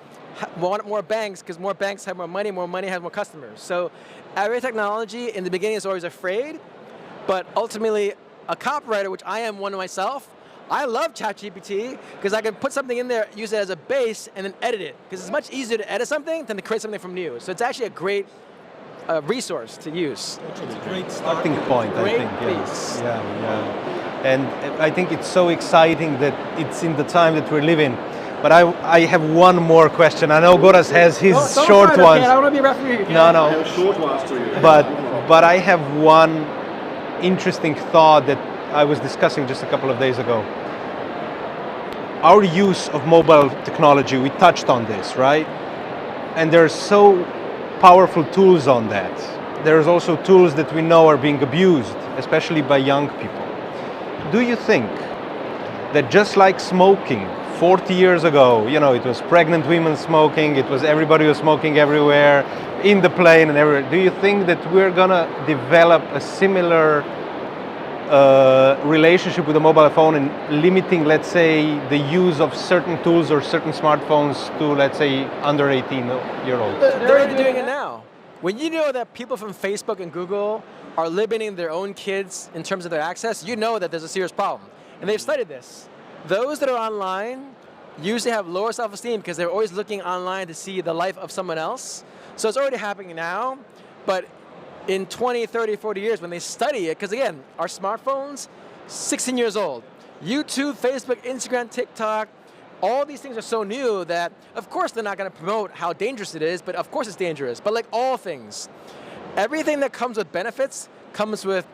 want more banks, because more banks have more money has more customers. So every technology in the beginning is always afraid, but ultimately a copywriter, which I am one myself, I love ChatGPT because I can put something in there, use it as a base, and then edit it. Because it's much easier to edit something than to create something from new. So it's actually a great resource to use. It's a great starting point, I think. Base. Yeah. And I think it's so exciting that it's in the time that we're living. But I have one more question. I know Goras has his short ones. I don't want to be a referee. No. I have short ones to you. But I have one interesting thought that I was discussing just a couple of days ago. Our use of mobile technology, we touched on this, right? And there are so powerful tools on that. There's also tools that we know are being abused, especially by young people. Do you think that just like smoking 40 years ago, you know, it was pregnant women smoking, it was everybody was smoking everywhere, in the plane and everywhere. Do you think that we're gonna develop a similar relationship with the mobile phone and limiting, let's say, the use of certain tools or certain smartphones to, let's say, under 18-year-olds? They're already doing it now. When you know that people from Facebook and Google are limiting their own kids in terms of their access, you know that there's a serious problem. And they've studied this. Those that are online usually have lower self-esteem because they're always looking online to see the life of someone else. So it's already happening now, but in 20, 30, 40 years when they study it, because again, our smartphones, 16 years old. YouTube, Facebook, Instagram, TikTok, all these things are so new that, of course, they're not going to promote how dangerous it is, but of course it's dangerous. But like all things, everything that comes with benefits comes with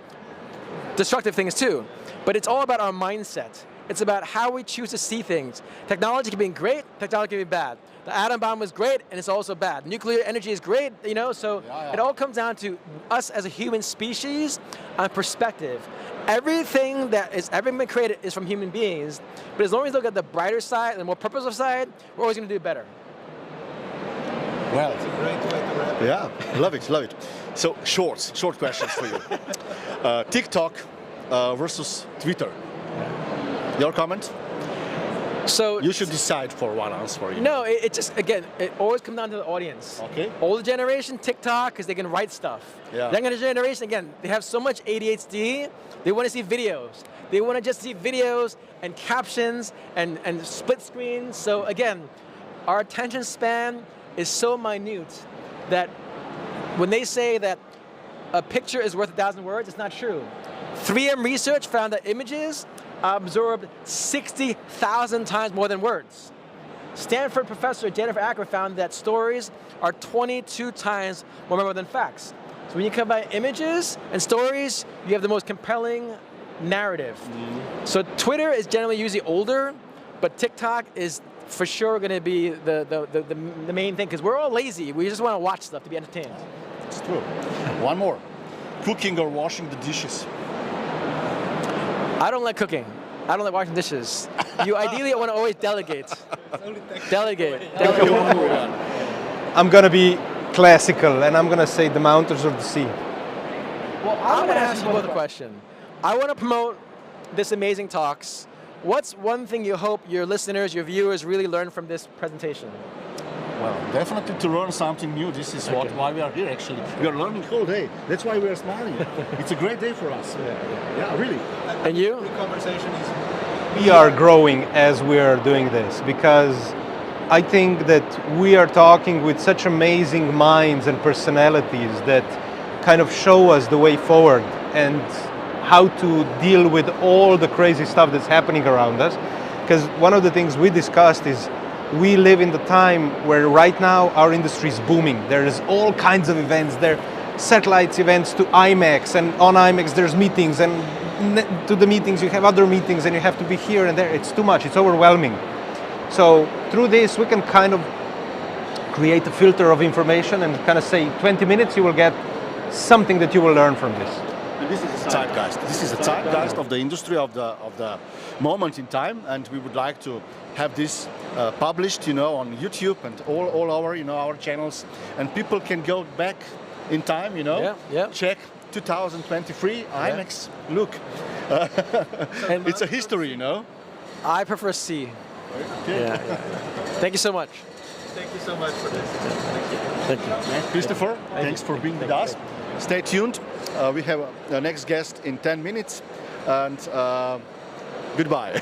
destructive things too. But it's all about our mindset. It's about how we choose to see things. Technology can be great, technology can be bad. The atom bomb was great, and it's also bad. Nuclear energy is great, you know, so it all comes down to us as a human species on perspective. Everything that is ever been created is from human beings, but as long as we look at the brighter side and the more purposeful side, we're always going to do better. Well, It's a great way to wrap it. yeah, love it. So short questions for you. TikTok versus Twitter. Your comment? So You should decide for one answer for you. no, it just, again, it always comes down to the audience. Okay. Older generation, TikTok, because they can write stuff. Yeah. Younger generation, again, they have so much ADHD, they want to see videos. They want to just see videos and captions and split screens. So again, our attention span is so minute that when they say that a picture is worth 1,000 words, it's not true. 3M research found that images absorbed 60,000 times more than words. Stanford professor Jennifer Acker found that stories are 22 times more memorable than facts. So when you combine images and stories, you have the most compelling narrative. So Twitter is generally usually older, but TikTok is for sure going to be the main thing, because we're all lazy. We just want to watch stuff to be entertained. It's true. One more. Cooking or washing the dishes? I don't like cooking. I don't like washing dishes. You ideally want to always delegate. Delegate. I'm going to be classical, and I'm going to say the mountains of the sea. Well, I'm going to ask you both a question. I want to promote this amazing talks. What's one thing you hope your listeners, your viewers really learn from this presentation? Well, definitely to learn something new. This is why we are here, actually. We are learning whole day. That's why we are smiling. It's a great day for us. Yeah, really. And you? The conversation is we are growing as we are doing this, because I think that we are talking with such amazing minds and personalities that kind of show us the way forward and how to deal with all the crazy stuff that's happening around us. Because one of the things we discussed is we live in the time where right now our industry is booming. There's all kinds of events. There are satellites events to IMEX, and on IMEX there's meetings, and to the meetings you have other meetings, and you have to be here and there. It's too much, it's overwhelming. So through this we can kind of create a filter of information and kind of say 20 minutes you will get something that you will learn from this. And this is a zeitgeist. This is a zeitgeist of the industry, of the moment in time, and we would like to have this published, on YouTube and all our, our channels, and people can go back in time, check 2023 IMEX. Look, and it's a history, I prefer C. Okay. Yeah. Thank you so much. Thank you so much for this. Thank you. Christopher, thanks for being with us. Stay tuned. We have the next guest in 10 minutes, and goodbye.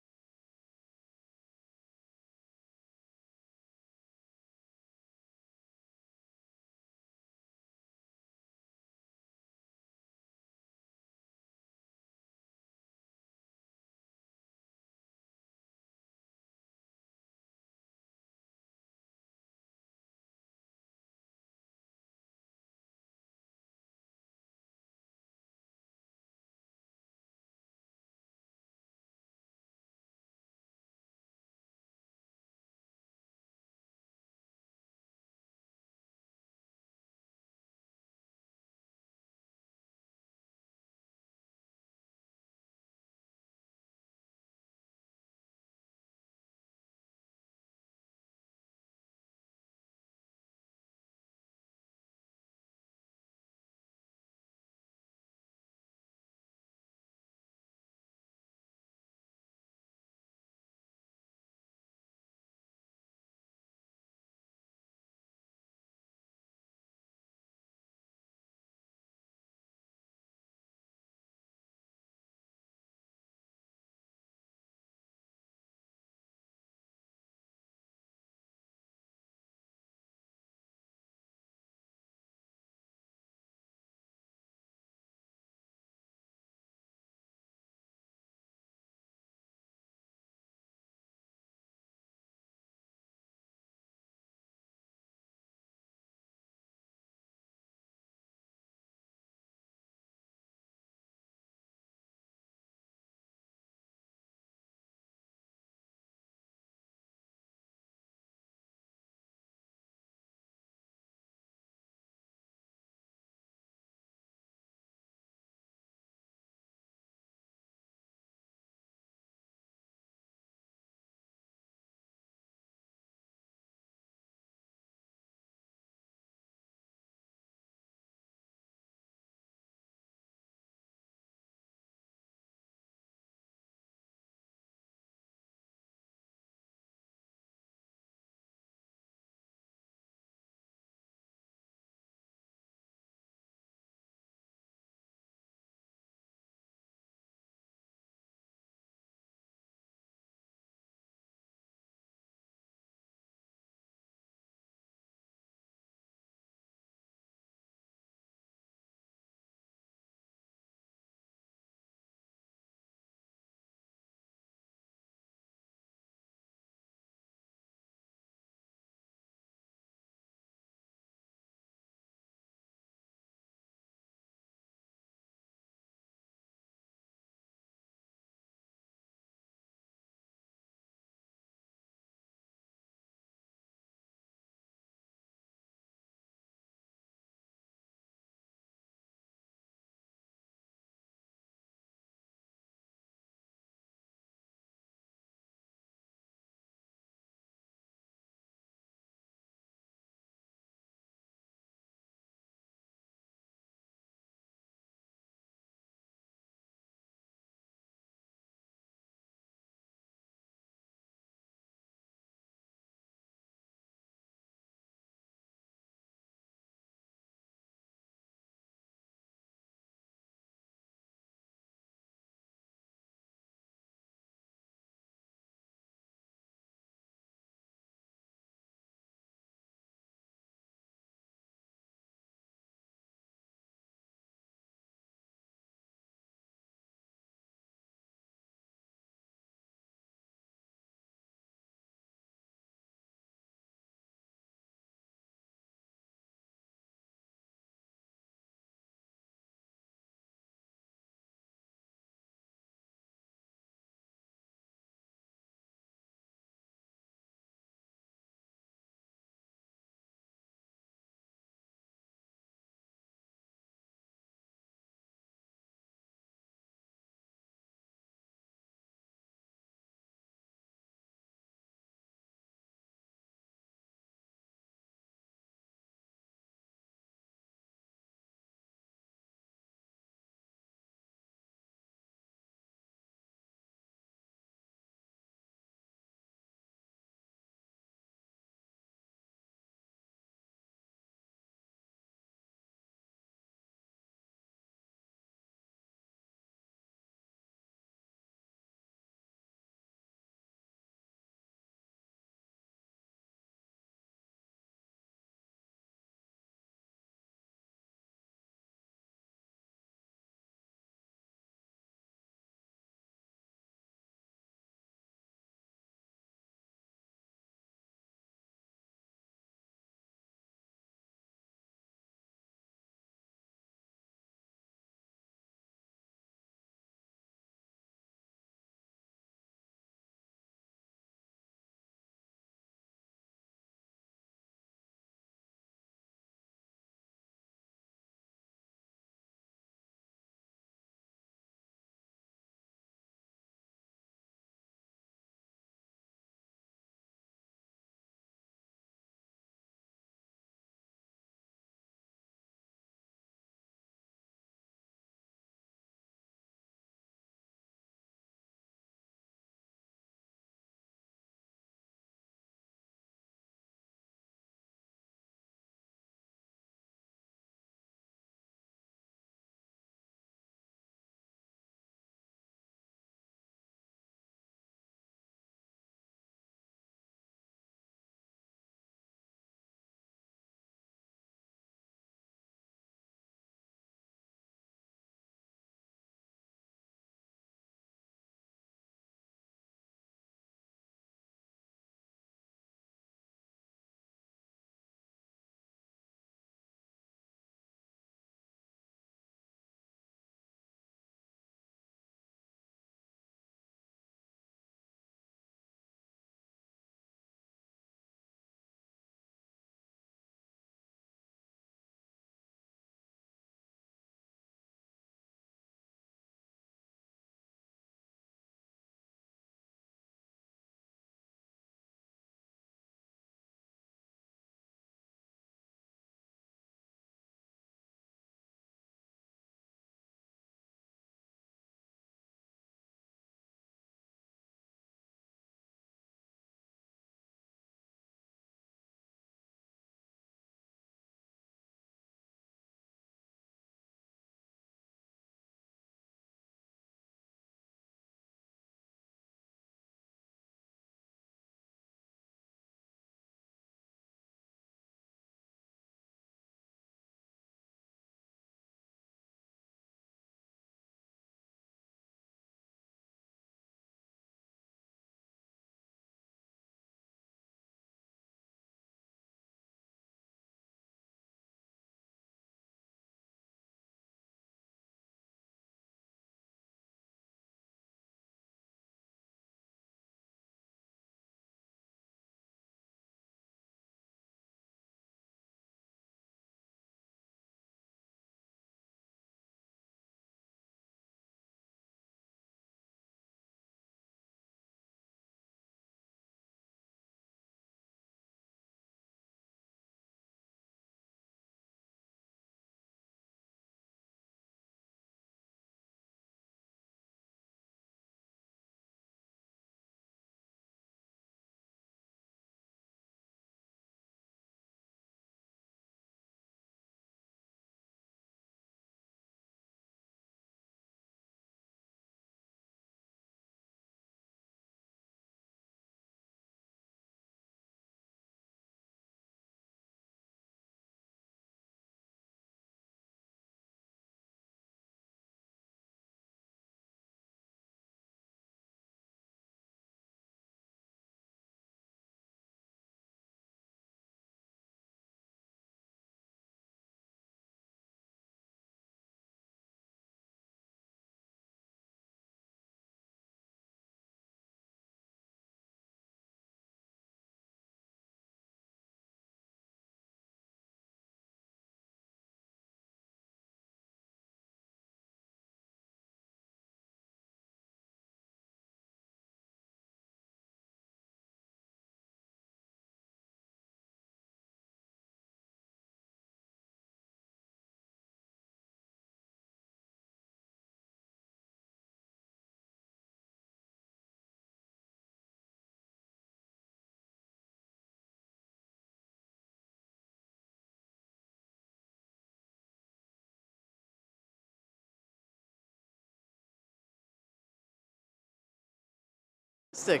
Stick.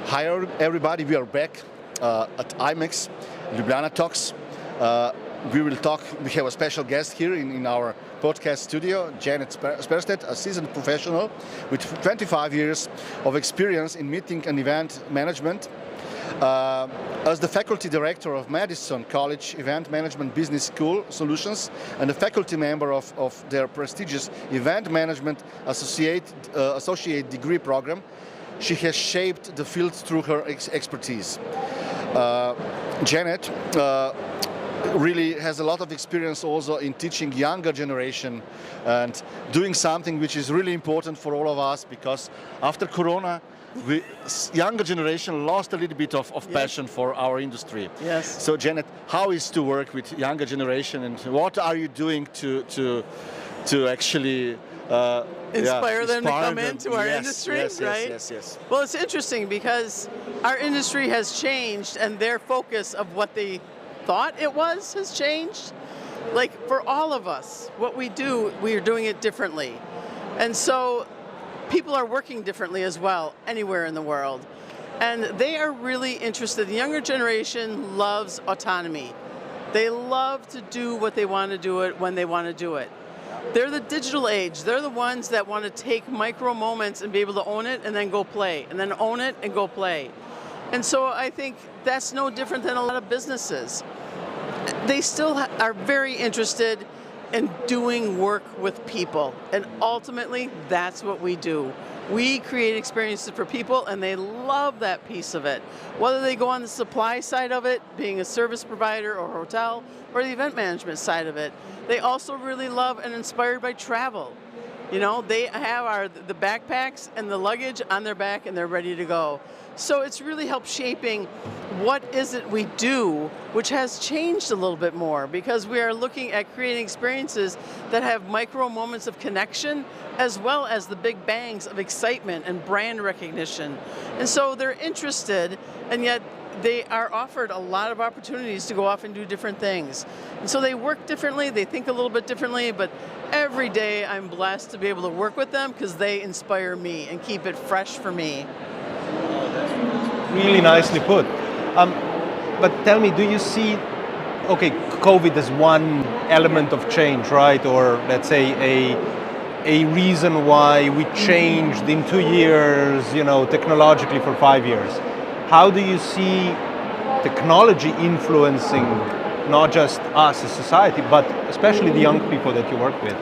Hi everybody, we are back at IMEX, Ljubljana Talks. We have a special guest here in our podcast studio, Janet Sperstedt, a seasoned professional with 25 years of experience in meeting and event management. As the faculty director of Madison College Event Management Business School Solutions and a faculty member of their prestigious Event Management Associate Degree Program, she has shaped the field through her expertise. Janet really has a lot of experience also in teaching younger generation and doing something which is really important for all of us, because after Corona, younger generation lost a little bit of passion for our industry. Yes. So Janet, how is to work with younger generation, and what are you doing to actually inspire them to come them. into our industry, right? Yes. Well, it's interesting because our industry has changed, and their focus of what they thought it was has changed. Like for all of us, what we do, we are doing it differently. And so people are working differently as well anywhere in the world. And they are really interested. The younger generation loves autonomy. They love to do what they want to do it when they want to do it. They're the digital age. They're the ones that want to take micro moments and be able to own it and then go play, and then own it and go play. And so I think that's no different than a lot of businesses. They still are very interested in doing work with people. And ultimately, that's what we do. We create experiences for people, and they love that piece of it. Whether they go on the supply side of it, being a service provider or hotel, or the event management side of it, they also really love and inspired by travel. You know, they have the backpacks and the luggage on their back, and they're ready to go. So it's really helped shaping what is it we do, which has changed a little bit more, because we are looking at creating experiences that have micro moments of connection, as well as the big bangs of excitement and brand recognition. And so they're interested, and yet they are offered a lot of opportunities to go off and do different things. And so they work differently, they think a little bit differently, but every day I'm blessed to be able to work with them because they inspire me and keep it fresh for me. Really nicely put. But tell me, do you see, okay, COVID as one element of change, right? Or let's say a reason why we changed in 2 years, technologically for 5 years. How do you see technology influencing not just us as society, but especially the young people that you work with?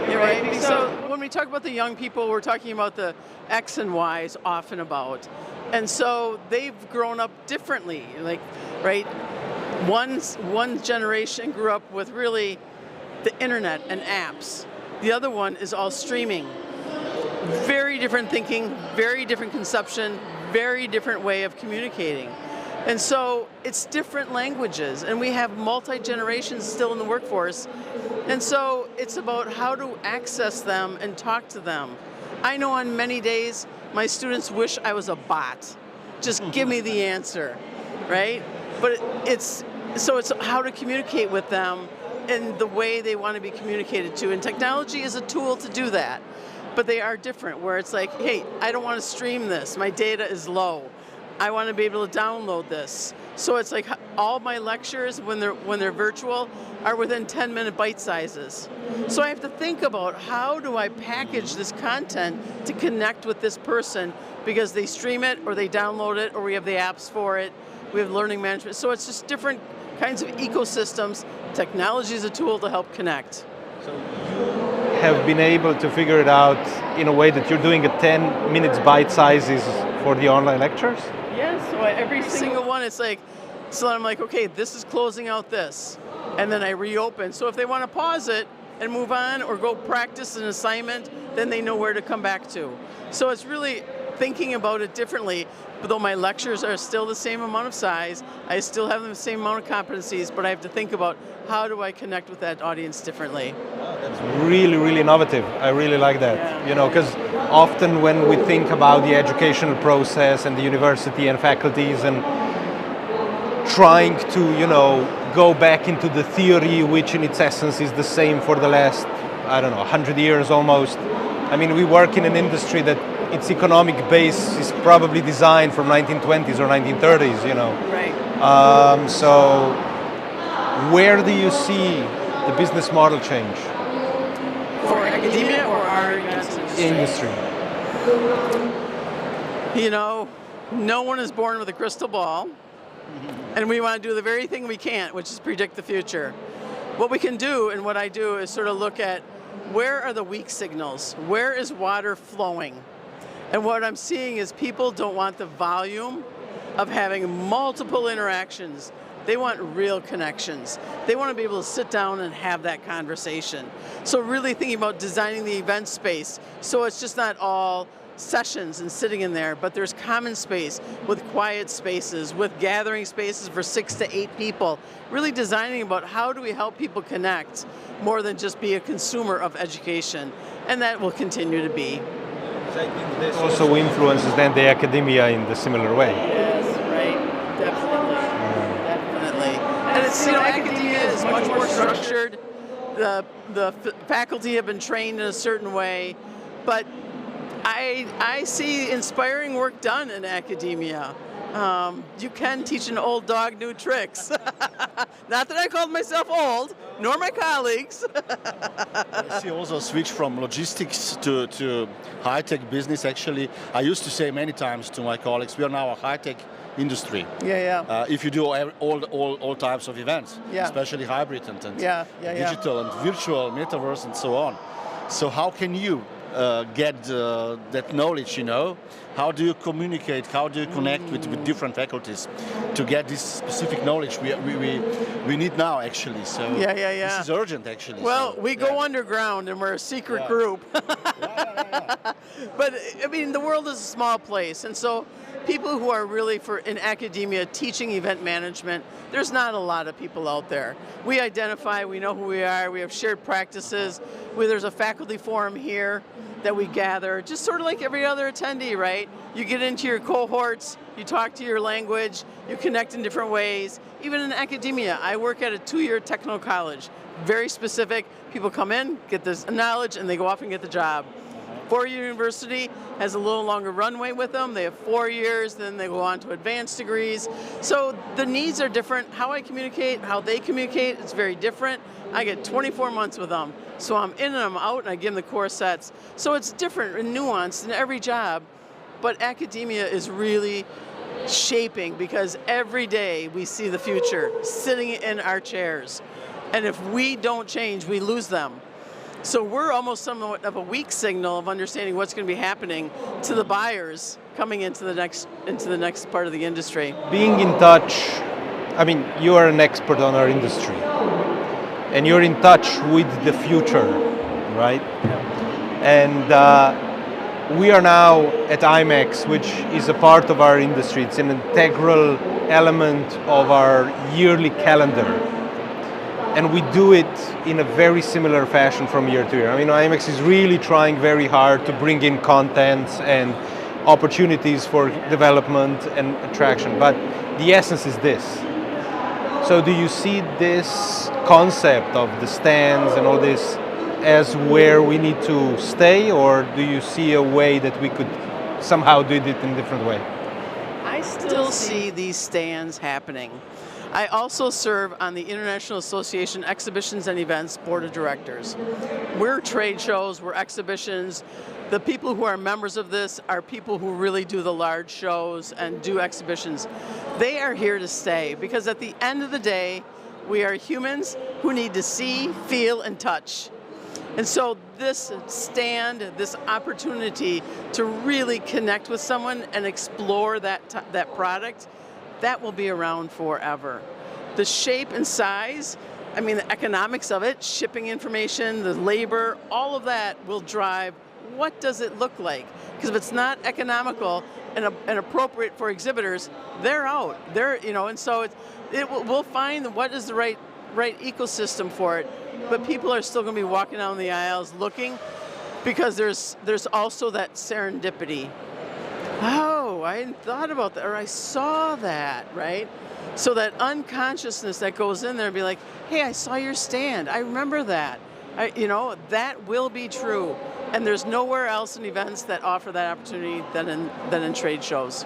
You're right. So when we talk about the young people, we're talking about the X and Y's often about. And so they've grown up differently, right? One generation grew up with really the internet and apps. The other one is all streaming. Very different thinking, very different conception, very different way of communicating. And so it's different languages, and we have multi-generations still in the workforce. And so it's about how to access them and talk to them. I know on many days, my students wish I was a bot. Just give me the answer, right? But it's how to communicate with them in the way they want to be communicated to. And technology is a tool to do that. But they are different, where it's like, hey, I don't want to stream this. My data is low. I want to be able to download this. So it's like all my lectures, when they're virtual, are within 10-minute bite sizes. So I have to think about, how do I package this content to connect with this person, because they stream it or they download it, or we have the apps for it, we have learning management. So it's just different kinds of ecosystems. Technology is a tool to help connect. So you have been able to figure it out in a way that you're doing a 10 minutes bite sizes for the online lectures? Yes, so every single one, it's like, so I'm like, okay, this is closing out this. And then I reopen. So if they want to pause it and move on or go practice an assignment, then they know where to come back to. So it's really thinking about it differently. Though my lectures are still the same amount of size, I still have the same amount of competencies, but I have to think about, how do I connect with that audience differently? That's really, really innovative. I really like that. Yeah. Because often when we think about the educational process and the university and faculties and trying to, go back into the theory, which in its essence is the same for the last, 100 years almost. I mean, we work in an industry that its economic base is probably designed from 1920s or 1930s, you know. Right. So where do you see the business model change? For academia or our Industry. You know, no one is born with a crystal ball, and we want to do the very thing we can't, which is predict the future. What we can do, and what I do, is sort of look at where are the weak signals? Where is water flowing? And what I'm seeing is people don't want the volume of having multiple interactions. They want real connections. They want to be able to sit down and have that conversation. So really thinking about designing the event space so it's just not all sessions and sitting in there, but there's common space with quiet spaces, with gathering spaces for 6 to 8 people, really designing about how do we help people connect more than just be a consumer of education, and that will continue to be. I think this also influences then the academia in the similar way. Yes, right, definitely, definitely. And it's, you know, academia is much more structured, the faculty have been trained in a certain way, but I see inspiring work done in academia. You can teach an old dog new tricks. Not that I called myself old, nor my colleagues. I see also a switch from logistics to high-tech business. Actually, I used to say many times to my colleagues, we are now a high-tech industry. Yeah. If you do all types of events, Yeah. especially hybrid and Yeah. digital and virtual, metaverse and so on. So how can you get that knowledge, you know? How do you communicate? How do you connect with different faculties to get this specific knowledge we need now, actually? So Yeah. this is urgent, actually. Well, so, we go underground and we're a secret group. But I mean, the world is a small place, and so people who are really in academia teaching event management, there's not a lot of people out there. We identify, we know who we are, we have shared practices. There's a faculty forum here that we gather, just sort of like every other attendee, right? You get into your cohorts, you talk to your language, you connect in different ways. Even in academia, I work at a 2-year technical college, very specific. People come in, get this knowledge, and they go off and get the job. 4-year university has a little longer runway with them. They have 4 years, then they go on to advanced degrees. So the needs are different. How I communicate, how they communicate, it's very different. I get 24 months with them. So I'm in and I'm out, and I give them the core sets. So it's different and nuanced in every job, but academia is really shaping because every day we see the future sitting in our chairs. And if we don't change, we lose them. So we're almost somewhat of a weak signal of understanding what's going to be happening to the buyers coming into the next part of the industry. Being in touch, I mean, you are an expert on our industry, and you're in touch with the future, right? And we are now at IMEX, which is a part of our industry. It's an integral element of our yearly calendar. And we do it in a very similar fashion from year to year. I mean, IMEX is really trying very hard to bring in content and opportunities for development and attraction, but the essence is this. So do you see this concept of the stands and all this as where we need to stay, or do you see a way that we could somehow do it in a different way? I still see these stands happening. I also serve on the International Association Exhibitions and Events Board of Directors. We're trade shows, we're exhibitions. The people who are members of this are people who really do the large shows and do exhibitions. They are here to stay because at the end of the day, we are humans who need to see, feel, and touch. And so this stand, this opportunity to really connect with someone and explore that product, that will be around forever. The shape and size, I mean, the economics of it, shipping information, the labor, all of that will drive what does it look like? Because if it's not economical and appropriate for exhibitors, they're out. And so we'll find what is the right ecosystem for it. But people are still going to be walking down the aisles looking because there's also that serendipity. Oh, I hadn't thought about that, or I saw that, right? So that unconsciousness that goes in there and be like, hey, I saw your stand. I remember that. That will be true. And there's nowhere else in events that offer that opportunity than in trade shows.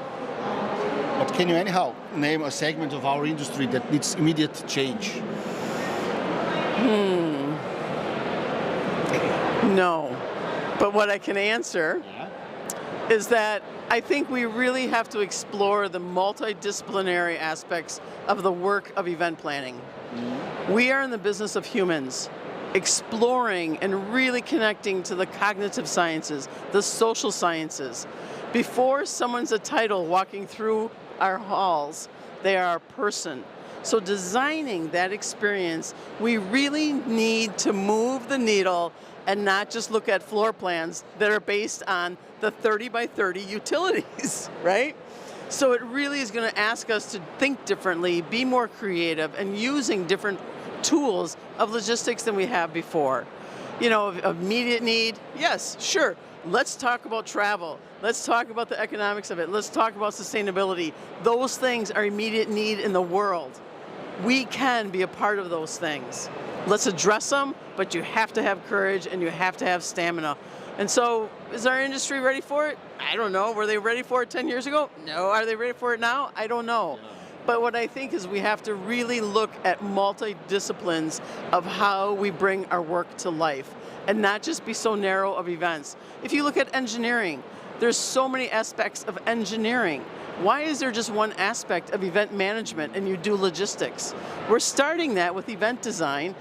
But can you anyhow name a segment of our industry that needs immediate change? No. But what I can answer is that I think we really have to explore the multidisciplinary aspects of the work of event planning. We are in the business of humans, exploring and really connecting to the cognitive sciences, the social sciences. Before someone's a title walking through our halls, they are a person. So designing that experience, we really need to move the needle and not just look at floor plans that are based on the 30 by 30 utilities, right? So it really is going to ask us to think differently, be more creative, and using different tools of logistics than we have before. You know, of immediate need, yes, sure. Let's talk about travel. Let's talk about the economics of it. Let's talk about sustainability. Those things are immediate need in the world. We can be a part of those things. Let's address them, but you have to have courage and you have to have stamina. And so, is our industry ready for it? I don't know. Were they ready for it 10 years ago? No. Are they ready for it now? I don't know. But what I think is we have to really look at multi-disciplines of how we bring our work to life and not just be so narrow of events. If you look at engineering, there's so many aspects of engineering. Why is there just one aspect of event management and you do logistics? We're starting that with Event Design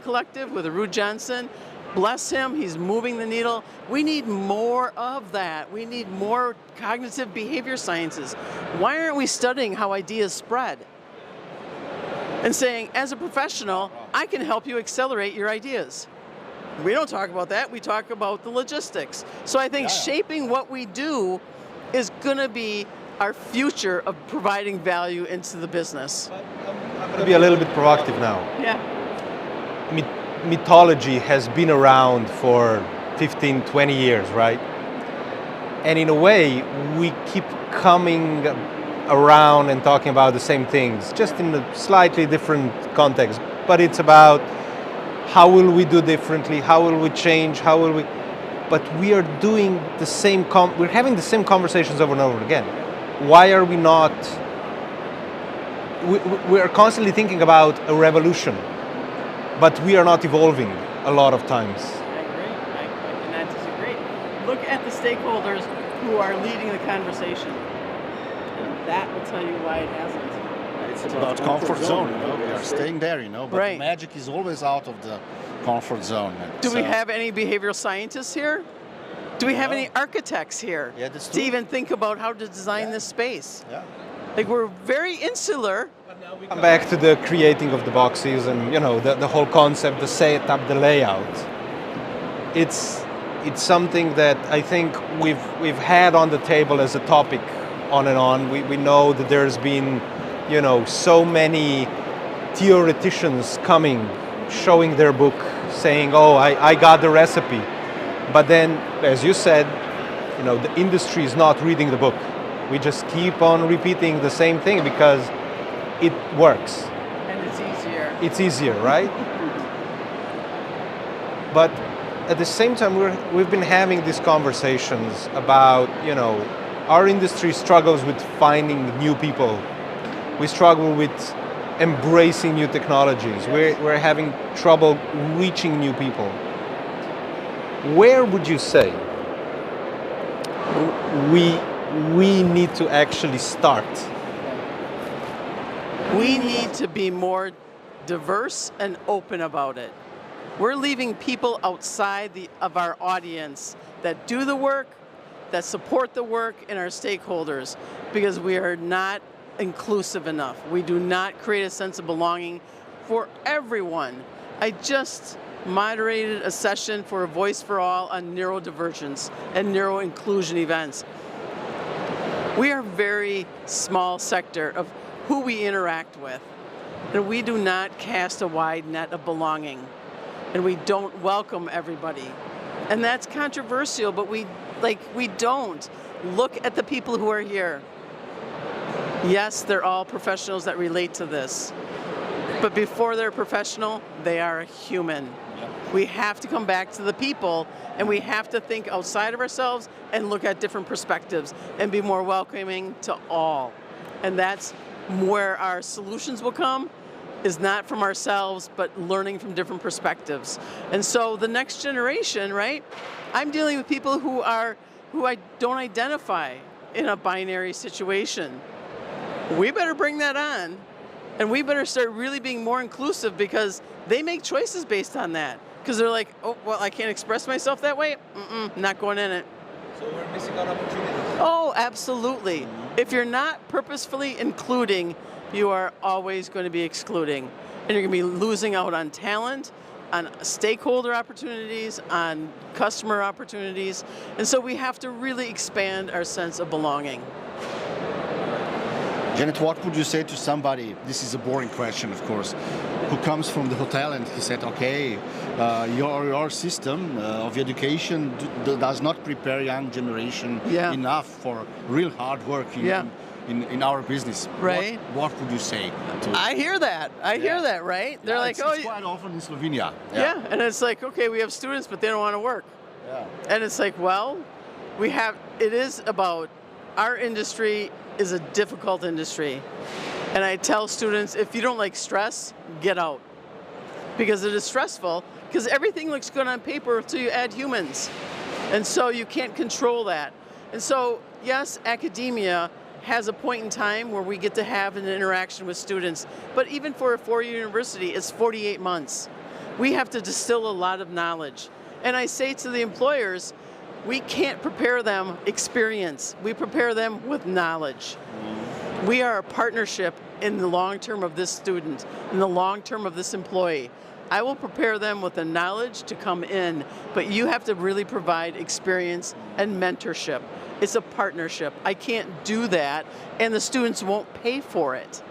Collective with Ruud Johnson. Bless him, he's moving the needle. We need more of that. We need more cognitive behavior sciences. Why aren't we studying how ideas spread? And saying, as a professional, I can help you accelerate your ideas. We don't talk about that, we talk about the logistics. So I think shaping what we do is going to be our future of providing value into the business. I'm going to be a little bit provocative now. Yeah. Mythology has been around for 15, 20 years, right? And in a way, we keep coming around and talking about the same things, just in a slightly different context. But it's about how will we do differently, how will we change, how will we... But we are doing the same, we're having the same conversations over and over again. Why are we not... We are constantly thinking about a revolution, but we are not evolving a lot of times. I agree. I cannot disagree. Look at the stakeholders who are leading the conversation. And that will tell you why it hasn't. It's about comfort zone, you know. We are staying there, you know, but the magic is always out of the comfort zone. Do we have any behavioral scientists here? Do we have any architects here to even think about how to design this space? Yeah. Like, we're very insular. Come back to the creating of the boxes and, you know, the whole concept, the setup, the layout. It's something that I think we've had on the table as a topic on and on. We know that there's been, you know, so many theoreticians coming, showing their book, saying, oh, I got the recipe. But then, as you said, you know, the industry is not reading the book. We just keep on repeating the same thing because it works. And it's easier. It's easier, right? But at the same time, we've been having these conversations about, you know, our industry struggles with finding new people. We struggle with embracing new technologies. We're having trouble reaching new people. Where would you say we need to actually start? We need to be more diverse and open about it. We're leaving people outside of our audience that do the work, that support the work, and our stakeholders, because we are not inclusive enough. We do not create a sense of belonging for everyone. I just moderated a session for A Voice for All on neurodivergence and neuroinclusion events. We are a very small sector of who we interact with, and we do not cast a wide net of belonging, and we don't welcome everybody. And that's controversial, but we don't. Look at the people who are here. Yes, they're all professionals that relate to this. But before they're a professional, they are a human. We have to come back to the people, and we have to think outside of ourselves and look at different perspectives and be more welcoming to all. And that's where our solutions will come, is not from ourselves, but learning from different perspectives. And so the next generation, right? I'm dealing with people who I don't identify in a binary situation. We better bring that on, and we better start really being more inclusive, because they make choices based on that. Because they're like, oh, well, I can't express myself that way? Not going in it. So we're missing out opportunities. Oh, absolutely. If you're not purposefully including, you are always going to be excluding. And you're going to be losing out on talent, on stakeholder opportunities, on customer opportunities. And so we have to really expand our sense of belonging. Janet, what would you say to somebody, this is a boring question of course, who comes from the hotel and he said, okay, your system of education does not prepare young generation enough for real hard work in our business. Right. What would you say? I hear that. I hear that, right? They're like, it's quite often in Slovenia. Yeah, and it's like, okay, we have students, but they don't want to work. Yeah. And it's like, well, it is about, our industry is a difficult industry. And I tell students, if you don't like stress, get out. Because it is stressful, because everything looks good on paper until you add humans. And so you can't control that. And so, yes, academia has a point in time where we get to have an interaction with students. But even for a four-year university, it's 48 months. We have to distill a lot of knowledge. And I say to the employers, we can't prepare them experience. We prepare them with knowledge. We are a partnership in the long term of this student, in the long term of this employee. I will prepare them with the knowledge to come in, but you have to really provide experience and mentorship. It's a partnership. I can't do that, and the students won't pay for it.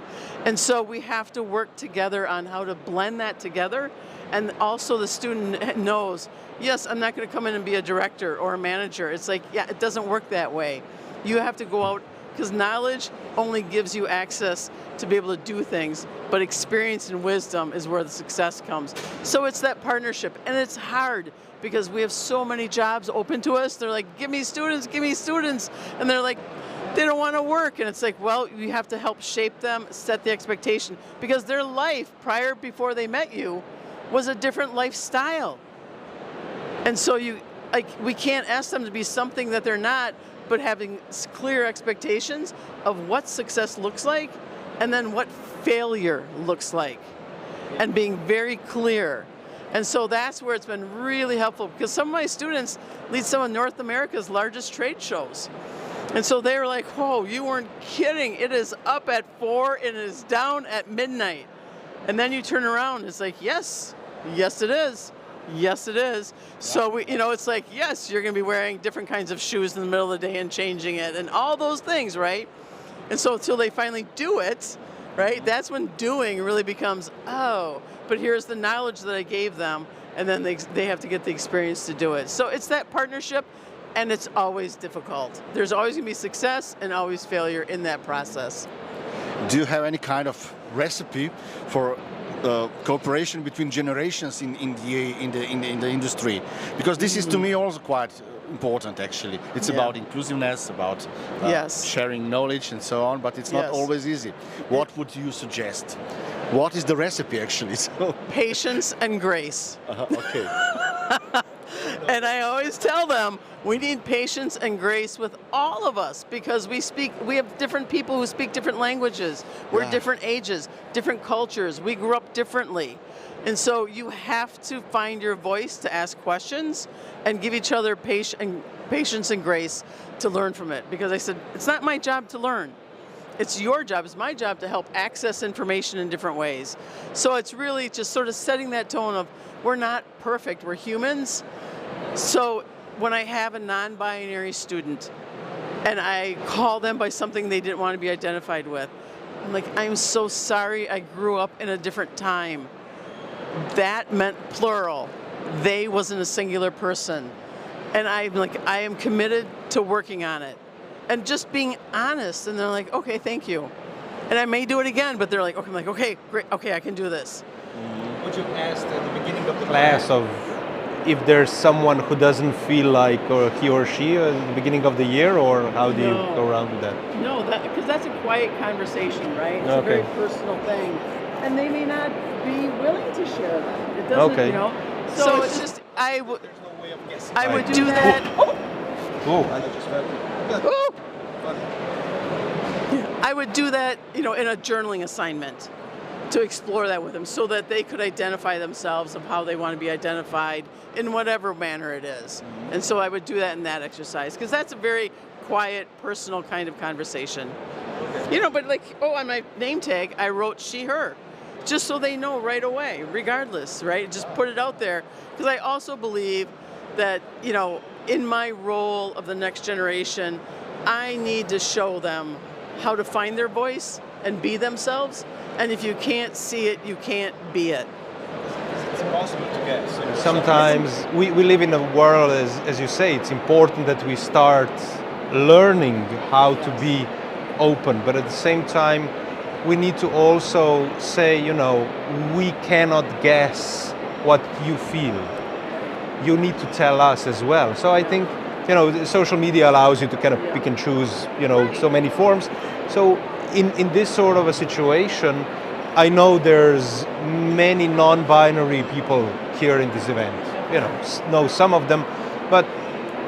And so we have to work together on how to blend that together. And also the student knows, yes, I'm not going to come in and be a director or a manager. It's like, yeah, it doesn't work that way. You have to go out, because knowledge only gives you access to be able to do things, but experience and wisdom is where the success comes. So it's that partnership, and it's hard because we have so many jobs open to us. They're like, give me students, and they're like, they don't want to work. And it's like, well, you have to help shape them, set the expectation, because their life before they met you was a different lifestyle. And so we can't ask them to be something that they're not, but having clear expectations of what success looks like and then what failure looks like, and being very clear. And so that's where it's been really helpful, because some of my students lead some of North America's largest trade shows. And so they were like, oh, you weren't kidding. It is up at 4 and it is down at midnight. And then you turn around, it's like, yes it is. Yes, it is. So it's like, yes, you're going to be wearing different kinds of shoes in the middle of the day and changing it and all those things, right? And so until they finally do it, right, that's when doing really becomes, oh, but here's the knowledge that I gave them, and then they have to get the experience to do it. So it's that partnership, and it's always difficult. There's always going to be success and always failure in that process. Do you have any kind of recipe for cooperation between generations in the industry? Because this is to me also quite important, actually. It's about inclusiveness, about sharing knowledge and so on, but it's not always easy. What would you suggest? What is the recipe, actually? Patience and grace. Okay. And I always tell them, we need patience and grace with all of us, because we have different people who speak different languages. We're different ages, different cultures. We grew up differently. And so you have to find your voice to ask questions and give each other patience and grace to learn from it. Because I said, it's not my job to learn. It's your job. It's my job to help access information in different ways. So it's really just sort of setting that tone of, we're not perfect, we're humans. So when I have a non-binary student and I call them by something they didn't want to be identified with, I'm like, I'm so sorry, I grew up in a different time. That meant plural. They wasn't a singular person. And I'm like, I am committed to working on it. And just being honest, and they're like, okay, thank you. And I may do it again, but they're like, okay, I'm like, okay, great, okay, I can do this. Would you ask at the beginning of the class of if there's someone who doesn't feel like or he or she at the beginning of the year, or how do you go around with that? No, because that's a quiet conversation, right? It's Okay. a very personal thing, and they may not be willing to share that. It doesn't, Okay. you know. So it's just I would do that. Oh, I would do that, you know, in a journaling assignment to explore that with them so that they could identify themselves of how they want to be identified in whatever manner it is. And so I would do that in that exercise because that's a very quiet, personal kind of conversation. You know, but like, on my name tag, I wrote she, her, just so they know right away, regardless, right? Just put it out there. Because I also believe that, you know, in my role of the next generation, I need to show them how to find their voice and be themselves. And if you can't see it, you can't be it. it's impossible to guess. Sometimes we live in a world, as you say, it's important that we start learning how to be open, but at the same time, we need to also say, you know, we cannot guess what you feel. You need to tell us as well. So I think, you know, social media allows you to kind of pick and choose, you know, so many forms. So in this sort of a situation, I know there's many non-binary people here in this event. You know some of them, but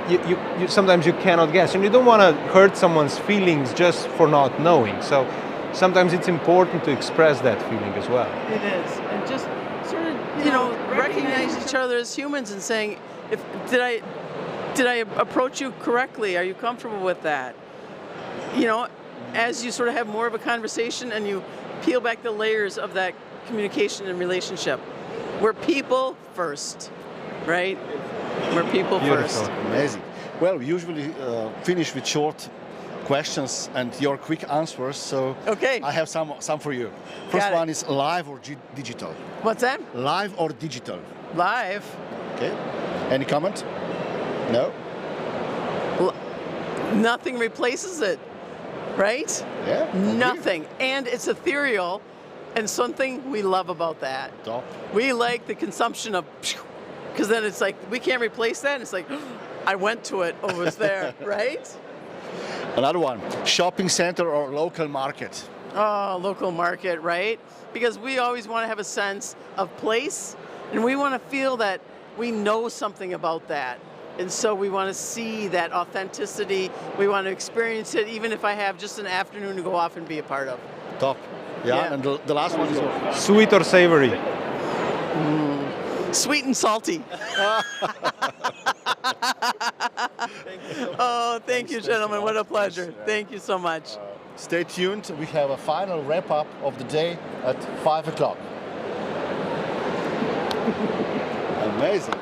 you sometimes you cannot guess, and you don't want to hurt someone's feelings just for not knowing. So sometimes it's important to express that feeling as well. It is, and just sort of, you know, recognize each other as humans and saying, did I approach you correctly? Are you comfortable with that? You know, as you sort of have more of a conversation and you peel back the layers of that communication and relationship. We're people first, right? We're people Beautiful. first. Amazing. Well, we usually finish with short questions and your quick answers. So Okay. I have some for you. First Got it. one is live or digital? What's that? Live or digital? Live. Okay. Any comment? No? Nothing replaces it, right? Yeah? agree. Nothing. And it's ethereal, and something we love about that. Top. We like the consumption of, because then it's like, we can't replace that, and it's like, I went to it, oh, it was there, right? Another one. Shopping center or local market? Oh, local market, right? Because we always want to have a sense of place, and we want to feel that we know something about that. And so we want to see that authenticity. We want to experience it, even if I have just an afternoon to go off and be a part of. Top. Yeah, Yeah. and the last one is what? Sweet or savory? Sweet and salty. Oh, thank you, gentlemen. What a pleasure. Thank you so much. Stay tuned. We have a final wrap up of the day at 5 o'clock. Amazing.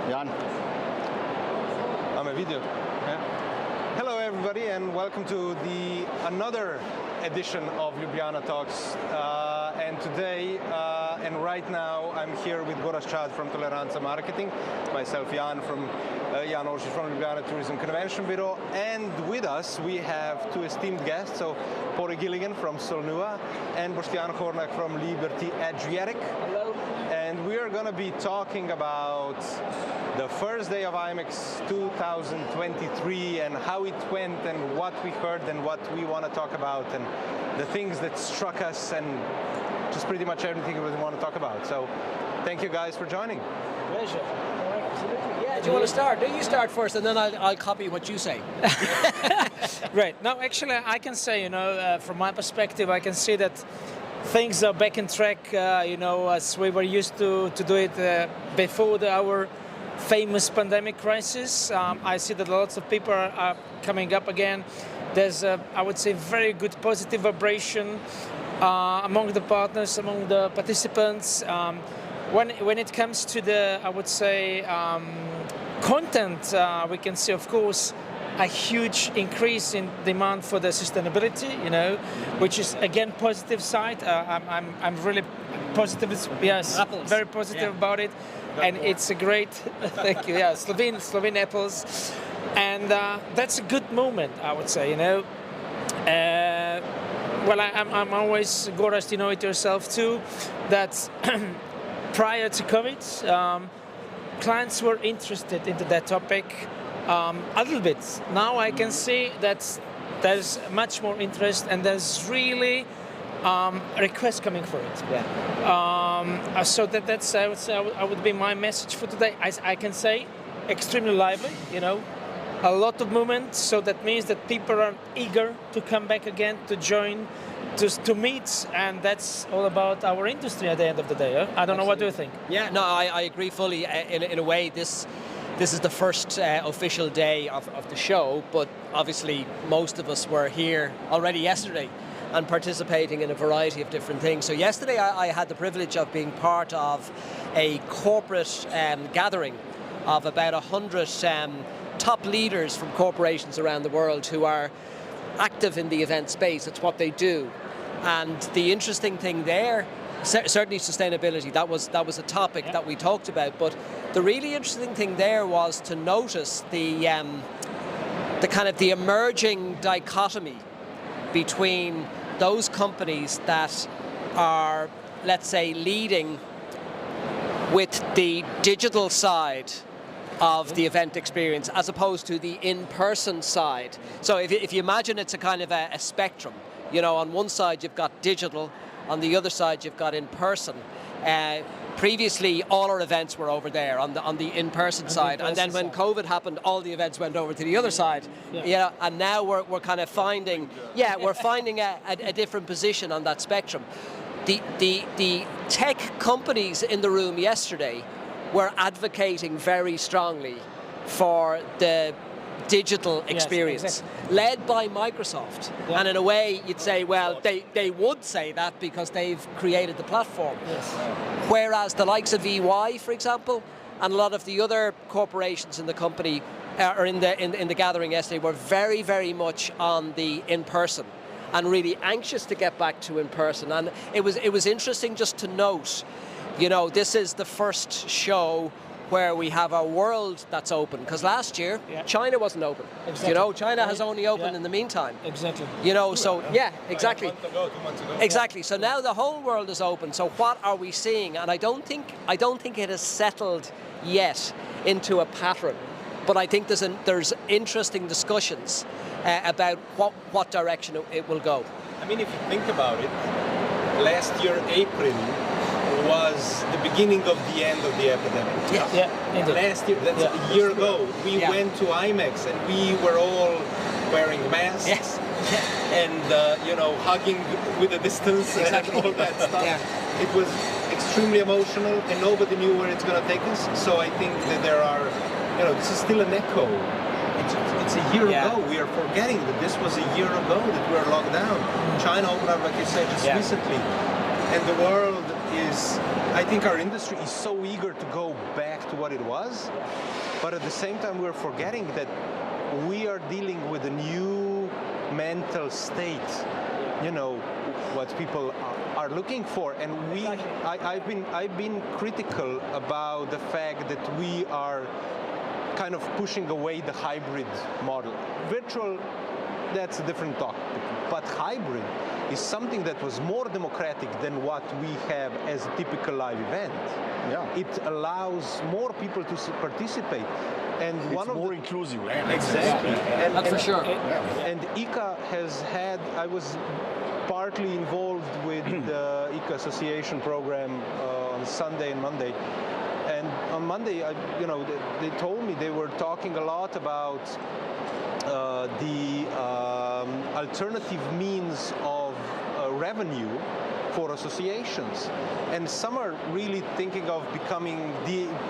Jan. I'm a video. Yeah. Hello everybody and welcome to another edition of Ljubljana Talks. And today and right now I'm here with Goras Chad from Toleranza Marketing, myself Jan Orsic from Ljubljana Tourism Convention Bureau, and with us we have two esteemed guests, so Pori Gilligan from Solnua and Boštjan Hornak from Liberty Adriatic. Hello. And we are going to be talking about the first day of IMEX 2023 and how it went and what we heard and what we want to talk about and the things that struck us and just pretty much everything we want to talk about. So thank you guys for joining. Pleasure. Absolutely. Yeah, do you want to start? Do you start first and then I'll copy what you say? Right. No, actually, I can say, from my perspective, I can see that things are back in track, as we were used to do it before our famous pandemic crisis. I see that lots of people are coming up again. There's, I would say, very good positive vibration among the partners, among the participants. When it comes to the, I would say, content, we can see, of course, a huge increase in demand for the sustainability, which is again positive side. I'm really positive. Yes, apples. Very positive about it, and it's a great. Thank you. Yeah, Slovene apples, and that's a good moment, I would say. Well, I'm always, Goras, you know it yourself too, that prior to COVID, clients were interested into that topic. A little bit. Now I can see that there's much more interest and there's really requests coming for it. Yeah. So that's I would say I would be my message for today. I can say extremely lively. A lot of movement. So that means that people are eager to come back again, to join, to meet, and that's all about our industry at the end of the day. Huh? I don't know. What do you think? Yeah. No, I agree fully. In a way, This is the first official day of the show, but obviously most of us were here already yesterday and participating in a variety of different things. So yesterday I had the privilege of being part of a corporate gathering of about 100 top leaders from corporations around the world who are active in the event space. It's what they do. And the interesting thing there, certainly sustainability, that was a topic that we talked about, but the really interesting thing there was to notice the kind of the emerging dichotomy between those companies that are, let's say, leading with the digital side of the event experience as opposed to the in-person side. So if you imagine it's a kind of a spectrum, on one side you've got digital, on the other side you've got in-person. Previously, all our events were over there on the in-person side, and then when COVID happened, all the events went over to the other side. Yeah, and now we're kind of finding, we're finding a different position on that spectrum. The tech companies in the room yesterday were advocating very strongly for the digital experience, led by Microsoft. And in a way, you'd say, well, they would say that because they've created the platform. Whereas the likes of EY, for example, and a lot of the other corporations in the company, or in the gathering yesterday, were very, very much on the in-person and really anxious to get back to in-person. And it was interesting just to note, this is the first show where we have a world that's open, because last year China wasn't open. Exactly. China has only opened in the meantime. Exactly. So exactly. 2 months ago. Exactly. So now the whole world is open. So what are we seeing? And I don't think it has settled yet into a pattern. But I think there's interesting discussions about what direction it will go. I mean, if you think about it, last year April was the beginning of the end of the epidemic. Last year, that's a year ago, we went to IMEX and we were all wearing masks and hugging with a distance and all that stuff. It was extremely emotional and nobody knew where it's going to take us. So I think that there are, this is still an echo. It's a year ago. We are forgetting that this was a year ago that we were locked down. China opened up, like you said, just recently. And the world is I think our industry is so eager to go back to what it was, but at the same time we're forgetting that we are dealing with a new mental state, you know, what people are looking for. And I've been critical about the fact that we are kind of pushing away the hybrid model. Virtual, that's a different topic, but hybrid is something that was more democratic than what we have as a typical live event. Yeah. It allows more people to participate. And It's one of more the, inclusive, right? exactly. That's for sure. And ICA has had, I was partly involved with the ICA Association program on Sunday and Monday. And on Monday, they told me they were talking a lot about the alternative means of revenue for associations. And some are really thinking of becoming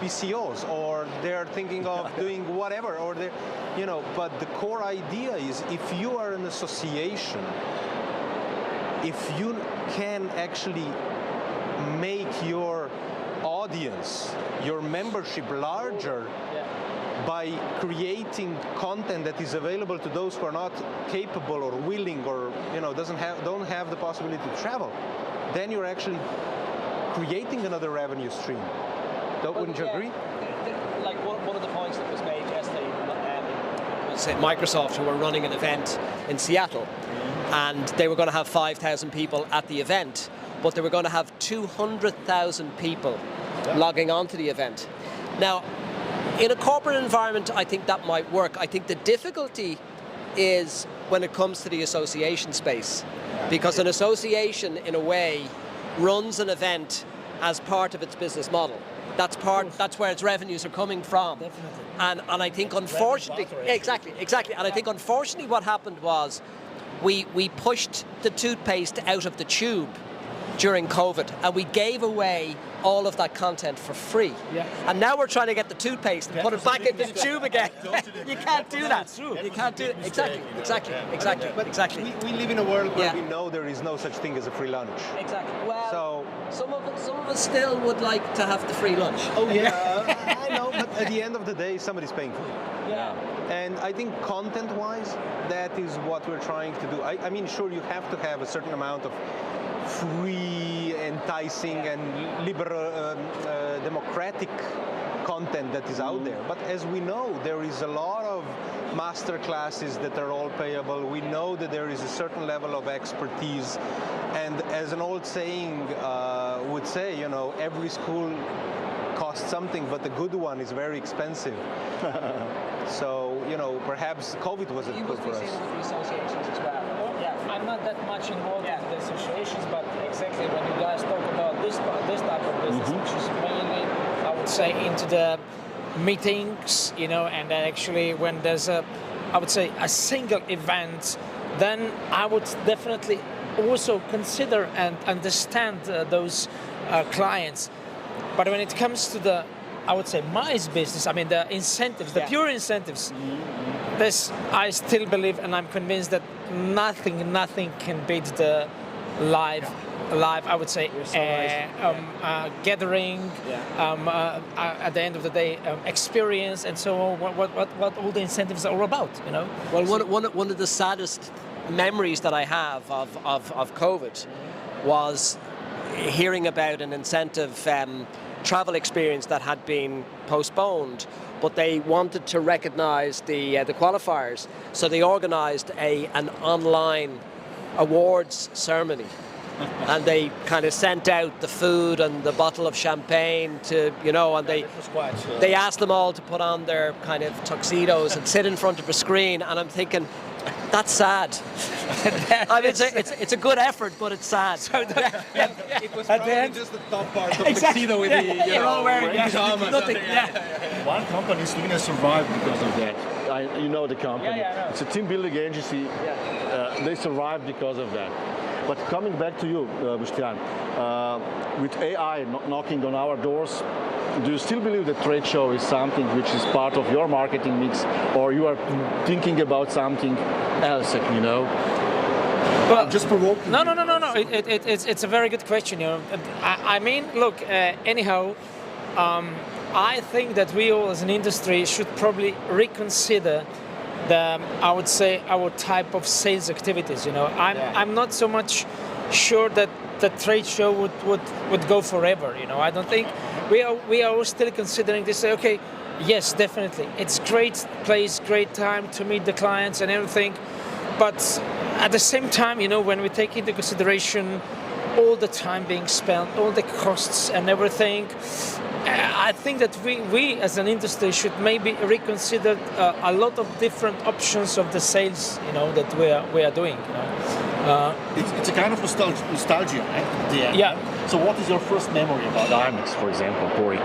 PCOs, or they're thinking of doing whatever, or they, but the core idea is if you are an association, if you can actually make your audience, your membership larger by creating content that is available to those who are not capable or willing or don't have the possibility to travel, then you're actually creating another revenue stream. Wouldn't you agree? Like one of the points that was made yesterday was Microsoft, who were running an event in Seattle, and they were going to have 5,000 people at the event, but they were going to have 200,000 people logging on to the event. Now, in a corporate environment, I think that might work. I think the difficulty is when it comes to the association space, because an association, in a way, runs an event as part of its business model. That's where its revenues are coming from. Definitely. And I think unfortunately, exactly. And I think unfortunately what happened was we pushed the toothpaste out of the tube during COVID, and we gave away all of that content for free. Yeah. And now we're trying to get the toothpaste and put it back into the tube again. You can't do that. You can't do it. Exactly. We live in a world where we know there is no such thing as a free lunch. Exactly. Well, So some of us still would like to have the free lunch. oh yeah, I know, but at the end of the day, somebody's paying for it. Yeah. And I think content-wise, that is what we're trying to do. I mean, sure, you have to have a certain amount of free, enticing, and liberal, democratic content that is out there. But as we know, there is a lot of master classes that are all payable. We know that there is a certain level of expertise. And as an old saying would say, every school costs something, but the good one is very expensive. So, perhaps COVID wasn't good for us. with the associations as well. Yeah, I'm not that much involved in the associations, but exactly when you guys talk about this type of business, which is mainly, I would say, into the meetings, and then actually when there's a single event, then I would definitely also consider and understand those clients. But when it comes to the, I would say, MICE business, I mean the incentives, the pure incentives, this I still believe, and I'm convinced that nothing can beat the live, I would say, gathering, at the end of the day, experience, and so on, what all the incentives are about, Well, one of the saddest memories that I have of COVID was hearing about an incentive travel experience that had been postponed, but they wanted to recognize the qualifiers, so they organized an online awards ceremony. And they kind of sent out the food and the bottle of champagne to, and they asked them all to put on their kind of tuxedos and sit in front of a screen. And I'm thinking, that's sad. I mean, it's a good effort, but it's sad. It was probably just the top part of the tuxedo with the, You're all wearing pajamas. nothing. One company in Slovenia survived because of that. The company. Yeah. It's a team building agency. They survived because of that. But coming back to you, Boštjan, with AI knocking on our doors, do you still believe that trade show is something which is part of your marketing mix, or you are thinking about something else, Well, just provoking. No. It's a very good question. I mean, look. Anyhow, I think that we all, as an industry, should probably reconsider I would say, our type of sales activities. I'm not so much sure that the trade show would go forever. I don't think we are all still considering this. Okay, yes, definitely, it's great place, great time to meet the clients and everything, but at the same time, when we take into consideration all the time being spent, all the costs and everything, I think that we as an industry should maybe reconsider a lot of different options of the sales, that we are doing. It's a kind of nostalgia, right? Yeah. So what is your first memory about IMEX, for example, Borik?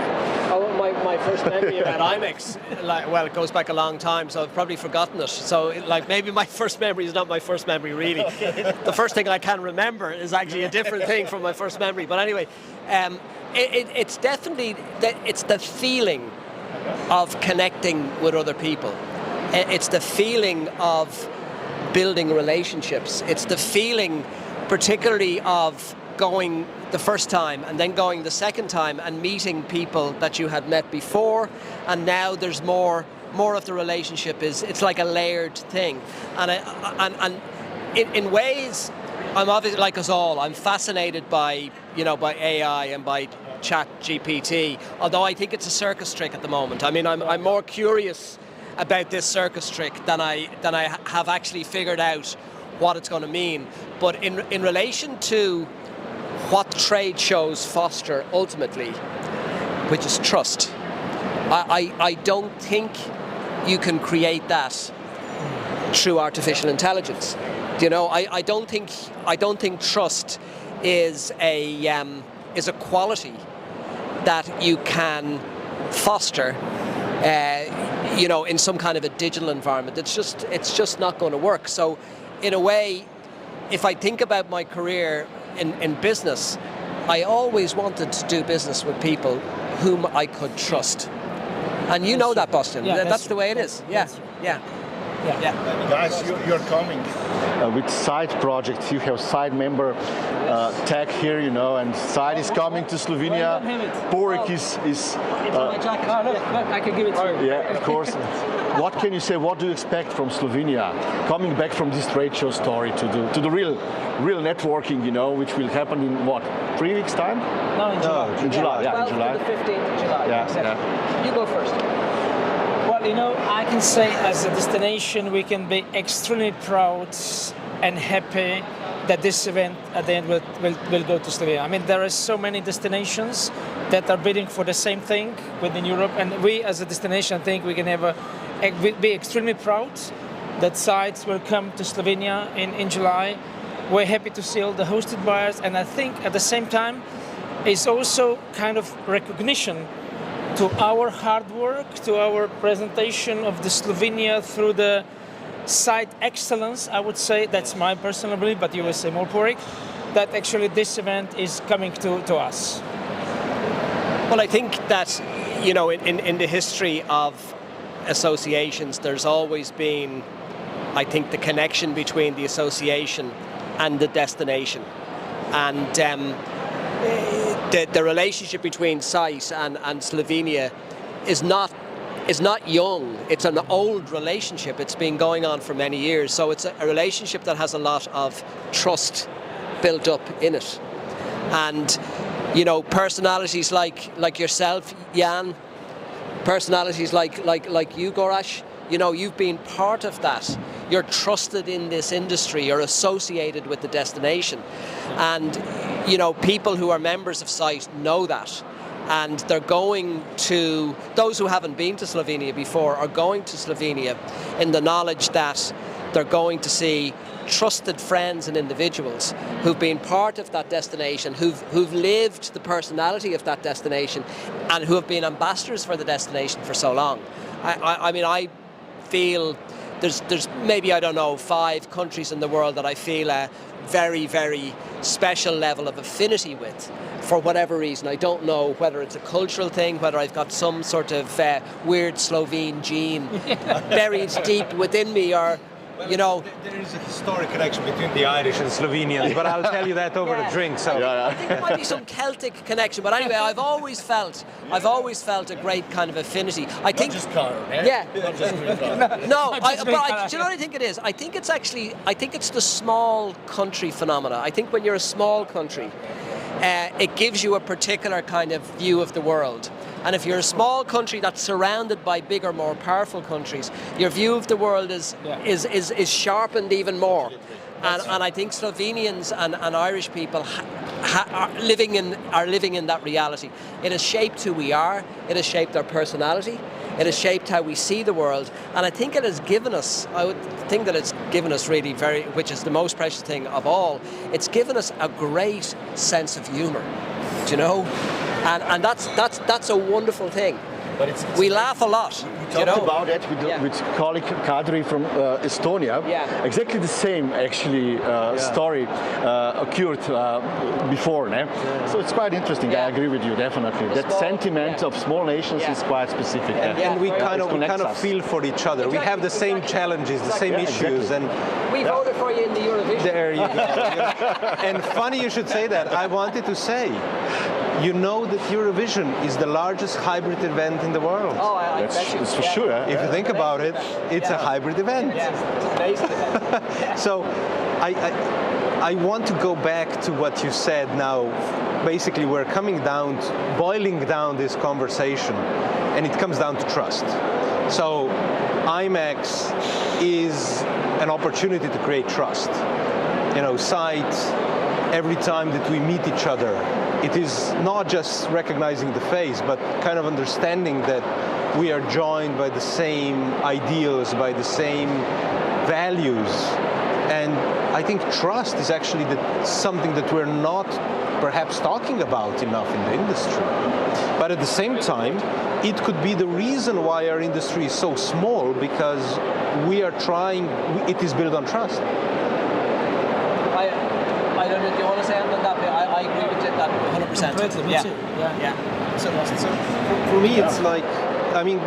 Oh, my first memory about IMEX, well, it goes back a long time, so I've probably forgotten it. So, maybe my first memory is not my first memory, really. The first thing I can remember is actually a different thing from my first memory. But anyway, it's definitely it's the feeling of connecting with other people. It's the feeling of building relationships. It's the feeling, particularly of going the first time and then going the second time and meeting people that you had met before, and now there's more of the relationship. It's like a layered thing, and in ways, I'm obviously, like us all, I'm fascinated by AI and by Chat GPT, although I think it's a circus trick at the moment. I mean, I'm more curious about this circus trick than I have actually figured out what it's going to mean. But in relation to what trade shows foster ultimately, which is trust, I don't think you can create that through artificial intelligence. I don't think trust is a quality that you can foster in some kind of a digital environment. It's just not going to work. So in a way, if I think about my career in business, I always wanted to do business with people whom I could trust. And you know that, Boston. Yeah, that's the way it is. Yeah. Guys, you're coming with side projects. You have side member tag here, and side is coming to Slovenia. Borik is my jacket. Look, I can give it to you. Yeah, of course. What can you say? What do you expect from Slovenia coming back from this trade show story to the real networking, which will happen in what, 3 weeks time? No, in July. In July, yeah, in July. The 15th of July. Yeah, exactly. yeah. You go first. Well, I can say as a destination we can be extremely proud and happy that this event at the end will go to Slovenia. I mean, there are so many destinations that are bidding for the same thing within Europe, and we as a destination think we can be extremely proud that sites will come to Slovenia in July. We're happy to see all the hosted buyers, and I think at the same time it's also kind of recognition to our hard work, to our presentation of the Slovenia through the site excellence. I would say that's my personal belief, but you will say more, Borik, that actually this event is coming to us. Well, I think that, in the history of associations, there's always been, I think, the connection between the association and the destination. And the relationship between SITE and Slovenia is not young. It's an old relationship. It's been going on for many years. So it's a relationship that has a lot of trust built up in it. And, personalities like yourself, Jan, personalities like you, Gorash, you've been part of that. You're trusted in this industry. You're associated with the destination. And, people who are members of SITE know that. And they're going to, those who haven't been to Slovenia before are going to Slovenia in the knowledge that they're going to see trusted friends and individuals who've been part of that destination, who've lived the personality of that destination, and who have been ambassadors for the destination for so long. I mean, I feel there's maybe, 5 countries in the world that I feel a very, very special level of affinity with, for whatever reason. I don't know whether it's a cultural thing, whether I've got some sort of weird Slovene gene buried deep within me, or you know. There is a historic connection between the Irish and Slovenians, but I'll tell you that over the drink. So I think there might be some Celtic connection, but anyway, I've always felt a great kind of affinity. I think just car, eh? Yeah. Not just green car. No, do you know what I think it is? I think it's the small country phenomena. I think when you're a small country, it gives you a particular kind of view of the world. And if you're a small country that's surrounded by bigger, more powerful countries, your view of the world is sharpened even more. And I think Slovenians and Irish people are living in that reality. It has shaped who we are. It has shaped our personality. It has shaped how we see the world. And I think it has given us, I would think that it's given us really which is the most precious thing of all, it's given us a great sense of humour, do you know? And that's a wonderful thing. But we laugh a lot. We talked about that with colleague Kadri from Estonia. Yeah. Exactly the same actually story occurred before. So it's quite interesting. I agree with you definitely. That sentiment of small nations is quite specific. And we kind of feel for each other. We have the same challenges, the same issues, and we voted for you in the Eurovision. There you go. And funny you should say that. I wanted to say, you know that Eurovision is the largest hybrid event in the world. Oh, I bet you. That's for sure. If you think about it, it's a hybrid event. Yeah, it's an amazing event. So I want to go back to what you said now. Basically, we're boiling down this conversation, and it comes down to trust. So IMEX is an opportunity to create trust. You know, sight, every time that we meet each other, it is not just recognizing the face, but kind of understanding that we are joined by the same ideals, by the same values. And I think trust is actually something that we're not perhaps talking about enough in the industry. But at the same time, it could be the reason why our industry is so small, because it is built on trust. I don't know, do you want to say anything on that? I agree with that 100%. Completely, me too. Yeah. So for me, it's like, I mean,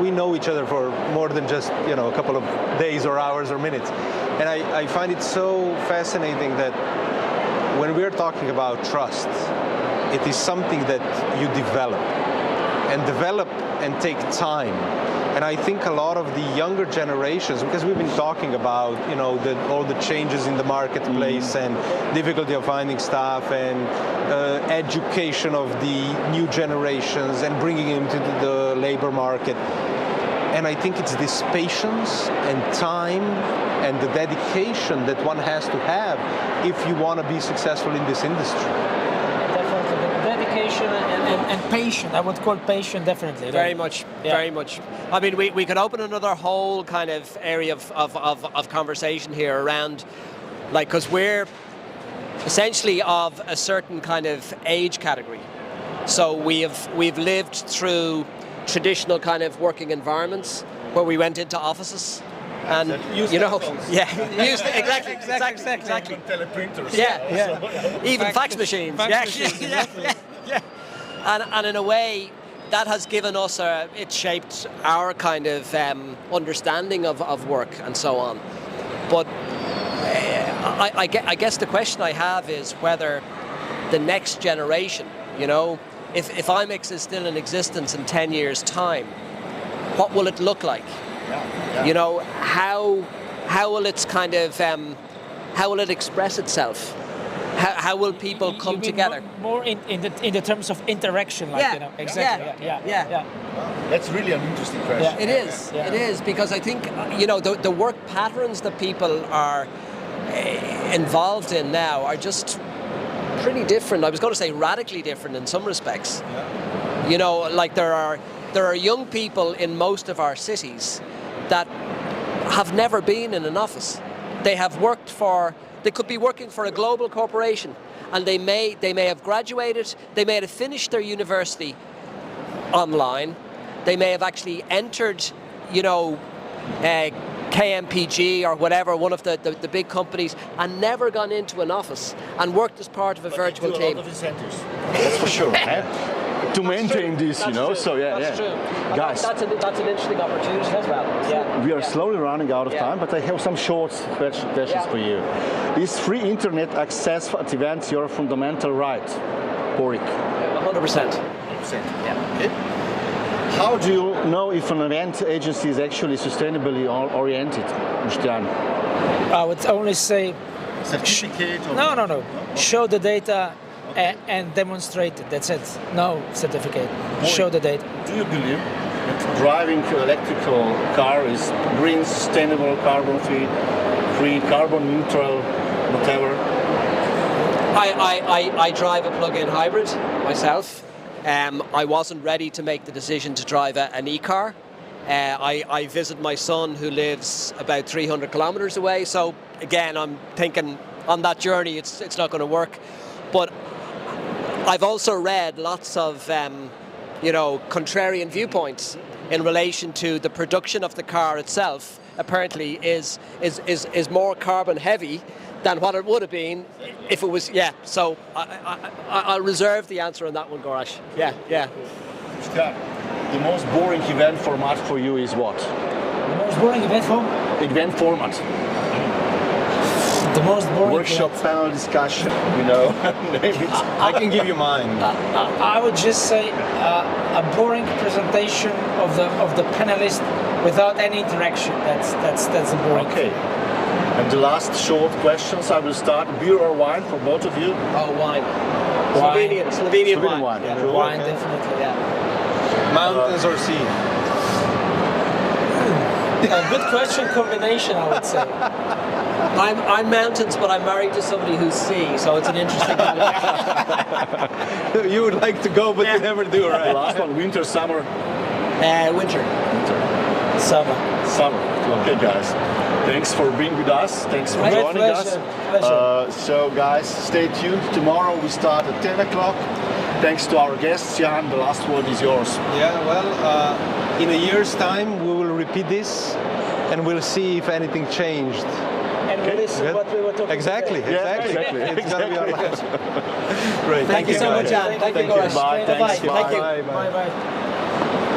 we know each other for more than just, you know, a couple of days or hours or minutes. And I find it so fascinating that when we're talking about trust, it is something that you develop and take time. And I think a lot of the younger generations, because we've been talking about, you know, all the changes in the marketplace and difficulty of finding staff and education of the new generations and bringing them to the labor market. And I think it's this patience and time and the dedication that one has to have if you want to be successful in this industry. Definitely, the dedication and patience. I would call patience definitely. Very much. I mean, we could open another whole kind of area of conversation here around, like, because we're essentially of a certain kind of age category. So we've lived through traditional kind of working environments where we went into offices. And you know, exactly. Teleprinters. Even fax machines. And in a way, that has given us it shaped our kind of understanding of work and so on. But I guess the question I have is whether the next generation, you know, if IMEX is still in existence in 10 years' time, what will it look like? You know, how will its kind of how will it express itself? How will people come together? More in the terms of interaction, like, you know, exactly. Yeah. That's really an interesting question. It is because I think, you know, the work patterns that people are involved in now are just pretty different. I was going to say radically different in some respects. You know, like there are young people in most of our cities that have never been in an office. They could be working for a global corporation, and they may have graduated, they may have finished their university online, they may have actually entered, you know, KMPG or whatever, one of the big companies, and never gone into an office and worked as part of a virtual team. A lot of incentives. That's for sure. to maintain this, you know. True. So That's true. guys, That's an interesting opportunity as well. Yeah. we are slowly running out of time, but I have some short questions for you. Is free internet access at events your fundamental right, Borik? 100%. Yeah. Okay. How do you know if an event agency is actually sustainably oriented, Ljubljana? I would only say Certificate? no. Show the data and demonstrate it. That's it. No certificate. Show the data. Do you believe that driving an electrical car is green, sustainable, carbon-free, carbon neutral, whatever? I drive a plug-in hybrid myself. I wasn't ready to make the decision to drive an e-car. I visit my son who lives about 300 kilometers away. So again, I'm thinking on that journey, it's not going to work. But I've also read lots of, contrarian viewpoints in relation to the production of the car itself. Apparently, is more carbon heavy than what it would have been if it was. Yeah. So I'll reserve the answer on that one, Gorash. Yeah. The most boring event format for you is what? The most boring event format. The most boring workshop, panel discussion, name it. I can give you mine. I would just say a boring presentation of the panelist without any interaction. That's a boring. Okay. And the last short questions, I will start. Beer or wine for both of you? Oh, wine. Wine. Slovenian wine. Yeah. Cool. Wine, definitely. Yeah. Mountains or sea? A good question combination, I would say. I'm mountains, but I'm married to somebody who's sea, so it's an interesting You would like to go, but you never do, The right? last one, winter, summer? winter. Summer. Okay, guys. Thanks for being with us. Thanks for My joining pleasure. us. So, guys, stay tuned. Tomorrow we start at 10 o'clock. Thanks to our guests. Jan, the last word is yours. Yeah, well, in a year's time, we will repeat this and we'll see if anything changed. And this is what we were talking Exactly. It's going to be our last. Great. Thank you so much, Jan. Thank you, Gorash. Bye. Thanks. Thank you. Bye. Bye.